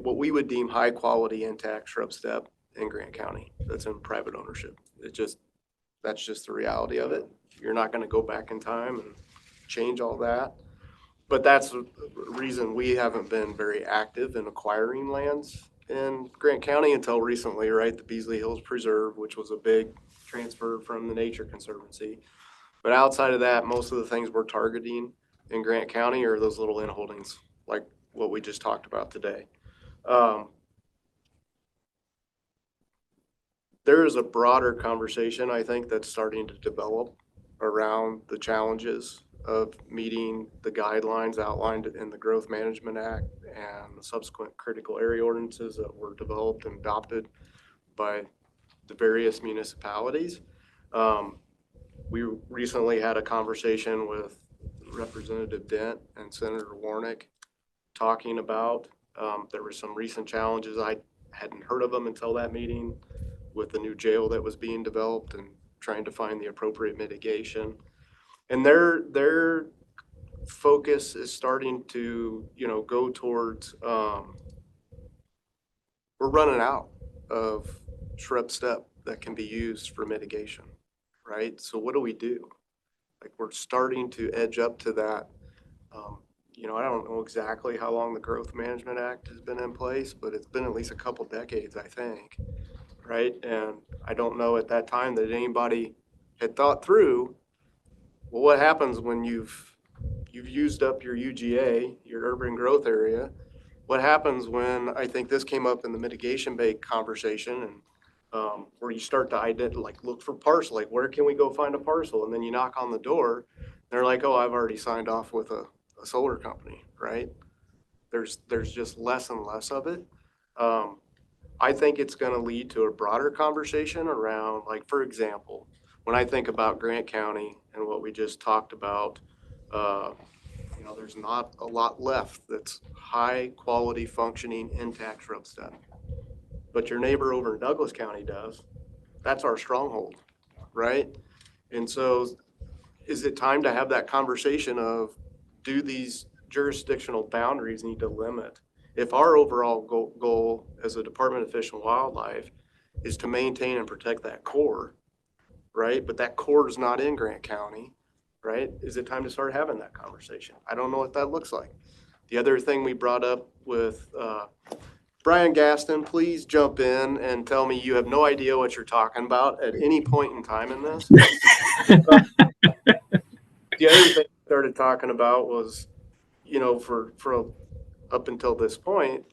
S11: what we would deem high quality intact shrub step in Grant County that's in private ownership. That's just the reality of it. You're not going to go back in time and change all that. But that's the reason we haven't been very active in acquiring lands in Grant County until recently, right? The Beasley Hills Preserve, which was a big transfer from the Nature Conservancy. But outside of that, most of the things we're targeting in Grant County are those little inholdings, like what we just talked about today. There is a broader conversation, I think, that's starting to develop around the challenges of meeting the guidelines outlined in the Growth Management Act and the subsequent critical area ordinances that were developed and adopted by the various municipalities. We recently had a conversation with Representative Dent and Senator Warnick talking about, there were some recent challenges. I hadn't heard of them until that meeting, with the new jail that was being developed and trying to find the appropriate mitigation. And their focus is starting to, go towards, we're running out of shrub step that can be used for mitigation, right? So what do we do? Like, we're starting to edge up to that. I don't know exactly how long the Growth Management Act has been in place, but it's been at least a couple decades, I think, right? And I don't know at that time that anybody had thought through, well, what happens when you've used up your UGA, your urban growth area? What happens when, I think this came up in the mitigation bay conversation, and where you start to look for parcel, like where can we go find a parcel? And then you knock on the door, and they're like, oh, I've already signed off with a solar company, right? There's just less and less of it. I think it's gonna lead to a broader conversation around, like, for example, when I think about Grant County and what we just talked about, there's not a lot left that's high quality functioning intact road stuff. But your neighbor over in Douglas County does. That's our stronghold, right? And so is it time to have that conversation of, do these jurisdictional boundaries need to limit? If our overall goal as a Department of Fish and Wildlife is to maintain and protect that core, right? But that core is not in Grant County, right? Is it time to start having that conversation? I don't know what that looks like. The other thing we brought up with Brian Gaston, please jump in and tell me you have no idea what you're talking about at any point in time in this. The other thing we started talking about was, for up until this point,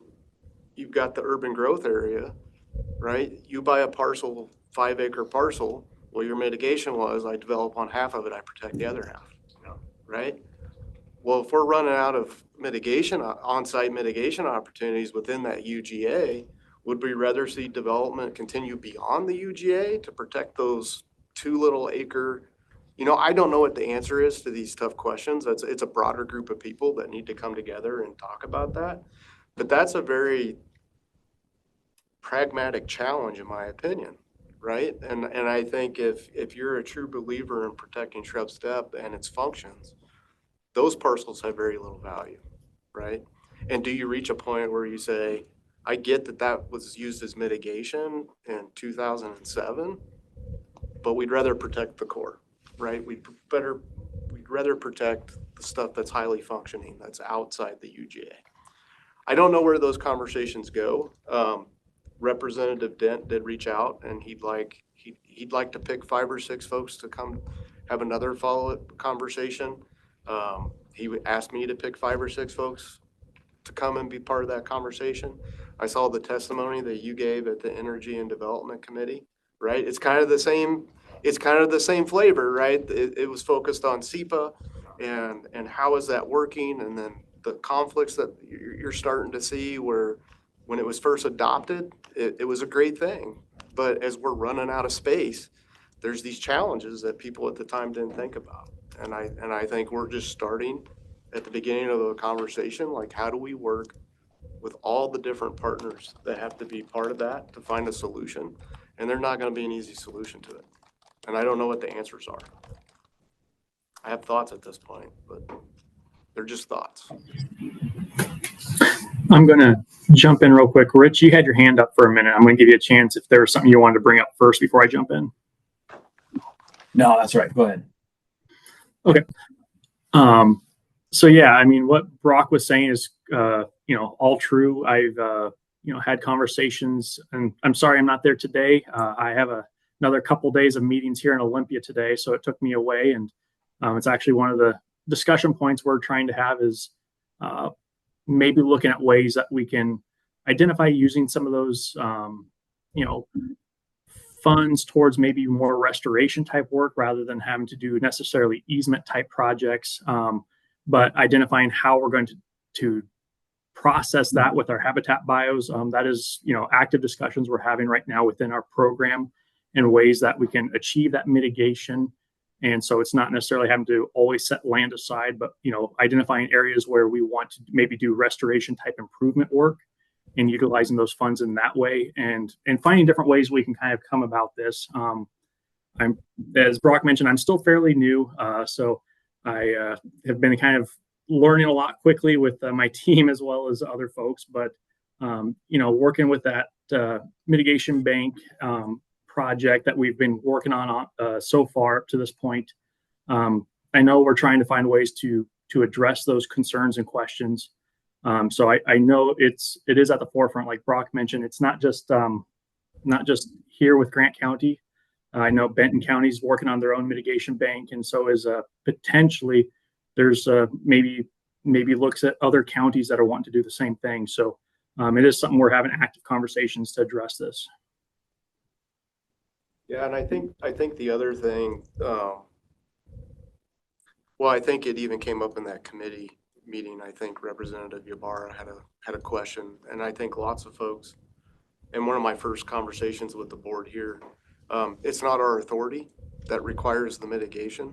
S11: you've got the urban growth area, right? You buy a parcel, 5-acre parcel. Well, your mitigation was, I develop on half of it, I protect the other half, right? Well, if we're running out of mitigation, on-site mitigation opportunities within that UGA, would we rather see development continue beyond the UGA to protect those 2 little acre? I don't know what the answer is to these tough questions. It's a broader group of people that need to come together and talk about that. But that's a very pragmatic challenge, in my opinion, right? And I think if you're a true believer in protecting shrub steppe and its functions, those parcels have very little value, right? And do you reach a point where you say, I get that was used as mitigation in 2007, but we'd rather protect the core, right? We'd rather protect the stuff that's highly functioning, that's outside the UGA. I don't know where those conversations go. Representative Dent did reach out, and he'd like to pick 5 or 6 folks to come have another follow-up conversation. He asked me to pick 5 or 6 folks to come and be part of that conversation. I saw the testimony that you gave at the Energy and Development Committee, right? It's kind of the same flavor, right? It was focused on SEPA and how is that working, and then the conflicts that you're starting to see where when it was first adopted, it was a great thing. But as we're running out of space, there's these challenges that people at the time didn't think about. And I think we're just starting at the beginning of the conversation, like, how do we work with all the different partners that have to be part of that to find a solution? And they're not going to be an easy solution to it. And I don't know what the answers are. I have thoughts at this point, but they're just thoughts.
S13: I'm going to jump in real quick. Rich, you had your hand up for a minute. I'm going to give you a chance if there was something you wanted to bring up first before I jump in.
S12: No, that's right. Go ahead.
S13: Okay. So yeah, I mean, what Brock was saying is, all true. I've, had conversations, and I'm sorry I'm not there today. I have another couple days of meetings here in Olympia today, so it took me away, and it's actually one of the discussion points we're trying to have is maybe looking at ways that we can identify using some of those, funds towards maybe more restoration type work rather than having to do necessarily easement type projects, but identifying how we're going to process that with our habitat bios. That is, active discussions we're having right now within our program in ways that we can achieve that mitigation. And so it's not necessarily having to always set land aside, but, identifying areas where we want to maybe do restoration type improvement work and utilizing those funds in that way, and finding different ways we can kind of come about this. As Brock mentioned, I'm still fairly new, so I have been kind of learning a lot quickly with my team as well as other folks. But working with that mitigation bank project that we've been working on so far up to this point, I know we're trying to find ways to address those concerns and questions. So I know it is at the forefront, like Brock mentioned. It's not just here with Grant County. I know Benton County's working on their own mitigation bank, and so is potentially there's maybe looks at other counties that are wanting to do the same thing. So it is something we're having active conversations to address this.
S11: Yeah, and I think the other thing, I think it even came up in that committee meeting, I think Representative Ybarra had a question, and I think lots of folks, in one of my first conversations with the board here, it's not our authority that requires the mitigation.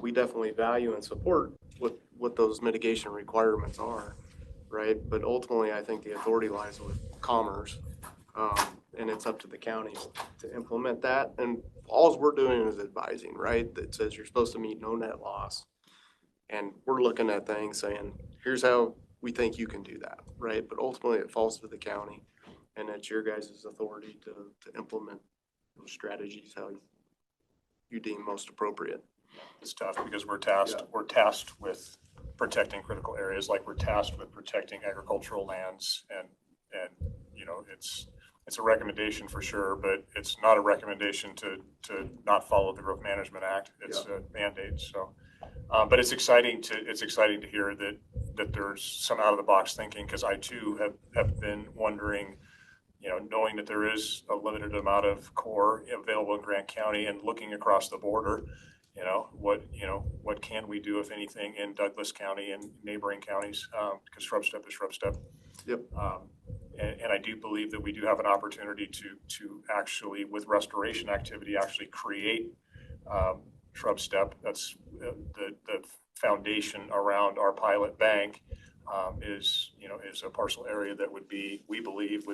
S11: We definitely value and support what those mitigation requirements are, right? But ultimately, I think the authority lies with Commerce, and it's up to the counties to implement that. And all we're doing is advising, right? That says you're supposed to meet no net loss. And we're looking at things saying, here's how we think you can do that, right? But ultimately, it falls to the county, and it's your guys' authority to implement those strategies how you deem most appropriate.
S8: It's tough because we're tasked with protecting critical areas, like we're tasked with protecting agricultural lands, and you know, it's a recommendation for sure, but it's not a recommendation to not follow the Growth Management Act. It's a mandate. So, but it's exciting to hear that there's some out of the box thinking, because I too have been wondering, you know, knowing that there is a limited amount of core available in Grant County and looking across the border, what can we do, if anything, in Douglas County and neighboring counties, because shrub step is shrub step.
S11: Yep.
S8: And I do believe that we do have an opportunity to actually, with restoration activity, actually create shrub step. That's the foundation around our pilot bank, is a parcel area that we believe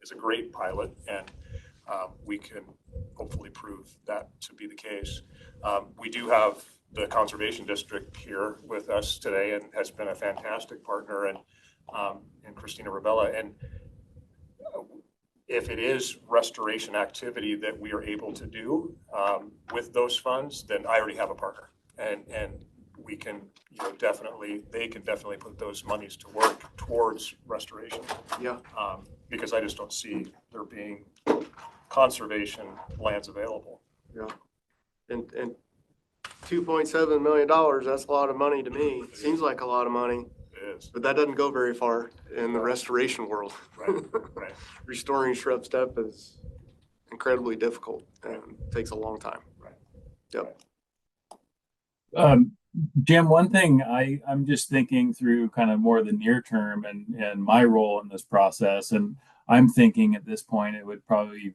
S8: is a great pilot, and we can hopefully prove that to be the case. We do have the Conservation District here with us today, and has been a fantastic partner, and Christina Ravella. And if it is restoration activity that we are able to do with those funds, then I already have a partner, and we can, they can definitely put those monies to work towards restoration.
S11: Yeah.
S8: Because I just don't see there being conservation lands available.
S11: Yeah. And $2.7 million, that's a lot of money to me. Seems like a lot of money.
S8: It is.
S11: But that doesn't go very far in the restoration world.
S8: Right.
S11: Restoring shrub step is incredibly difficult and takes a long time.
S8: Right.
S11: Yep.
S12: Jim, one thing I'm just thinking through kind of more the near term and my role in this process, and I'm thinking at this point it would probably,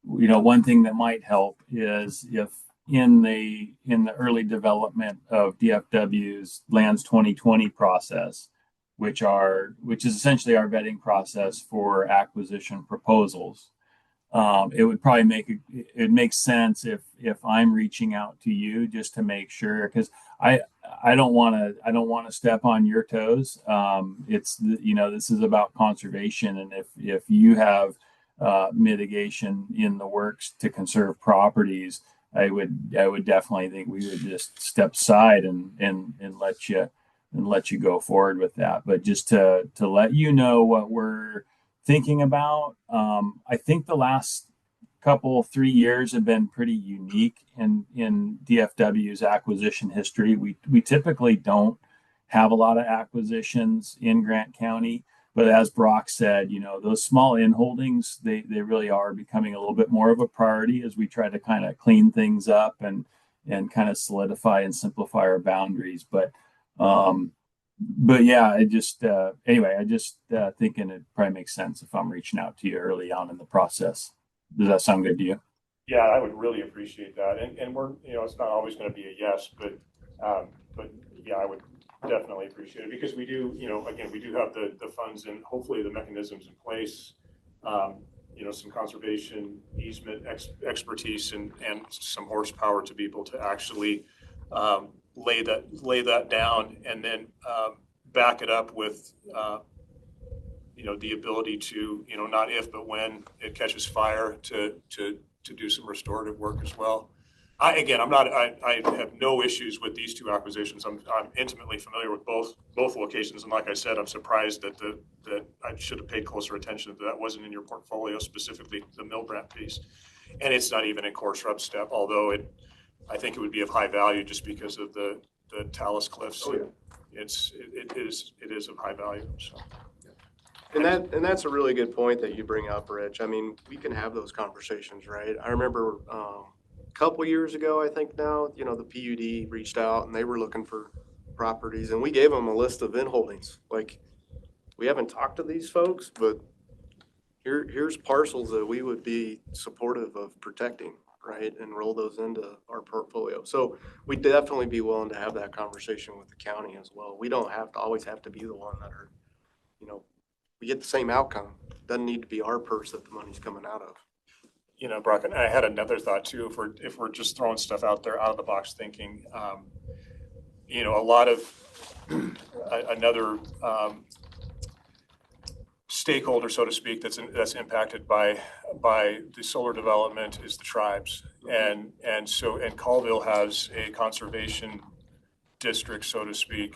S12: one thing that might help is if in the early development of DFW's Lands 2020 process, which is essentially our vetting process for acquisition proposals. It would probably it makes sense if I'm reaching out to you just to make sure, because I don't want to step on your toes. This is about conservation, and if you have mitigation in the works to conserve properties, I would definitely think we would just step aside and let you go forward with that. But just to let you know what we're thinking about, I think the last 3 years have been pretty unique in DFW's acquisition history. We typically don't have a lot of acquisitions in Grant County, but as Brock said, those small inholdings, they really are becoming a little bit more of a priority as we try to kind of clean things up and kind of solidify and simplify our boundaries. But yeah, I just thinking it probably makes sense if I'm reaching out to you early on in the process. Does that sound good to you?
S8: Yeah, I would really appreciate that. And we're, it's not always going to be a yes, but yeah, I would definitely appreciate it, because we do, again, we do have the funds and hopefully the mechanisms in place, some conservation easement expertise and some horsepower to be able to actually lay that down, and then back it up with the ability to, not if, but when it catches fire, to do some restorative work as well. I have no issues with these two acquisitions. I'm intimately familiar with both locations, and like I said, I'm surprised that I should have paid closer attention to that. Wasn't in your portfolio, specifically the Milbrandt piece, and it's not even in core shrub step, although I think it would be of high value just because of the talus cliffs.
S11: Oh, yeah.
S8: It is of high value. So.
S11: And that's a really good point that you bring up, Rich. I mean, we can have those conversations, right? I remember a couple years ago, I think now, the PUD reached out and they were looking for properties, and we gave them a list of in holdings. Like, we haven't talked to these folks, but here's parcels that we would be supportive of protecting, right? And roll those into our portfolio. So we'd definitely be willing to have that conversation with the county as well. We don't always have to be the one that are, you know, we get the same outcome. Doesn't need to be our purse that the money's coming out of.
S8: You know, Brock, and I had another thought too. If we're just throwing stuff out there, out of the box thinking, you know, a lot of another stakeholder, so to speak, that's impacted by the solar development is the tribes, and Colville has a conservation district, so to speak,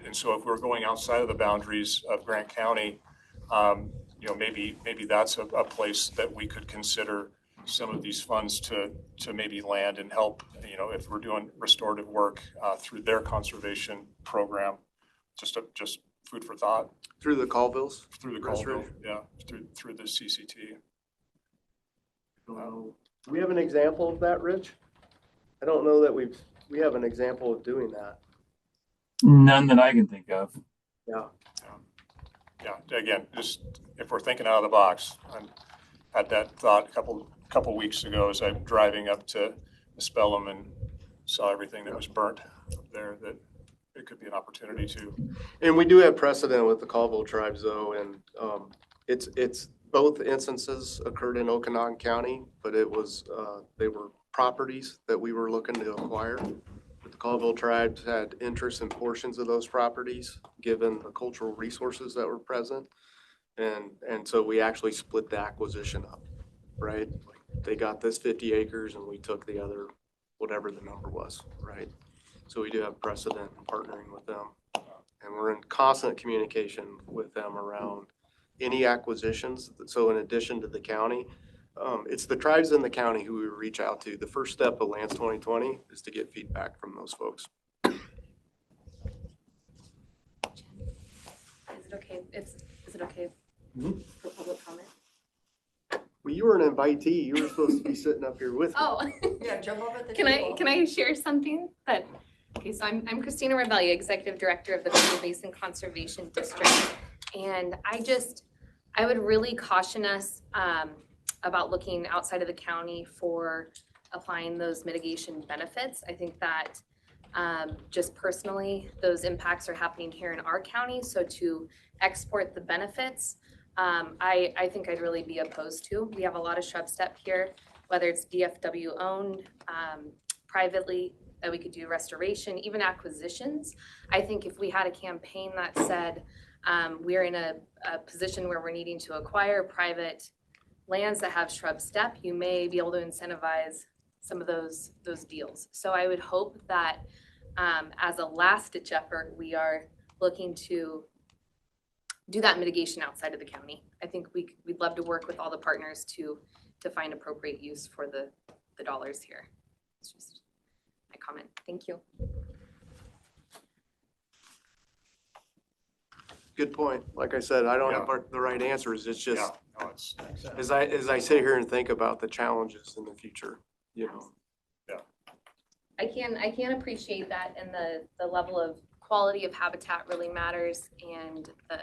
S8: and so if we're going outside of the boundaries of Grant County, you know, maybe that's a place that we could consider some of these funds to maybe land and help, you know, if we're doing restorative work through their conservation program, just food for thought.
S11: Through the Colvilles?
S8: Through the Colville, yeah, through the CCT.
S11: Do we have an example of that, Rich? I don't know that we have an example of doing that.
S12: None that I can think of.
S11: Yeah.
S8: Yeah, again, just if we're thinking out of the box, I had that thought a couple weeks ago as I'm driving up to Spellum and saw everything that was burnt up there, that it could be an opportunity to.
S11: And we do have precedent with the Colville tribes though, and it's both instances occurred in Okanagan County, but it was they were properties that we were looking to acquire. But the Colville tribes had interest in portions of those properties, given the cultural resources that were present. And so we actually split the acquisition up, right? They got this 50 acres and we took the other, whatever the number was, right? So we do have precedent in partnering with them. And we're in constant communication with them around any acquisitions. So in addition to the county, it's the tribes in the county who we reach out to. The first step of Lands 2020 is to get feedback from those folks.
S14: Is it okay? Is it okay for public comment?
S11: Well, you were an invitee. You were supposed to be sitting up here with me.
S14: Oh,
S3: Yeah, jump up at the
S14: can
S3: table.
S14: I share something that? Okay, so I'm Christina Rebellia, Executive Director of the Coastal Basin Conservation District, and I would really caution us about looking outside of the county for applying those mitigation benefits. I think that just personally, those impacts are happening here in our county. So to export the benefits, I think I'd really be opposed to. We have a lot of shrub step here, whether it's DFW owned, privately, that we could do restoration, even acquisitions. I think if we had a campaign that said we're in a position where we're needing to acquire private lands that have shrub step, you may be able to incentivize some of those deals. So I would hope that as a last ditch effort, we are looking to do that mitigation outside of the county. I think we'd love to work with all the partners to find appropriate use for the dollars here. It's just my comment. Thank you.
S11: Good point. Like I said, I don't have the right answers. It's just,
S8: No, it's,
S11: as I sit here and think about the challenges in the future, you know.
S14: I can appreciate that, and the level of quality of habitat really matters, and the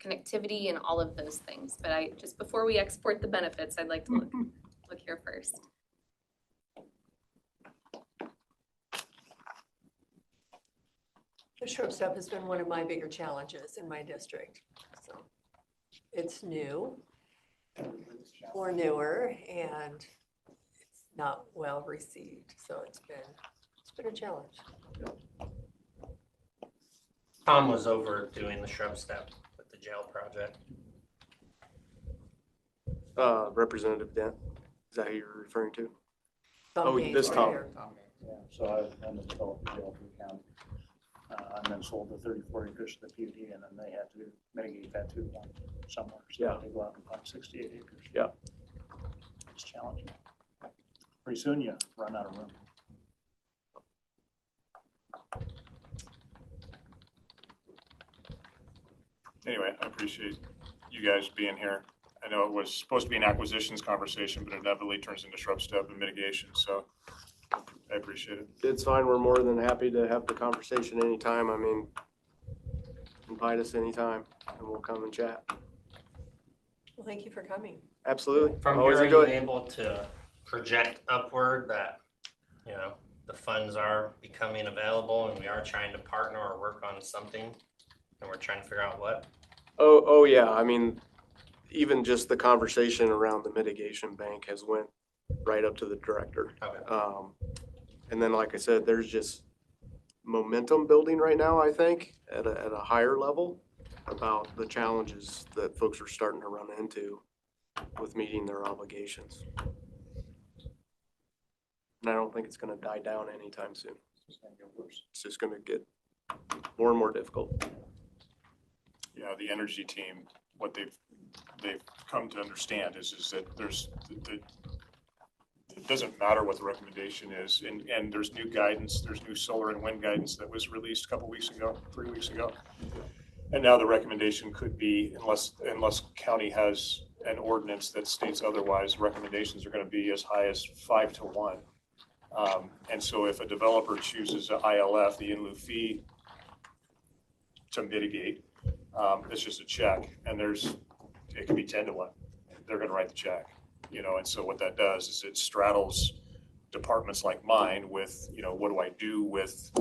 S14: connectivity and all of those things. But just before we export the benefits, I'd like to look here first.
S3: The shrub step has been one of my bigger challenges in my district. So it's new or newer, and it's not well received. So it's been a challenge.
S1: Tom was over doing the shrub step with the jail project.
S11: Representative Dent, is that who you're referring to?
S3: Some
S11: Oh,
S3: days
S11: this
S3: right
S11: Tom.
S3: here.
S2: Yeah, so I'm the developer jail for the county. And then sold the 34 acres to the PUD, and then they had to mitigate that to one somewhere. So they go out and find 68 acres.
S11: Yeah.
S2: It's challenging. Pretty soon you run out of room.
S8: anyway, I appreciate you guys being here. I know it was supposed to be an acquisitions conversation, but it inevitably turns into shrub step and mitigation. So
S2: I appreciate it.
S11: It's fine. We're more than happy to have the conversation anytime. I mean, invite us anytime and we'll come and chat.
S3: Well, thank you for coming.
S11: Absolutely.
S1: From
S11: Always
S1: here, are
S11: enjoy
S1: you
S11: it.
S1: able to project upward that, you know, the funds are becoming available and we are trying to partner or work on something and we're trying to figure out what?
S11: Oh yeah. I mean, even just the conversation around the mitigation bank has went right up to the director.
S1: Okay.
S11: And then, like I said, there's just momentum building right now, I think, at a higher level about the challenges that folks are starting to run into with meeting their obligations. And I don't think it's gonna die down anytime soon. It's just gonna get more and more difficult.
S2: Yeah, the energy team, what they've come to understand is that it doesn't matter what the recommendation is, and there's new guidance, there's new solar and wind guidance that was released a couple weeks ago, 3 weeks ago. And now the recommendation could be, unless county has an ordinance that states otherwise, recommendations are gonna be as high as 5 to 1. And so if a developer chooses an ILF, the in lieu fee to mitigate, it's just a check, and it could be 10 to 1. They're gonna write the check, you know, and so what that does is it straddles departments like mine with, you know, what do I do with,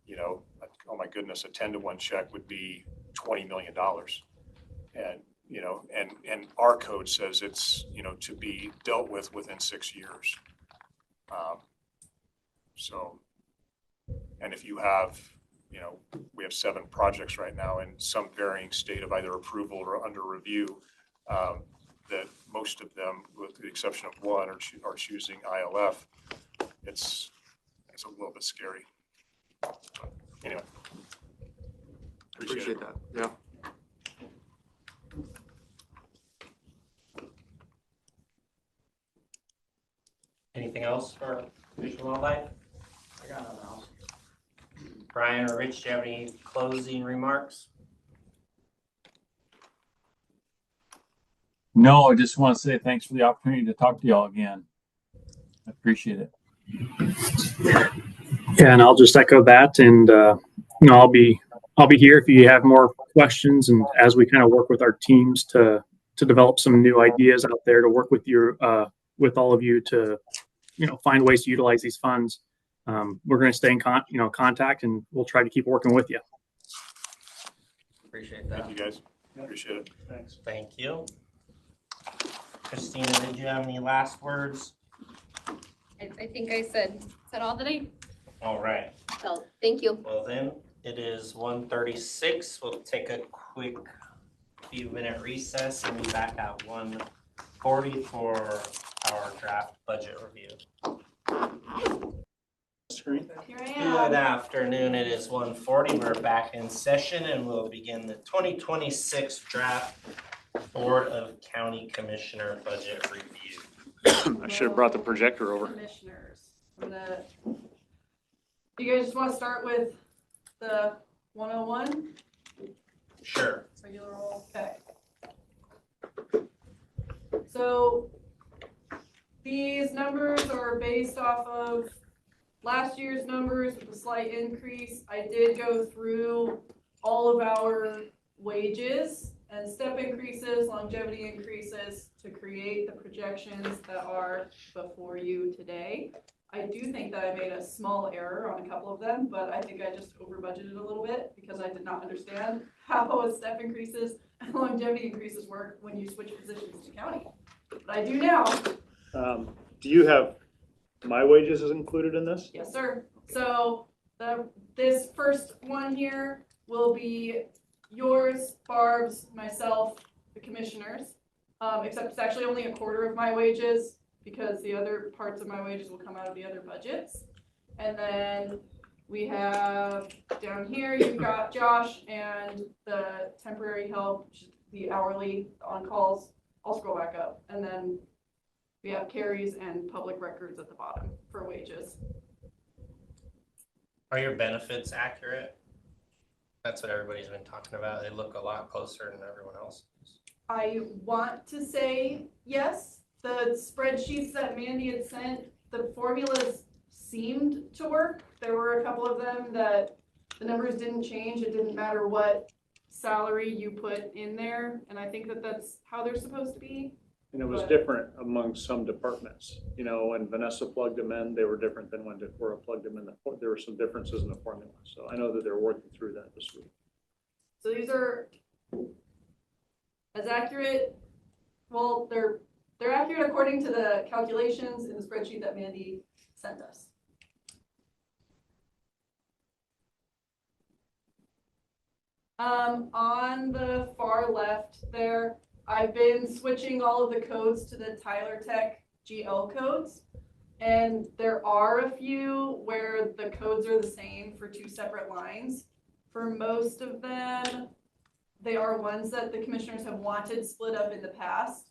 S2: you know, oh my goodness, a 10 to 1 check would be $20 million. And, you know, and our code says it's, you know, to be dealt with within 6 years. So, and if you have, you know, we have 7 projects right now in some varying state of either approval or under review, that most of them, with the exception of one, are choosing ILF. It's a little bit scary. Anyway.
S11: Appreciate that. Yeah.
S1: Anything else for Fish and Wildlife?
S4: I got nothing else.
S1: Brian or Rich, do you have any closing remarks?
S12: No, I just want to say thanks for the opportunity to talk to y'all again. I appreciate it.
S13: Yeah, and I'll just echo that, and you know, I'll be here if you have more questions, and as we kind of work with our teams to develop some new ideas out there to work with with all of you to, you know, find ways to utilize these funds. We're going to stay in contact, and we'll try to keep working with you.
S4: Appreciate that.
S2: Thank you, guys. Appreciate it.
S8: Thanks.
S1: Thank you. Christina, did you have any last words?
S14: I think I said all that I
S1: All right.
S14: felt. Thank you.
S1: Well then, it is 1:36. We'll take a quick few-minute recess and be back at 1:40 for our draft budget review.
S8: Screen.
S6: Here I am.
S1: Good afternoon. It is 1:40. We're back in session and we'll begin the 2026 draft Board of County Commissioner Budget Review.
S2: I should have brought the projector over.
S6: Commissioners, you guys just want to start with the 101?
S1: Sure.
S6: Regular roll, okay. So these numbers are based off of last year's numbers with a slight increase. I did go through all of our wages and step increases, longevity increases to create the projections that are before you today. I do think that I made a small error on a couple of them, but I think I just over budgeted a little bit because I did not understand how a step increases and longevity increases work when you switch positions to county. But I do now.
S8: Do you have my wages is included in this?
S6: Yes, sir. So this first one here will be yours, Barb's, myself, the commissioners, except it's actually only a quarter of my wages because the other parts of my wages will come out of the other budgets. And then we have down here, you've got Josh and the temporary help, the hourly on-calls. I'll scroll back up. And then we have Carrie's and public records at the bottom for wages.
S1: Are your benefits accurate? That's what everybody's been talking about. They look a lot closer than everyone else.
S6: I want to say yes. The spreadsheets that Mandy had sent, the formulas seemed to work. There were a couple of them that the numbers didn't change. It didn't matter what salary you put in there. And I think that that's how they're supposed to be.
S2: And it was
S6: But-
S2: different among some departments. You know, when Vanessa plugged them in, they were different than when Decorah plugged them in. There were some differences in the formula. So I know that they're working through that this week.
S6: So these are as accurate, well, they're accurate according to the calculations in the spreadsheet that Mandy sent us. On the far left there, I've been switching all of the codes to the Tyler Tech GL codes. And there are a few where the codes are the same for two separate lines. For most of them, they are ones that the commissioners have wanted split up in the past.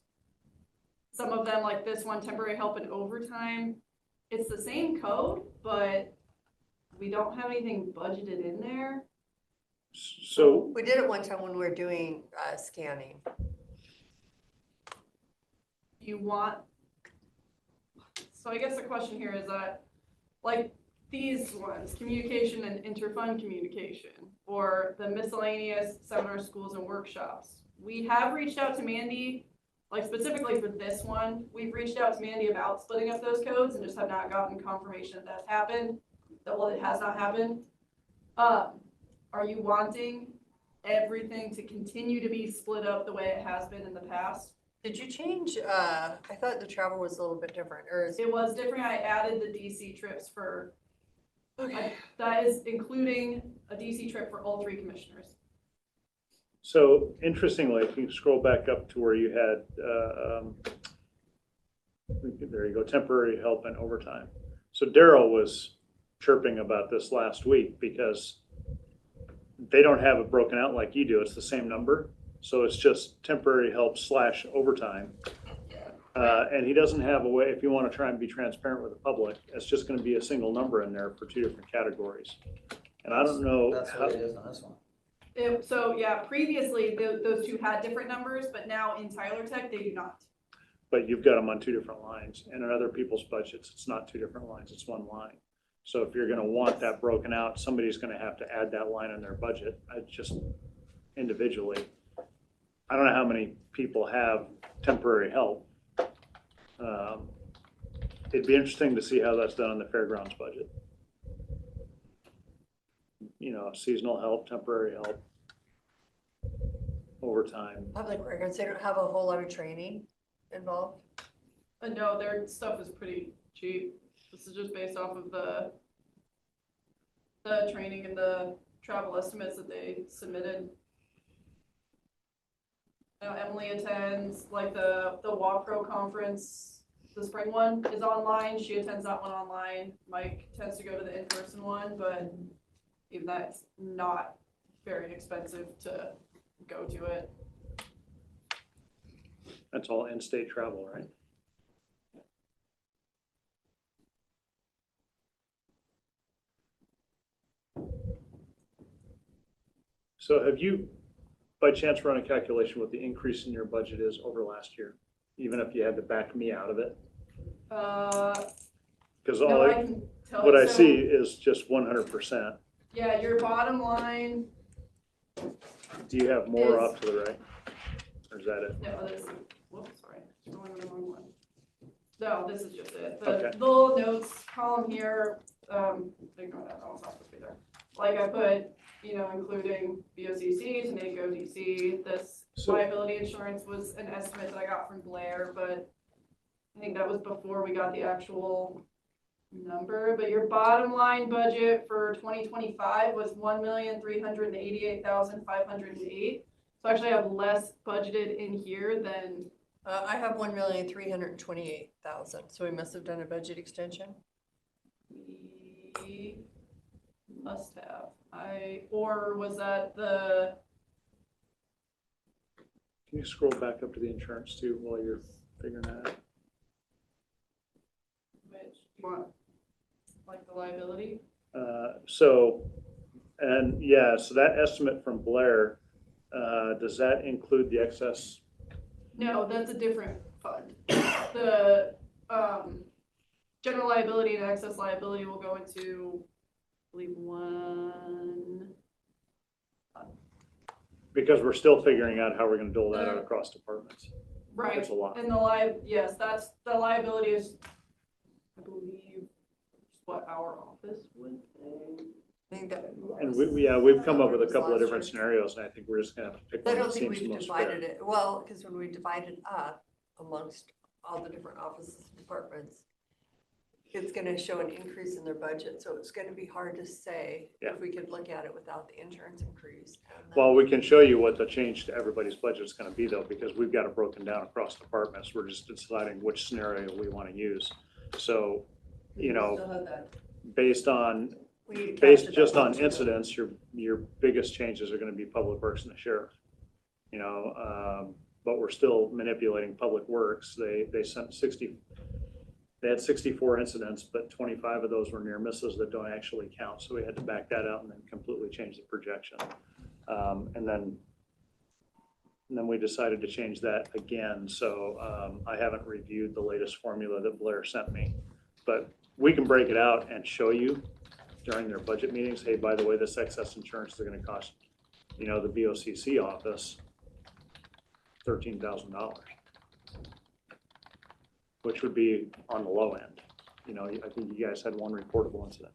S6: Some of them, like this one, temporary help and overtime, it's the same code, but we don't have anything budgeted in there.
S2: So
S3: We did it one time when we were doing scanning.
S6: You want, so I guess the question here is that, like these ones, communication and interfund communication, or the miscellaneous seminars, schools, and workshops. We have reached out to Mandy, like specifically for this one, we've reached out to Mandy about splitting up those codes and just have not gotten confirmation that that's happened, that, well, it has not happened. Are you wanting everything to continue to be split up the way it has been in the past?
S3: Did you change, I thought the travel was a little bit different, or is
S6: It was different. I added the DC trips for,
S3: okay.
S6: that is including a DC trip for all three commissioners.
S2: So interestingly, if you scroll back up to where you had, there you go, temporary help and overtime. So Daryl was chirping about this last week because they don't have it broken out like you do. It's the same number. So it's just temporary help / overtime. And he doesn't have a way, if you want to try and be transparent with the public, it's just going to be a single number in there for two different categories. And I don't know.
S4: That's what it is on this one.
S6: So yeah, previously those two had different numbers, but now in Tyler Tech, they do not.
S2: But you've got them on two different lines. And in other people's budgets, it's not two different lines, it's one line. So if you're going to want that broken out, somebody's going to have to add that line in their budget. I just individually. I don't know how many people have temporary help. It'd be interesting to see how that's done on the fairgrounds budget. You know, seasonal help, temporary help, overtime.
S3: Public records, they don't have a whole lot of training involved.
S6: No, their stuff is pretty cheap. This is just based off of the training and the travel estimates that they submitted. Now Emily attends like the WAPRO conference, the spring one is online. She attends that one online. Mike tends to go to the in-person one, but even that's not very expensive to go to it.
S2: That's all in-state travel, right? So have you, by chance, run a calculation what the increase in your budget is over last year, even if you had to back me out of it? Because
S6: No,
S2: all
S6: I can tell
S2: what
S6: you.
S2: I
S6: So,
S2: see is just 100%.
S6: yeah, your bottom line,
S2: Do you have more
S6: Is-
S2: off to the right? Or is that it?
S6: no, this, whoops, sorry, going on the wrong one. No, this is just it.
S2: Okay.
S6: The little notes column here, ignore that, that one's not supposed to be there. Like I put, you know, including BOCC, Tenneco DC, this
S2: So-
S6: liability insurance was an estimate that I got from Blair, but I think that was before we got the actual number, but your bottom line budget for 2025 was 1,388,508. So actually I have less budgeted in here than,
S3: I have 1,328,000, so we must have done a budget extension.
S6: we must have. Or was that the,
S2: Can you scroll back up to the insurance too while you're figuring that out?
S6: which, you want, like the liability?
S2: And yeah, so that estimate from Blair, does that include the excess?
S6: No, that's a different fund. The, general liability and excess liability will go into, I believe, one.
S2: Because we're still figuring out how we're gonna dole that out across departments.
S6: Right,
S2: There's a lot.
S6: and yes, that's, the liability is, I believe, what our office would pay.
S3: I think that.
S2: And we've come up with a couple of different scenarios, and I think we're just gonna have to pick
S3: I
S2: one
S3: don't
S2: that
S3: think
S2: seems the
S3: we've
S2: most fair.
S3: divided it, well, because when we divide it up amongst all the different offices and departments, it's gonna show an increase in their budget, so it's gonna be hard to say
S2: Yeah.
S3: if we could look at it without the insurance increase. And then-
S2: Well, we can show you what the change to everybody's budget is gonna be though, because we've got it broken down across departments. We're just deciding which scenario we wanna use. So, you know,
S3: Still have that.
S2: based on,
S3: We need to
S2: based
S3: capture
S2: just
S3: that
S2: on
S3: budget.
S2: incidents, your biggest changes are gonna be public works and the sheriff. You know, but we're still manipulating public works. They had 64 incidents, but 25 of those were near misses that don't actually count. So we had to back that out and then completely change the projection. And then we decided to change that again. So I haven't reviewed the latest formula that Blair sent me, but we can break it out and show you during their budget meetings. Hey, by the way, this excess insurance is going to cost, you know, the BOCC office $13,000. Which would be on the low end. You know, I think you guys had one reportable incident.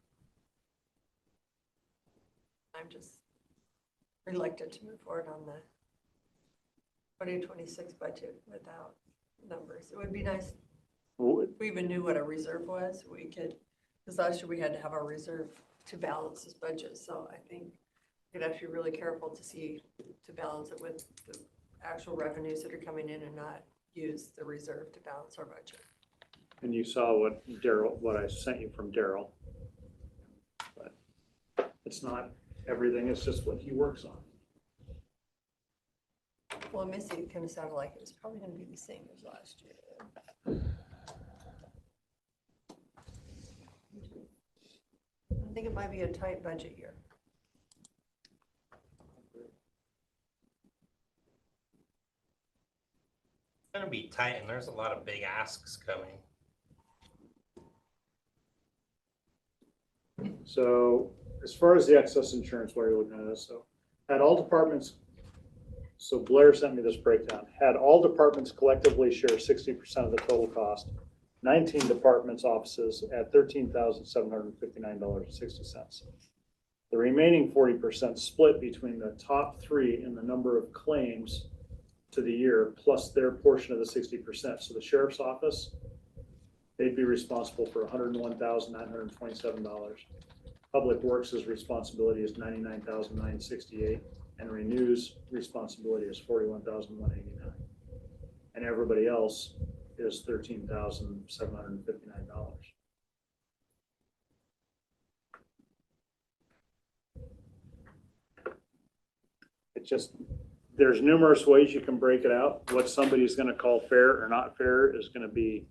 S3: I'm just reluctant to move forward on the 2026 budget without numbers. It would be nice
S2: Well,
S3: if we even knew what a reserve was, we could, because last year we had to have our reserve to balance this budget, so I think we'd have to be really careful to see, to balance it with the actual revenues that are coming in and not use the reserve to balance our budget.
S2: And you saw what I sent you from Daryl. But it's not everything, it's just what he works on.
S3: Well, Missy, it kind of sounded like it was probably going to be the same as last year. I think it might be a tight budget year.
S1: It's gonna be tight, and there's a lot of big asks coming.
S2: So as far as the excess insurance, while you're looking at this, so had all departments, so Blair sent me this breakdown, had all departments collectively share 60% of the total cost, 19 departments offices at $13,759.60. The remaining 40% split between the top three in the number of claims to the year plus their portion of the 60%. So the sheriff's office, they'd be responsible for $101,927. Public Works' responsibility is $99,968, and Renew's responsibility is $41,189. And everybody else is $13,759. It just, there's numerous ways you can break it out. What somebody's gonna call fair or not fair is gonna be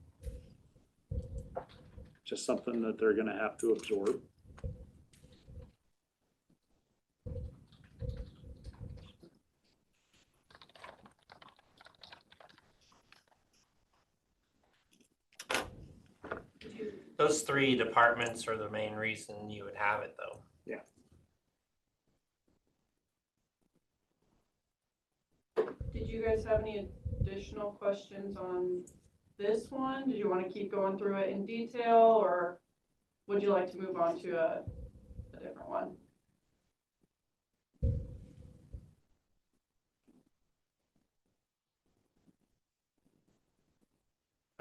S2: just something that they're gonna have to absorb.
S1: Those three departments are the main reason you would have it, though.
S2: Yeah.
S6: Did you guys have any additional questions on this one? Did you want to keep going through it in detail, or would you like to move on to a different one?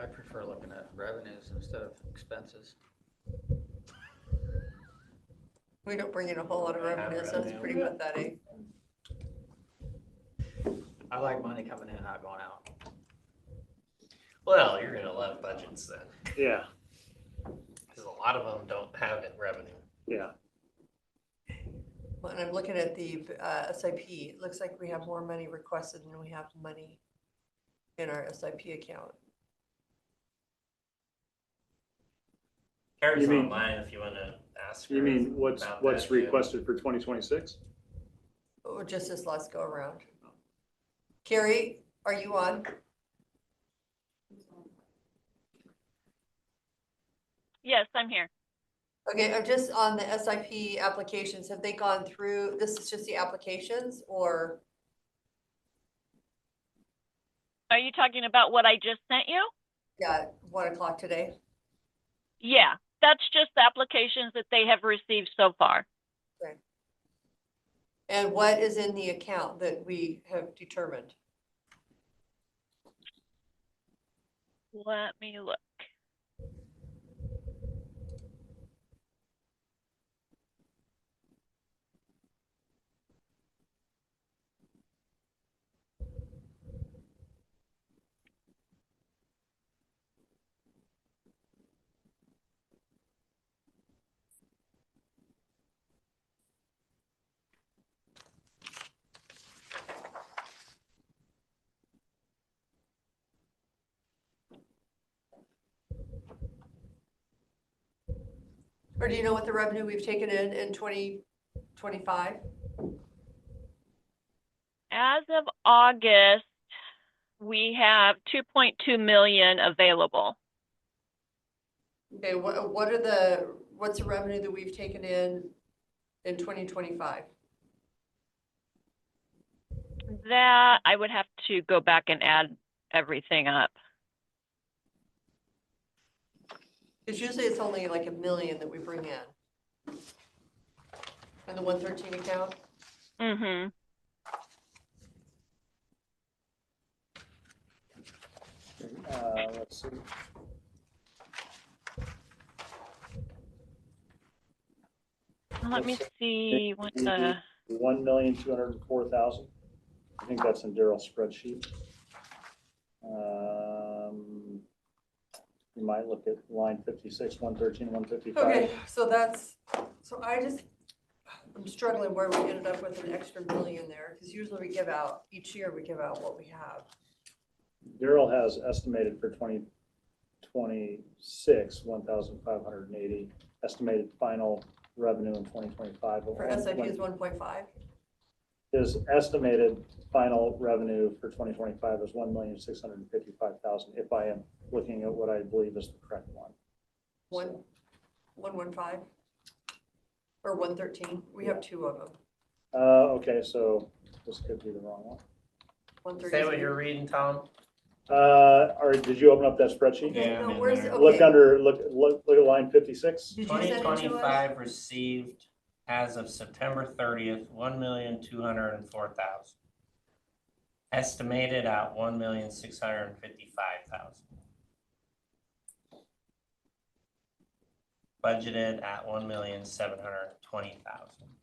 S4: I prefer looking at revenues instead of expenses.
S3: We don't bring in a whole lot of revenue, so it's pretty pathetic.
S4: I like money coming in, not going out.
S1: Well, you're gonna love budgets then,
S2: Yeah,
S1: because a lot of them don't have it revenue.
S2: yeah.
S3: Well, and I'm looking at the SIP, it looks like we have more money requested than we have money in our SIP account.
S1: Karen's
S2: You mean-
S1: online if you wanna ask her.
S2: You mean what's
S1: about that, too.
S2: requested for 2026?
S3: Or just this last go around. Carrie, are you on?
S15: Yes, I'm here.
S3: Okay, I'm just on the SIP applications, have they gone through, this is just the applications or?
S15: Are you talking about what I just sent you?
S3: Yeah, 1 o'clock today.
S15: Yeah, that's just the applications that they have received so far.
S3: Okay. And what is in the account that we have determined?
S15: Let me look.
S3: Or do you know what the revenue we've taken in 2025?
S15: As of August, we have 2.2 million available.
S3: Okay, what's the revenue that we've taken in 2025?
S15: That I would have to go back and add everything up.
S3: Because usually it's only like $1 million that we bring in. In the 113 account?
S15: Mm-hmm.
S2: Let's see.
S15: Let me see what the,
S2: 1,204,000. I think that's in Daryl's spreadsheet. You might look at line 56, 113, 155.
S3: Okay, so I'm struggling where we ended up with an extra $1 million there, because usually each year we give out what we have.
S2: Daryl has estimated for 2026, 1,580. Estimated final revenue in 2025.
S3: For SIP is 1.5.
S2: His estimated final revenue for 2025 is 1,655,000, if I am looking at what I believe is the correct one.
S3: 115 or 113. We have two of them.
S2: Okay, so this could be the wrong one.
S3: 113.
S1: Say what you're reading, Tom.
S2: Or did you open up that spreadsheet?
S1: Yeah,
S3: No,
S1: I'm in
S3: where's
S1: there.
S3: the-
S2: Look
S3: okay.
S2: under, look at line 56.
S3: Did you send it to us?
S1: 2025 received as of September 30th, 1,204,000. Estimated at 1,655,000. Budgeted at 1,720,000.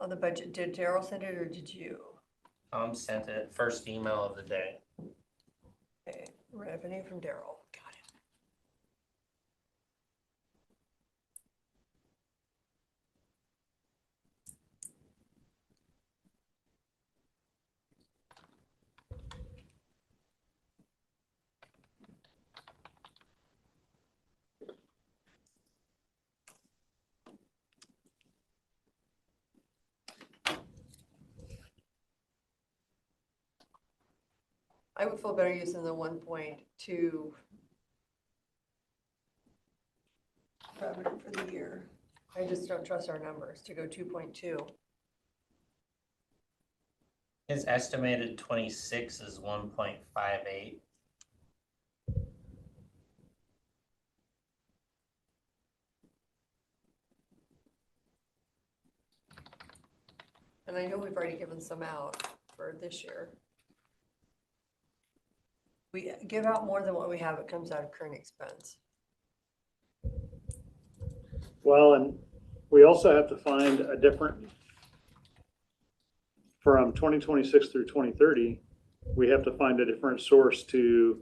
S3: On the budget, did Daryl send it or did you?
S1: Tom sent it first email of the day.
S3: Okay, revenue from Daryl. Got it. I would feel better using the 1.2 revenue for the year. I just don't trust our numbers to go 2.2.
S1: His estimated 26 is 1.58.
S3: And I know we've already given some out for this year. We give out more than what we have. It comes out of current expense.
S2: Well, and we also have to find a different, from 2026 through 2030, we have to find a different source to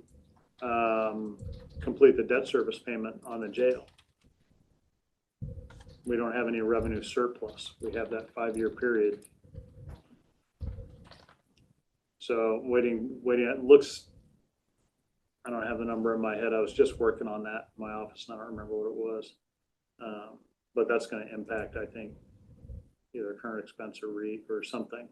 S2: complete the debt service payment on the jail. We don't have any revenue surplus. We have that 5-year period. So waiting, it looks, I don't have the number in my head. I was just working on that in my office and I don't remember what it was. But that's going to impact, I think, either current expense or REIT or something.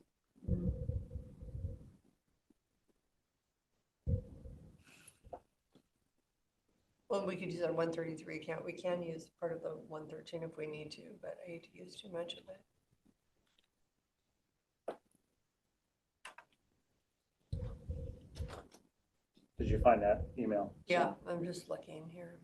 S3: we could use our 133 account. We can use part of the 113 if we need to, but I hate to use too much of it.
S2: Did you find that email?
S3: Yeah, I'm just looking here.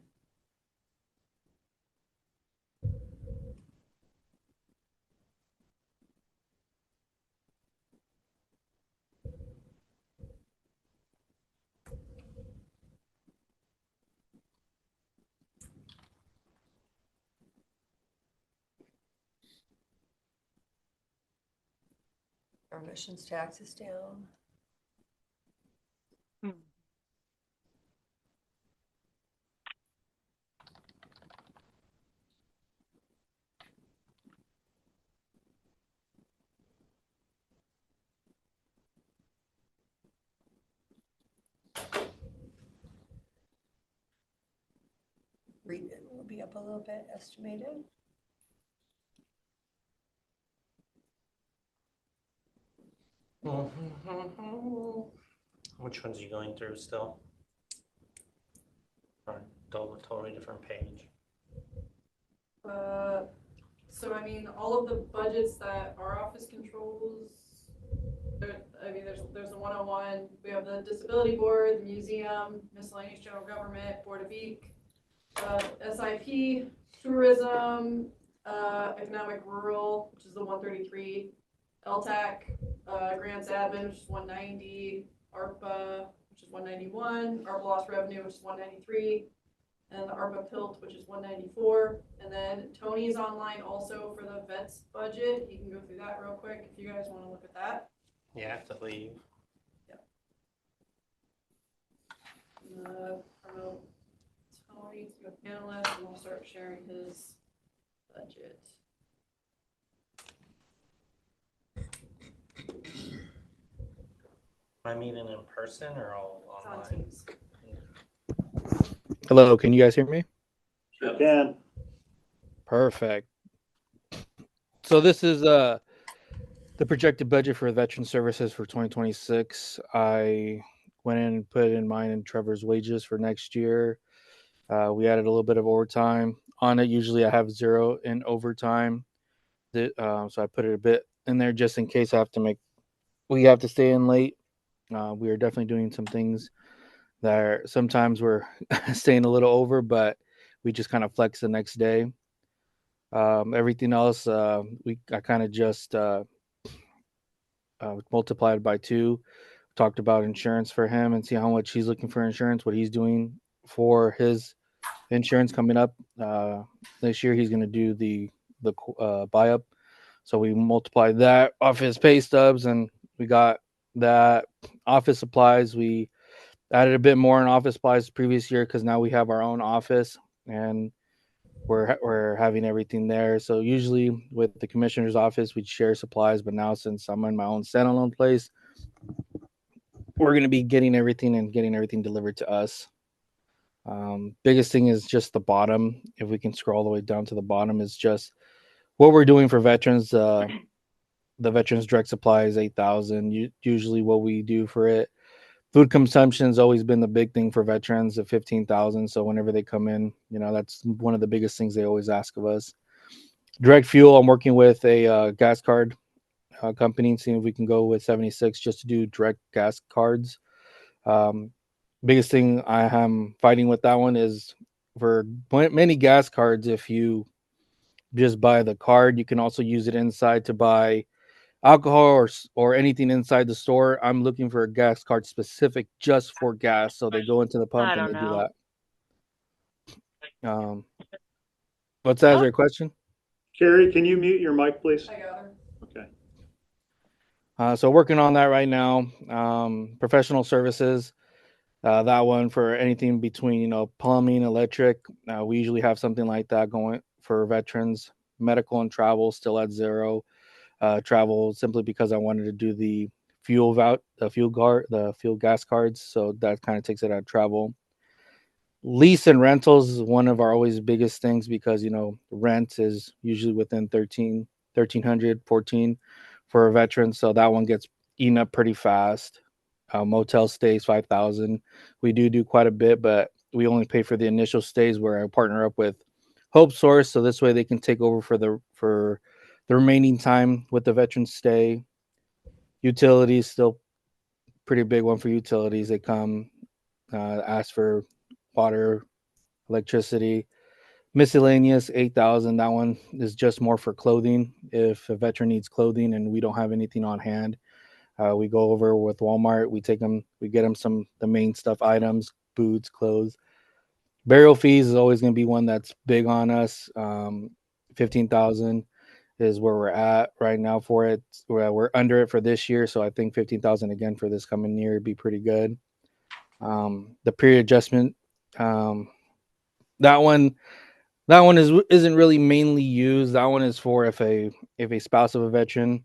S3: Our emissions tax is down. Rebid will be up a little bit estimated.
S1: Which ones are you going through still? Or totally different page.
S6: So I mean, all of the budgets that our office controls, there's the 101, we have the disability board, the museum, miscellaneous general government, board of EEC, SIP, tourism, economic rural, which is the 133, LTAC, grants admin, which is 190, ARPA, which is 191, ARPA lost revenue, which is 193, and the ARPA PILT, which is 194. And then Tony's online also for the vets budget. He can go through that real quick if you guys want to look at that.
S1: You have to leave.
S6: Promote Tony to go panelist, and we'll start sharing his budget.
S1: Am I meeting in person or all
S6: It's on
S1: online?
S6: Teams.
S16: Hello, can you guys hear me?
S2: Sure can.
S16: Perfect. So this is the projected budget for veteran services for 2026. I went in and put in mine and Trevor's wages for next year. We added a little bit of overtime on it. Usually I have 0 in overtime. So I put it a bit in there just in case we have to stay in late. We are definitely doing some things that sometimes we're staying a little over, but we just kind of flex the next day. Everything else, I kind of just multiplied by 2. Talked about insurance for him and see how much he's looking for insurance, what he's doing for his insurance coming up. This year he's going to do the buy up. So we multiplied that off his pay stubs and we got that. Office supplies, we added a bit more in office supplies previous year because now we have our own office and we're having everything there. So usually with the commissioner's office, we'd share supplies, but now since I'm in my own standalone place, we're going to be getting everything delivered to us. Biggest thing is just the bottom. If we can scroll all the way down to the bottom, is just what we're doing for veterans. The veterans direct supply is 8,000. Usually what we do for it. Food consumption has always been the big thing for veterans of 15,000. So whenever they come in, that's one of the biggest things they always ask of us. Direct fuel, I'm working with a gas card company, seeing if we can go with 76 just to do direct gas cards. Biggest thing I am fighting with that one is for many gas cards, if you just buy the card, you can also use it inside to buy alcohol or anything inside the store. I'm looking for a gas card specific just for gas, so they go into the pump and they do that. What's that? Is there a question?
S2: Carrie, can you mute your mic, please?
S6: I got her.
S2: Okay.
S16: So working on that right now. Professional services, that one for anything between plumbing, electric. We usually have something like that going for veterans. Medical and travel still at 0. Travel simply because I wanted to do the fuel gas cards, so that kind of takes it out of travel. Lease and rentals is one of our always biggest things because rent is usually within 1,300, 14 for a veteran, so that one gets eaten up pretty fast. Motel stays 5,000. We do quite a bit, but we only pay for the initial stays where I partner up with Hope Source, so this way they can take over for the remaining time with the veteran stay. Utilities, still pretty big one for utilities. They come, ask for water, electricity. Miscellaneous, 8,000. That one is just more for clothing. If a veteran needs clothing and we don't have anything on hand, we go over with Walmart. We get them the main stuff items, boots, clothes. Burial fees is always going to be one that's big on us. 15,000 is where we're at right now for it. We're under it for this year, so I think 15,000 again for this coming year would be pretty good. The period adjustment, that one isn't really mainly used. That one is for if a spouse of a veteran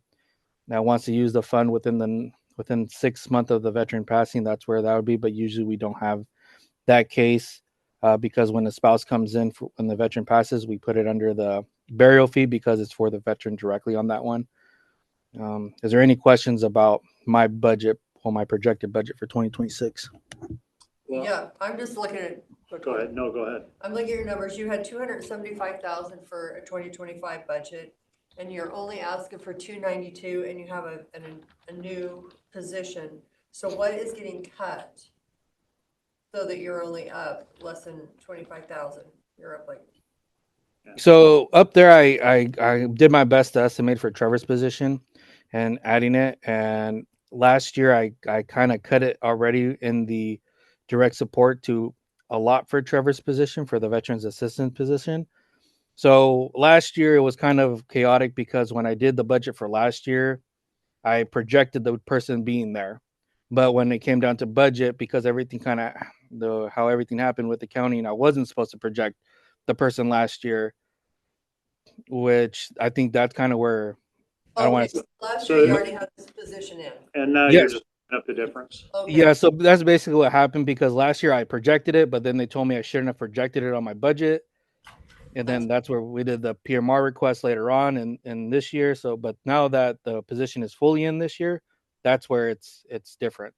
S16: that wants to use the fund within 6 months of the veteran passing, that's where that would be. But usually we don't have that case because when the spouse comes in when the veteran passes, we put it under the burial fee because it's for the veteran directly on that one. Is there any questions about my budget or my projected budget for 2026?
S2: Well-
S3: Yeah, I'm just looking at.
S2: Go ahead. No, go ahead.
S3: I'm looking at your numbers. You had 275,000 for a 2025 budget, and you're only asking for 292, and you have a new position. So what is getting cut so that you're only up less than 25,000? You're up like.
S16: So up there, I did my best to estimate for Trevor's position and adding it. And last year, I kind of cut it already in the direct support to a lot for Trevor's position for the veterans assistant position. So last year it was kind of chaotic because when I did the budget for last year, I projected the person being there. But when it came down to budget, because everything how everything happened with the county, and I wasn't supposed to project the person last year, which I think that's kind of where I don't want to.
S3: Last year you already had this position in.
S2: And now you're just up the difference.
S3: Okay.
S16: Yeah, so that's basically what happened because last year I projected it, but then they told me I shouldn't have projected it on my budget. And then that's where we did the PMR request later on in this year. So, but now that the position is fully in this year, that's where it's different.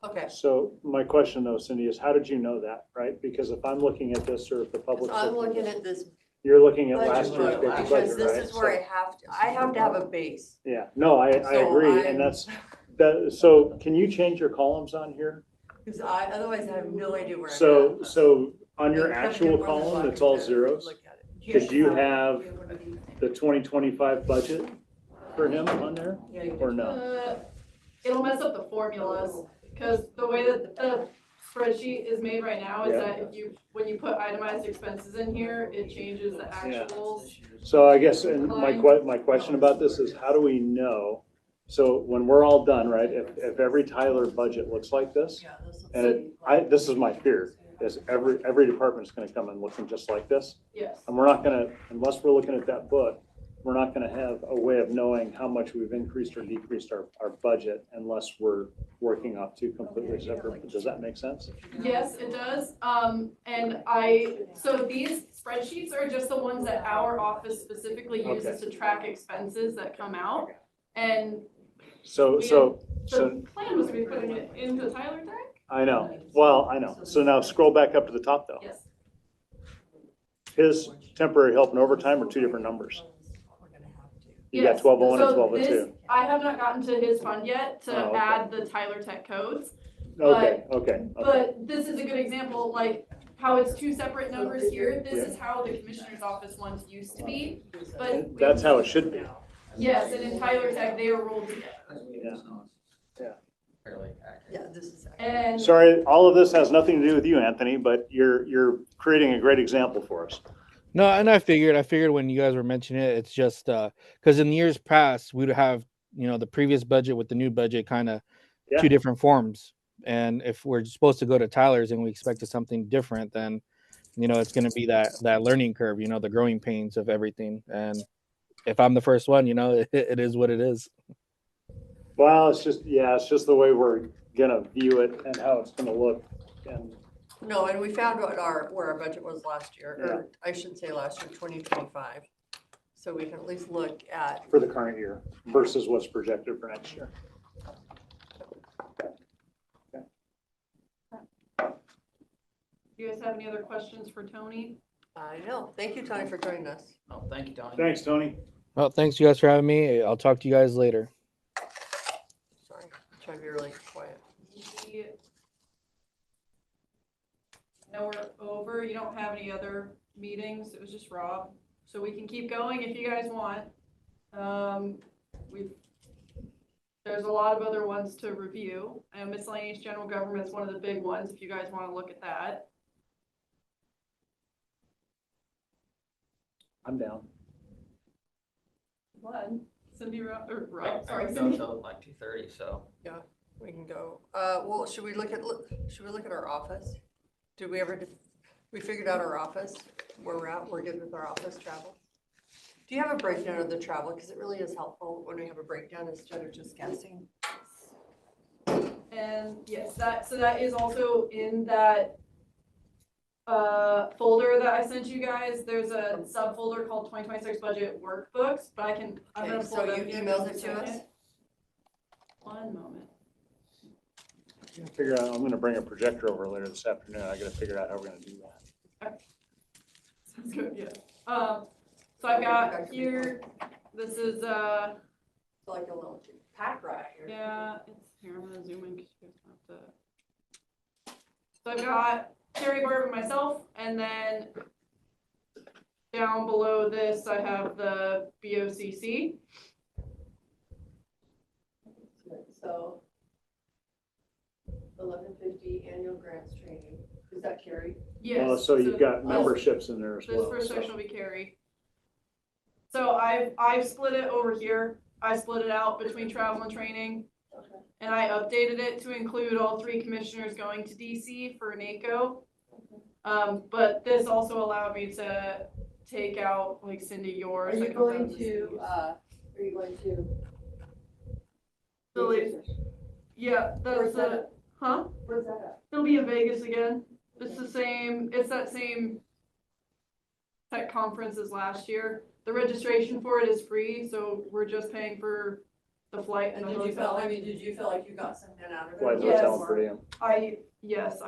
S3: Okay.
S2: So my question though, Cindy, is how did you know that, right? Because if I'm looking at this or if the public's
S3: I'm
S2: looking
S3: looking at this
S2: you're looking at
S3: budget
S2: last year's
S3: book,
S2: budget,
S3: because this
S2: right?
S3: is where I have to have a base.
S2: Yeah, no, I
S3: So
S2: agree, and so can you change your columns on here?
S3: Because otherwise I have no idea where I'm
S2: So,
S3: at.
S2: so on your
S3: Except
S2: actual
S3: in one of the
S2: column, it's all
S3: buckets,
S2: zeros?
S3: look at it.
S2: Because you have the 2025 budget for him on there, or no?
S6: It'll mess up the formulas, because the way that the spreadsheet is made right now is that when you put itemized expenses in here, it changes the actuals.
S2: So I guess, and my question about this is, how do we know? So when we're all done, right, if every Tyler budget looks like this, and this is my fear, is every department's gonna come in looking just like this.
S6: Yes.
S2: And we're not gonna, unless we're looking at that book, we're not gonna have a way of knowing how much we've increased or decreased our budget unless we're working off two completely separate. Does that make sense?
S6: Yes, it does. So these spreadsheets are just the ones that our office specifically uses to track expenses that come out. And
S2: So
S6: the plan was to be putting it into Tyler Tech?
S2: I know. Well, I know. So now scroll back up to the top though.
S6: Yes.
S2: His temporary help and overtime are two different numbers. You got
S6: Yes.
S2: 1201 and
S6: So
S2: 1202.
S6: this- I have not gotten to his fund yet to
S2: Oh, okay.
S6: add the Tyler Tech codes.
S2: Okay.
S6: But this is a good example, like how it's two separate numbers here. This is how the commissioner's office ones used to be. But
S2: That's how it should be.
S6: yes, and in Tyler Tech, they are rolled together.
S4: Fairly accurate.
S3: Yeah, this is.
S6: And
S2: Sorry, all of this has nothing to do with you, Anthony, but you're creating a great example for us.
S16: No, and I figured when you guys were mentioning it, it's just because in years past we'd have the previous budget with the new budget kind of two different forms, and if we're supposed to go to Tyler's and we expected something different, then it's going to be that learning curve, the growing pains of everything. And if I'm the first one, it is what it is.
S2: Well, it's just the way we're gonna view it and how it's gonna look. And
S3: No, and we found where our budget was last year, or I should say last year, 2025. So we can at least look at.
S2: for the current year versus what's projected for next year.
S6: Do you guys have any other questions for Tony?
S3: I know. Thank you, Tony, for joining us.
S4: Oh, thank you, Tony.
S8: Thanks, Tony.
S16: Well, thanks you guys for having me. I'll talk to you guys later.
S3: Sorry, I'm trying to be really quiet.
S6: Now we're over. You don't have any other meetings. It was just Rob. So we can keep going if you guys want. There's a lot of other ones to review. And miscellaneous general government is one of the big ones if you guys want to look at that.
S8: I'm down.
S6: One, Cindy, or
S4: I
S6: Rob, sorry,
S4: would go
S6: Cindy.
S4: till like 2:30, so.
S3: Yeah, we can go. Well, should we look at our office? Did we ever, we figured out our office, where we're at? We're good with our office travel? Do you have a breakdown of the travel? Because it really is helpful when we have a breakdown instead of just guessing.
S6: And yes, that is also in that folder that I sent you guys. There's a subfolder called 2026 budget workbooks, but I'm gonna
S3: Okay,
S6: pull
S3: so
S6: it up
S3: you
S6: here
S3: emailed
S6: in
S3: it
S6: a
S3: to us?
S6: second. One moment.
S8: I figure out, I'm gonna bring a projector over later this afternoon. I gotta figure out how we're gonna do that.
S6: Sounds good, yeah. So I've got here, this is,
S3: Like a little pack right here.
S6: yeah, it's here, I'm gonna zoom in because you guys don't have to. So I've got Terry Barb and myself, and then down below this, I have the BOCC.
S3: So 1150 annual grants training. Is that Carrie?
S6: Yes.
S8: So you've got
S6: this-
S8: memberships in there as
S6: This
S8: well.
S6: first
S8: so.
S6: section will be Carrie. So I've split it over here. I split it out between travel and training.
S3: Okay.
S6: And I updated it to include all 3 commissioners going to DC for NACO. But this also allowed me to take out, like, Cindy, yours.
S3: Are
S6: I
S3: you
S6: can
S3: going
S6: run this
S3: to,
S6: piece. Yeah,
S3: Where's
S6: that's
S3: that
S6: it. Huh?
S3: Where's that at?
S6: It'll be in Vegas again. It's the same, it's that same tech conference as last year. The registration for it is free, so we're just paying for the flight and
S3: And
S6: the
S3: did you feel,
S6: hotel.
S3: I mean, did you feel like you got something out of it?
S8: Flight,
S6: Yes.
S8: hotel, and per diem.
S6: Yes,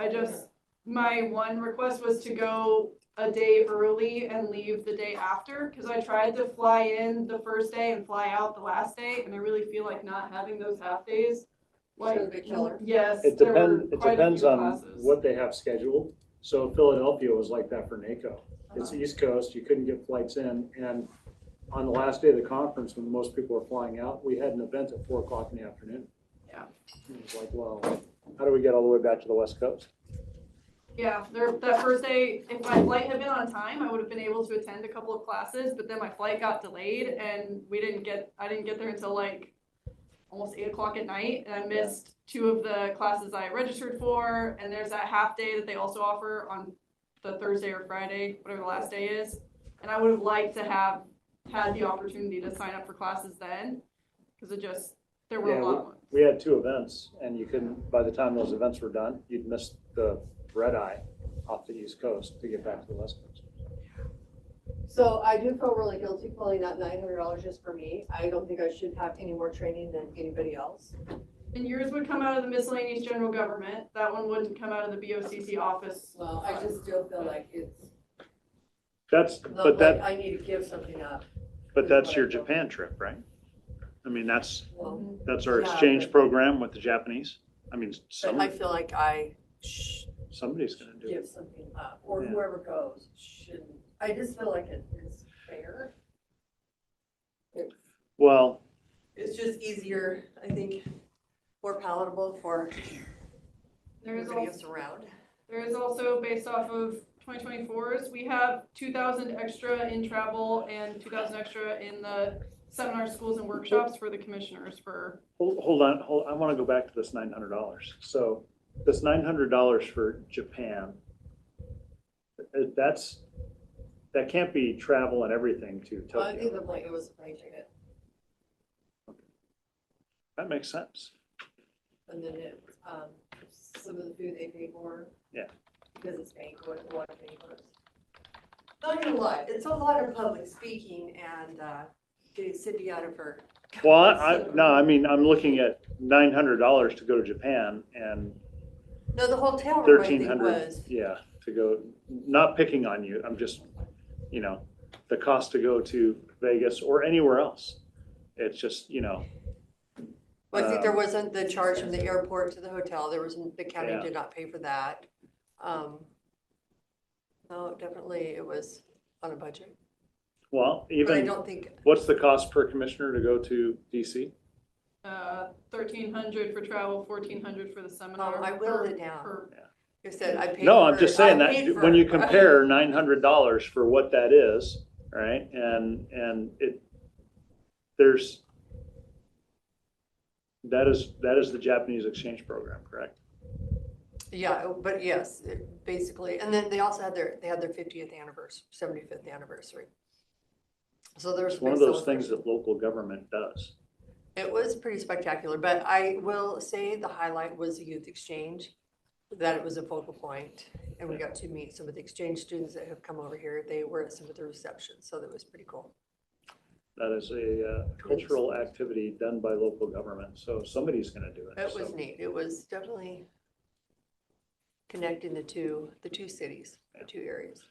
S6: my one request was to go a day early and leave the day after, because I tried to fly in the first day and fly out the last day, and I really feel like not having those half days. Like,
S3: Sort of a killer.
S6: yes.
S8: It
S6: there were
S8: depends,
S6: quite a
S8: depends
S6: few
S8: on
S6: classes.
S8: what they have scheduled. So Philadelphia was like that for NACO. It's East Coast, you couldn't get flights in, and on the last day of the conference, when most people were flying out, we had an event at 4 o'clock in the afternoon.
S6: Yeah.
S8: It was like, well, how do we get all the way back to the West Coast?
S6: Yeah, that first day, if my flight had been on time, I would have been able to attend a couple of classes, but then my flight got delayed and I didn't get there until like almost 8 o'clock at night, and I missed 2 of the classes I registered for, and there's that half day that they also offer on the Thursday or Friday, whatever the last day is. And I would have liked to have had the opportunity to sign up for classes then, because there were a lot of ones.
S8: We had 2 events, and you couldn't, by the time those events were done, you'd missed the red eye off the East Coast to get back to the West Coast.
S3: So I do feel really guilty pulling that $900 just for me. I don't think I should have any more training than anybody else.
S6: And yours would come out of the miscellaneous general government. That one wouldn't come out of the BOCC office.
S3: Well, I just still feel like it's
S8: That's,
S3: not
S8: but
S3: like
S8: that,
S3: I need to give something up.
S2: But that's your Japan trip, right? I mean, that's
S3: Well,
S2: our
S3: yeah,
S2: exchange
S3: but-
S2: program with the Japanese. I mean,
S3: but I feel like I
S2: somebody's gonna do
S3: give
S2: it.
S3: something up, or
S2: Yeah.
S3: whoever goes shouldn't. I just feel like it is fair.
S2: Well,
S3: It's just easier, I think, more palatable for
S6: There is
S3: everybody
S6: also,
S3: else around.
S6: there is also, based off of 2024's, we have 2,000 extra in travel and 2,000 extra in the seminar schools and workshops for the commissioners for.
S8: hold on, I want to go back to this $900. So this $900 for Japan, that can't be travel and everything to
S3: I think
S8: Tokyo.
S3: it was a plane ticket,
S8: That makes sense.
S3: and then it, some of the food they pay for.
S8: Yeah.
S3: Because it's banquet, a lot of banquets. Not gonna lie, it's a lot of public speaking and, getting Cindy out of her.
S8: Well, I mean, I'm looking at $900 to go to Japan and
S3: No, the hotel room I think
S8: 1,300,
S3: was,
S8: yeah,
S2: to go, not picking on you, I'm just, the cost to go to Vegas or anywhere else. It's just,
S3: Well, I think there wasn't the charge from the airport to the hotel. There wasn't, the county
S2: Yeah.
S3: did not pay for that. No, definitely it was on a budget.
S2: well,
S3: But I
S2: even,
S3: don't think,
S2: what's the cost per commissioner to go to DC?
S6: 1,300 for travel, 1,400 for the seminar.
S3: I whittled it down.
S6: per-
S3: you said I paid
S2: No, I'm
S3: for-
S2: just saying
S3: I paid
S2: that
S3: for
S2: when you
S3: it.
S2: compare $900 for what that is, right? And that is the Japanese exchange program, correct?
S3: Yeah, but yes, basically, and then they also had they had their 50th anniversary, 75th anniversary. So there's
S2: It's one of those things that local government does.
S3: It was pretty spectacular, but I will say the highlight was the youth exchange, that it was a focal point, and we got to meet some of the exchange students that have come over here. They were at some of the receptions, so that was pretty cool.
S2: That is a cultural activity done by local government, so somebody's gonna do it.
S3: It was
S2: so.
S3: neat. It was definitely connecting the two cities, the two areas.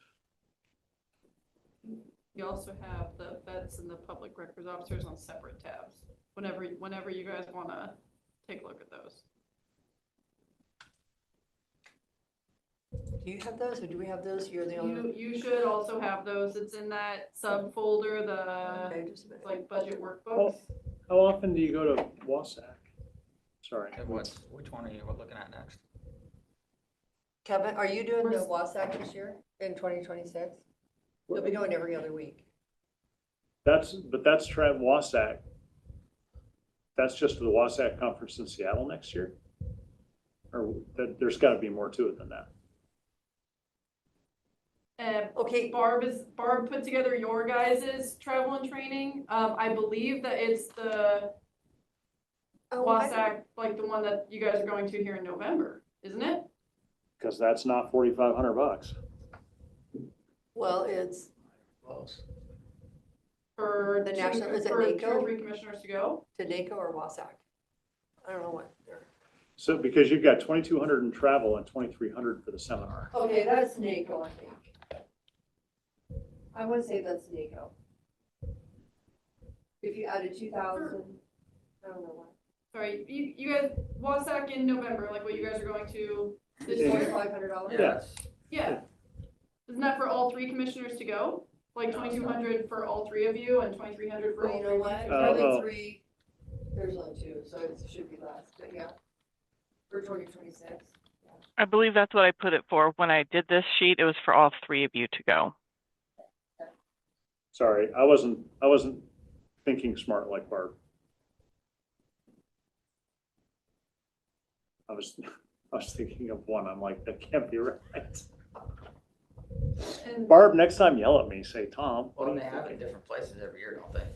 S6: You also have the vets and the public records officers on separate tabs, whenever you guys wanna take a look at those.
S3: Do you have those, or do we have those? You're the only.
S6: You should also have those. It's in that subfolder,
S3: Okay, just a minute.
S6: like budget workbooks.
S2: How often do you go to Wasac? Sorry.
S4: Which one are you looking at next?
S3: Kevin, are you doing the Wasac this year in 2026? You'll be going every other week.
S2: That's Wasac. That's just the Wasac conference in Seattle next year? Or there's gotta be more to it than that.
S3: Okay.
S6: Barb put together your guys' travel and training. I believe that it's the Wasac, like the one that you guys are going to here in November, isn't it?
S2: Cause that's not $4,500.
S3: Well, it's
S4: Close.
S6: For
S3: The national- is it
S6: for
S3: NACO?
S6: 2 or 3 commissioners to go.
S3: to NACO or Wasac. I don't know what they're.
S2: So because you've got 2,200 in travel and 2,300 for the seminar.
S3: Okay, that's NACO, I think. I would say that's NACO. If you added 2,000, I don't know what.
S6: Sorry, you guys, Wasac in November, like what you guys are going to this
S2: Yeah.
S6: year.
S3: $4,500?
S2: Yes.
S6: Yeah. Isn't that for all 3 commissioners to go? Like 2,200 for all 3 of you and 2,300 for
S3: Well,
S6: all
S3: you
S6: 3
S3: know
S6: of
S3: what?
S6: you?
S3: Probably 3. There's only 2, so it should be less, but yeah. For 2026.
S15: I believe that's what I put it for. When I did this sheet, it was for all 3 of you to go.
S2: Sorry, I wasn't thinking smart like Barb. I was thinking of one. I'm like, that can't be right.
S6: And
S2: Barb, next time yell at me, say, Tom, what
S4: Well,
S2: are
S4: they
S2: you
S4: have it
S2: thinking?
S4: different places every year, don't they?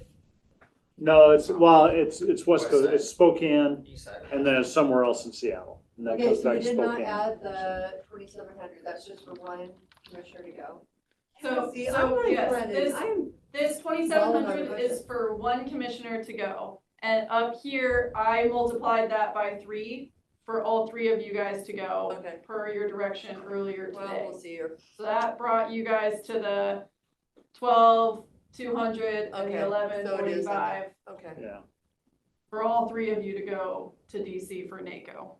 S2: No, it's West Coast, it's Spokane,
S4: East side.
S2: and then it's somewhere else in Seattle. And then it
S3: Okay,
S2: goes
S3: so
S2: back
S3: you
S2: to
S3: did not
S2: Spokane.
S3: add the 2,700, that's just for one commissioner to go.
S6: so,
S3: See, I'm
S6: so
S3: like
S6: yes,
S3: Brennan, I'm
S6: this 2,700 is for 1 commissioner to go. And up here, I multiplied that by 3 for all 3 of you guys to go
S3: okay.
S6: per your direction earlier
S3: Well,
S6: today.
S3: we'll see here.
S6: So that brought you guys to the 12,200 and
S3: Okay,
S6: the
S3: so it is
S6: 11,45
S3: Okay.
S2: Yeah,
S6: for all 3 of you to go to DC for NACO.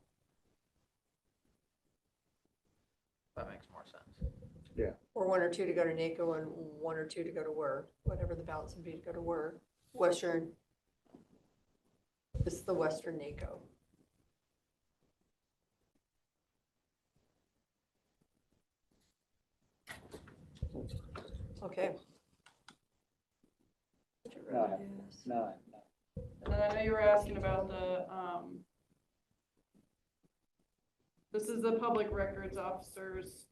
S4: That makes more sense.
S3: Or 1 or 2 to go to NACO and 1 or 2 to go to WER, whatever the balance would be to go to WER. Western. This is the Western NACO. Okay.
S2: no.
S6: And then I know you were asking about this is the public records officers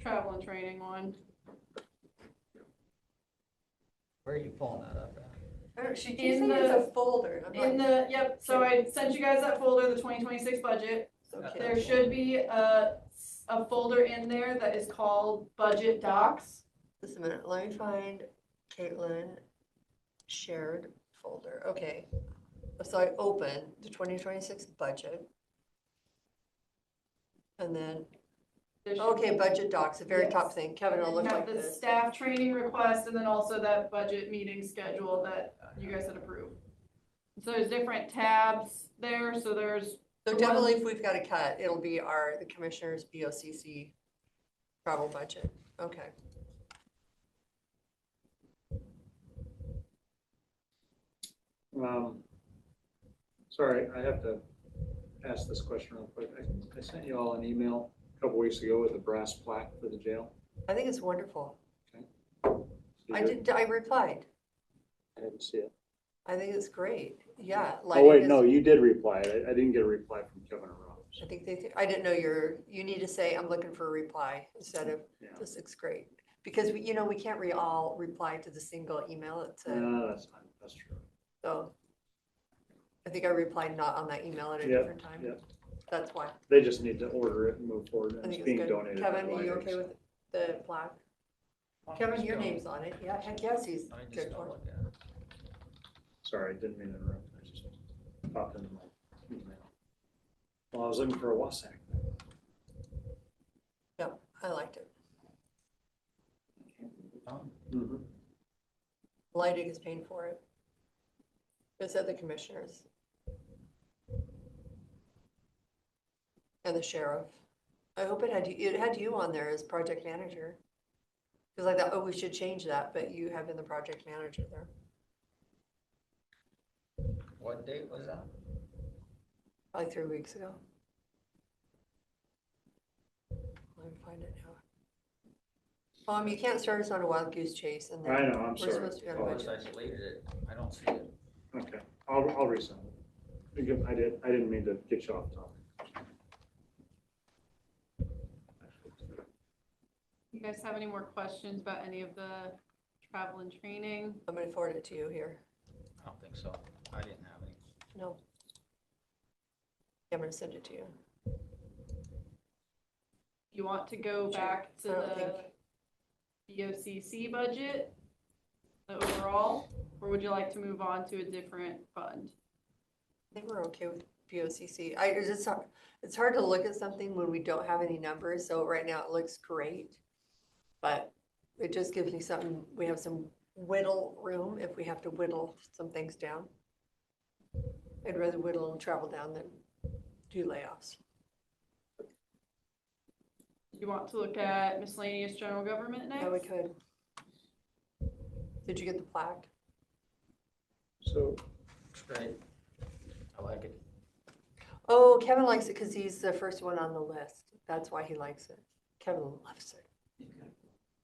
S6: travel and training one.
S4: Where are you pulling that up at?
S3: She keeps
S6: In
S3: saying it's
S6: the-
S3: a folder. I'm
S6: In
S3: like,
S6: the, yep, so I sent you guys that folder, the 2026 budget.
S3: okay.
S6: There should be a folder in there that is called budget docs.
S3: Just a minute, let me find Caitlin shared folder. Okay. So I open the 2026 budget. And then Okay, budget docs, the very top
S6: Yes.
S3: thing. Kevin, it'll
S6: And
S3: look
S6: you have
S3: like
S6: the
S3: this.
S6: staff training request and then also that budget meeting schedule that you guys had approved. So there's different tabs there, so there's.
S3: So
S6: the
S3: definitely
S6: one-
S3: if we've got a cut, it'll be the commissioner's BOCC travel budget. Okay.
S8: Sorry, I have to ask this question real quick. I sent you all an email a couple weeks ago with a brass plaque for the jail.
S3: I think it's wonderful.
S8: Did you-
S3: I replied.
S8: I didn't see it.
S3: I think it's great. Yeah.
S8: Oh,
S3: lighting
S8: wait,
S3: is-
S8: no, you did reply. I didn't get a reply from Kevin or Rob.
S3: I think I didn't know you need to say, I'm looking for a reply instead of,
S8: Yeah.
S3: this looks great. Because we can't all reply to the single email.
S8: That's fine. That's true.
S3: So I think I replied not on that email at a
S8: Yep,
S3: different time.
S8: yep.
S3: That's why.
S8: They just need to order it and move forward.
S3: I
S8: And
S3: think
S8: it's
S3: it's
S8: being
S3: good.
S8: donated.
S3: Kevin,
S8: by
S3: are you
S8: Lighting,
S3: okay
S8: so-
S3: with the plaque? Kevin, your name's on it. Yeah, heck yes, he's
S4: I just
S3: good
S4: don't
S3: for it.
S4: look at it.
S8: Sorry, didn't mean to interrupt. I just popped into my email. Well, I was looking for a WASAC.
S3: Yeah, I liked it.
S8: Mhm.
S3: Lighting is paying for it. It's at the commissioners. And the sheriff. I hope it had you on there as project manager. Because I thought, oh, we should change that, but you have been the project manager there.
S4: What date was that?
S3: Probably 3 weeks ago. Let me find it now. You can't start us on a wild goose chase and then.
S8: I know, I'm
S3: we're
S8: sorry.
S3: supposed to be on a
S4: Of course,
S3: budget.
S4: I deleted it. I don't see it.
S8: Okay, I'll resend it. Again, I didn't mean to get you off topic.
S6: You guys have any more questions about any of the travel and training?
S3: I'm gonna forward it to you here.
S4: I don't think so. I didn't have any.
S3: No. I'm gonna send it to you.
S6: You want to go back to
S3: I don't
S6: the BOCC budget, the overall, or would you like to move on to a different fund?
S3: I think we're okay with BOCC. It's hard to look at something when we don't have any numbers, so right now it looks great. But it just gives me something, we have some whittle room if we have to whittle some things down. I'd rather whittle and travel down than do layoffs.
S6: You want to look at miscellaneous general government next?
S3: Yeah, we could. Did you get the plaque?
S8: So,
S4: It's great. I like it.
S3: Oh, Kevin likes it because he's the first one on the list. That's why he likes it. Kevin loves it.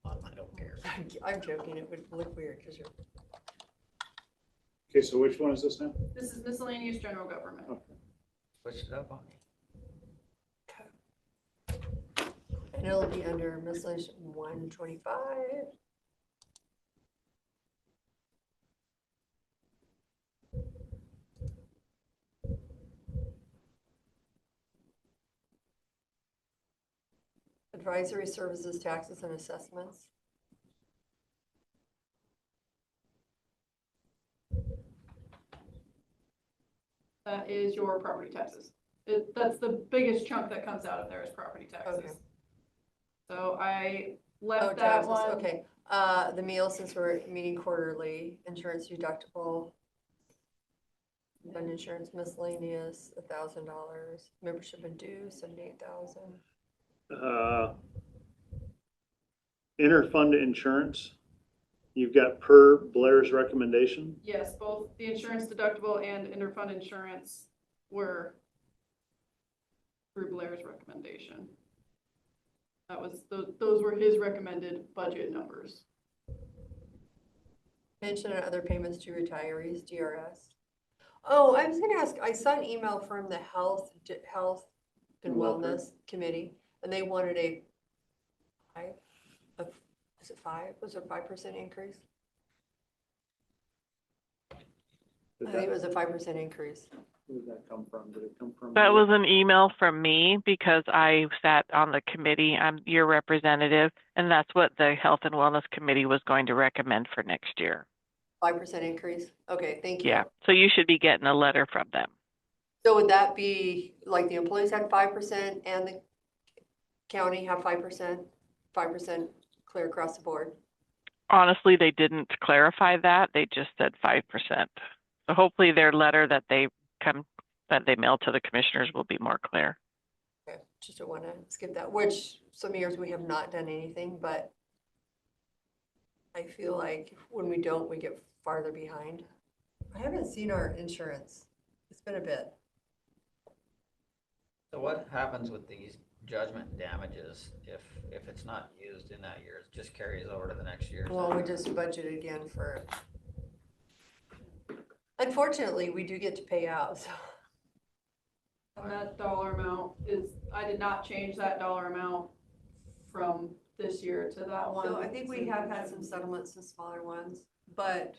S4: I don't care.
S3: I'm joking. It would look weird because you're.
S8: okay, so which one is this now?
S6: This is miscellaneous general government.
S4: Switch it up on me.
S3: And it'll be under miscellaneous 125. Advisory services, taxes and assessments.
S6: That is your property taxes. That's the biggest chunk that comes out of there is property
S3: Okay.
S6: taxes. So I
S3: Oh,
S6: left that
S3: taxes,
S6: one.
S3: okay. The meal, since we're meeting quarterly, insurance deductible. Fund insurance miscellaneous, $1,000. Membership and dues, 78,000.
S2: Interfund insurance, you've got per Blair's recommendation.
S6: Yes, both the insurance deductible and interfund insurance were through Blair's recommendation. That was, those were his recommended budget numbers.
S3: Pension and other payments to retirees, DRS. Oh, I was gonna ask, I saw an email from the Health and
S2: Welfare.
S3: Wellness Committee, and they wanted a is it 5? Was it a 5% increase? I think it was a 5% increase.
S2: Where did that come from? Did it come from?
S15: That was an email from me because I sat on the committee. I'm your representative, and that's what the Health and Wellness Committee was going to recommend for next year.
S3: 5% increase? Okay, thank you.
S15: Yeah, so you should be getting a letter from them.
S3: So would that be, like, the employees had 5% and county have 5%, 5% clear across the board?
S15: Honestly, they didn't clarify that. They just said 5%. So hopefully their letter that they mail to the commissioners will be more clear.
S3: Okay, just don't want to skip that, which some years we have not done anything, but I feel like when we don't, we get farther behind. I haven't seen our insurance. It's been a bit.
S4: So what happens with these judgment damages if it's not used in that year? It just carries over to the next year?
S3: Well, we just budget again for, unfortunately, we do get to pay out, so.
S6: And that dollar amount is, I did not change that dollar amount from this year to that one.
S3: So I think we have had some settlements, some smaller ones, but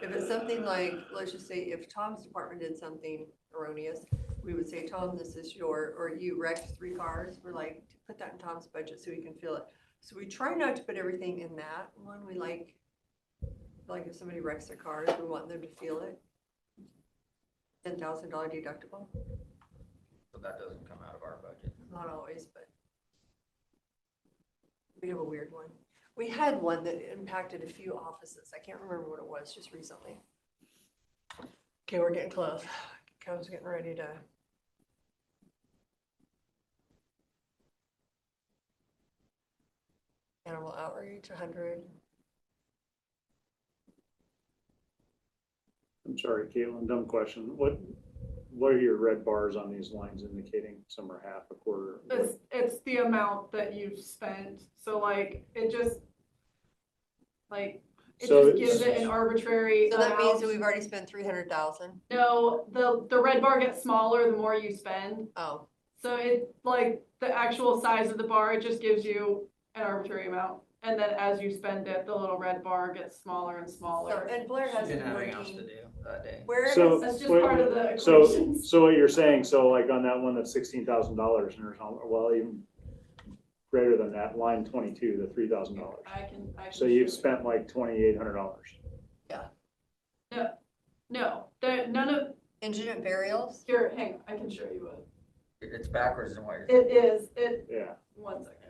S3: if it's something like, let's just say if Tom's department did something erroneous, we would say, Tom, this is or you wrecked 3 cars, we're like, put that in Tom's budget so he can feel it. So we try not to put everything in that one. We like if somebody wrecks their cars, we want them to feel it. $10,000 deductible.
S4: So that doesn't come out of our budget?
S3: Not always, but we have a weird one. We had one that impacted a few offices. I can't remember what it was just recently. Okay, we're getting close. Kevin's getting ready to. Animal outreach, 100.
S2: I'm sorry, Caitlin, dumb question. What are your red bars on these lines indicating? Some are half, a quarter?
S6: It's the amount that you've spent. So like, it just gives it an arbitrary
S3: So that
S6: amount.
S3: means that we've already spent 300,000.
S6: No, the red bar gets smaller the more you spend.
S3: Oh.
S6: So it, like, the actual size of the bar, it just gives you an arbitrary amount. And then as you spend it, the little red bar gets smaller and smaller.
S3: And Blair has
S4: Didn't
S3: been
S4: have anything else to
S3: working.
S4: do that day.
S3: Where
S2: So-
S6: That's just
S2: wait,
S6: part of the
S2: So,
S6: equations.
S2: so what you're saying, so like on that one that's $16,000 or something, well, even greater than that, line 22, the $3,000.
S6: I can
S2: So you've spent like $2,800.
S6: No, none of,
S3: engine and burials?
S6: here, hang on, I can show you what.
S4: It's backwards in what you're
S6: It is,
S2: Yeah.
S6: 1 second.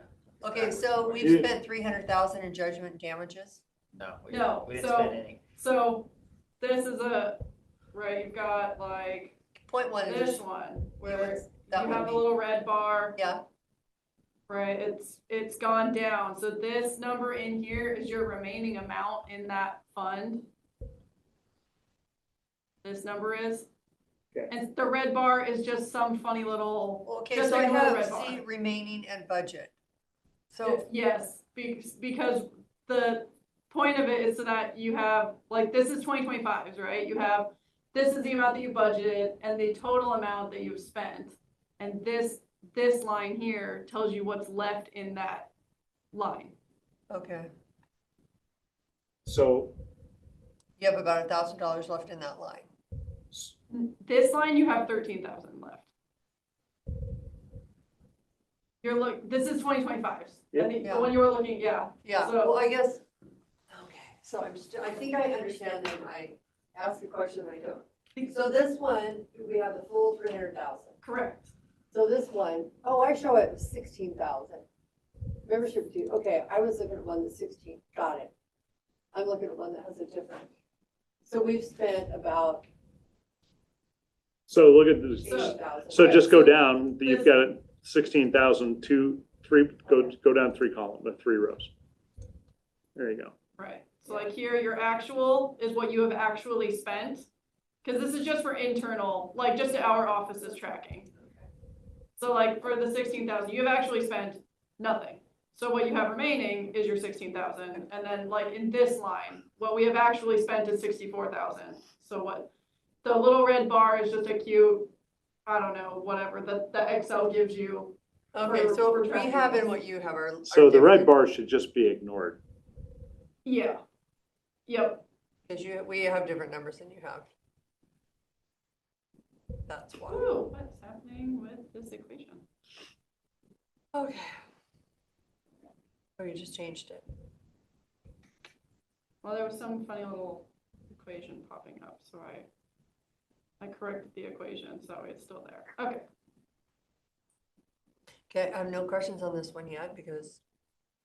S3: Okay, so we've
S2: You-
S3: spent 300,000 in judgment damages.
S4: No, we
S6: No,
S4: didn't
S6: so-
S4: spend any.
S6: So this is right, you've got like
S3: Point one is
S6: this
S3: just,
S6: one, where
S3: that
S6: you
S3: would
S6: have
S3: be-
S6: a little red bar,
S3: yeah,
S6: right? It's gone down. So this number in here is your remaining amount in that fund. This number is.
S2: Okay.
S6: And the red bar is just some funny little,
S3: okay,
S6: just
S3: so I
S6: like a little
S3: have
S6: red bar.
S3: C remaining and budget. So,
S6: Yes, because the point of it is so that you have, like, this is 2025's, right? You have, this is the amount that you budgeted and the total amount that you've spent. And this line here tells you what's left in that line.
S3: okay,
S2: So,
S3: you have about $1,000 left in that line.
S6: This line, you have 13,000 left. This is 2025's.
S2: Yep.
S6: And the one you were looking, yeah.
S3: Yeah,
S6: So-
S3: well, I guess, okay, so I think I understand and I asked the question, I don't. So this one, we have the full 300,000.
S6: Correct.
S3: So this one, oh, I show it was 16,000. Membership due, okay, I was looking at one that's 16, got it. I'm looking at one that has a different. So we've spent about
S2: so look at this.
S3: 80,000.
S2: So
S3: right?
S2: just go down, you've got 16,000, 2, 3, go down 3 columns, 3 rows. There you go.
S6: Right. So like here, your actual is what you have actually spent. Because this is just for internal, like just our office's tracking. So like for the 16,000, you have actually spent nothing. So what you have remaining is your 16,000. And then like in this line, what we have actually spent is 64,000. So what the little red bar is just a cute, I don't know, whatever the Excel gives you.
S3: Okay,
S6: for
S3: so we
S6: tracking
S3: have
S6: this.
S3: and what you have are.
S2: So the red
S3: different.
S2: bar should just be ignored.
S6: Yeah. Yep.
S3: Because we have different numbers than you have. That's why.
S6: Ooh, what's happening with this equation?
S3: Okay. Oh, you just changed it.
S6: Well, there was some funny little equation popping up, so I corrected the equation, so it's still there. Okay.
S3: Okay, I have no questions on this one yet because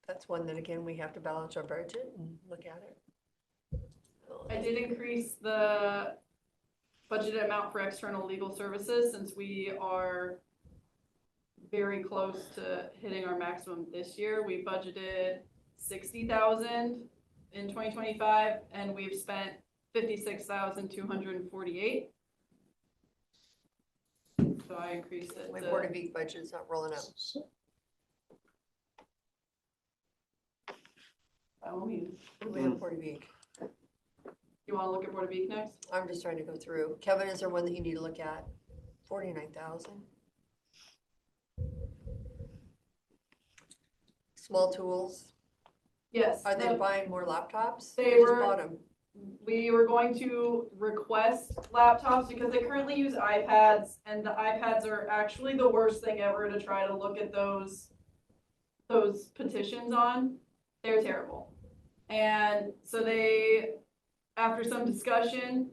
S3: that's one that, again, we have to balance our budget and look at it.
S6: I did increase the budgeted amount for external legal services since we are very close to hitting our maximum this year. We budgeted 60,000 in 2025 and we've spent 56,248. So I increased it
S3: My
S6: to.
S3: Board of Ed budget's not rolling out.
S6: By all means.
S3: We have Board of Ed.
S6: You wanna look at Board of Ed next?
S3: I'm just trying to go through. Kevin, is there one that you need to look at? 49,000. Small tools.
S6: Yes.
S3: Are they buying more laptops?
S6: They
S3: just
S6: were-
S3: bought them.
S6: We were going to request laptops because they currently use iPads and the iPads are actually the worst thing ever to try to look at those petitions on. They're terrible. And so they, after some discussion,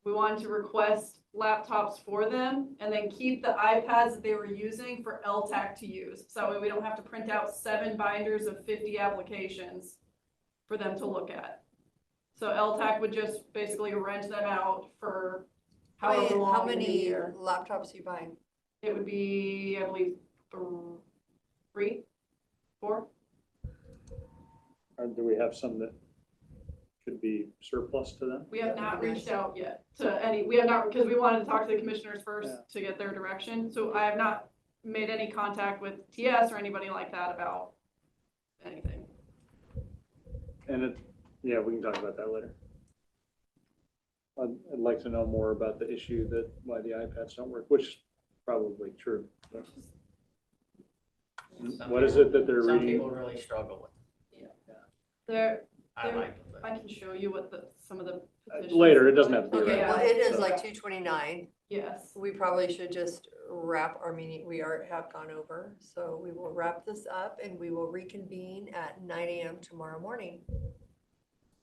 S6: we wanted to request laptops for them and then keep the iPads that they were using for LTAC to use. So that way we don't have to print out 7 binders of 50 applications for them to look at. So LTAC would just basically rent them out for however
S3: Wait,
S6: long
S3: how
S6: in the
S3: many
S6: year.
S3: laptops are you buying?
S6: It would be, I believe, 3, 4.
S2: Or do we have some that could be surplus to them?
S6: We have not reached out yet to any, we have not, because we wanted to talk to the commissioners first to get their direction. So I have not made any contact with TS or anybody like that about anything.
S2: And yeah, we can talk about that later. I'd like to know more about the issue that why the iPads don't work, which is probably true. What is it that they're
S4: Some
S2: reading?
S4: people really struggle with
S6: There,
S4: it. I like it, but
S6: I can show you what some of the petitions.
S2: Later, it doesn't have to be
S3: Okay,
S2: right
S3: well,
S2: now.
S3: it is
S2: So-
S3: like 2:29.
S6: Yes.
S3: We probably should just wrap our meeting. We have gone over. So we will wrap this up and we will reconvene at 9 a.m. tomorrow morning.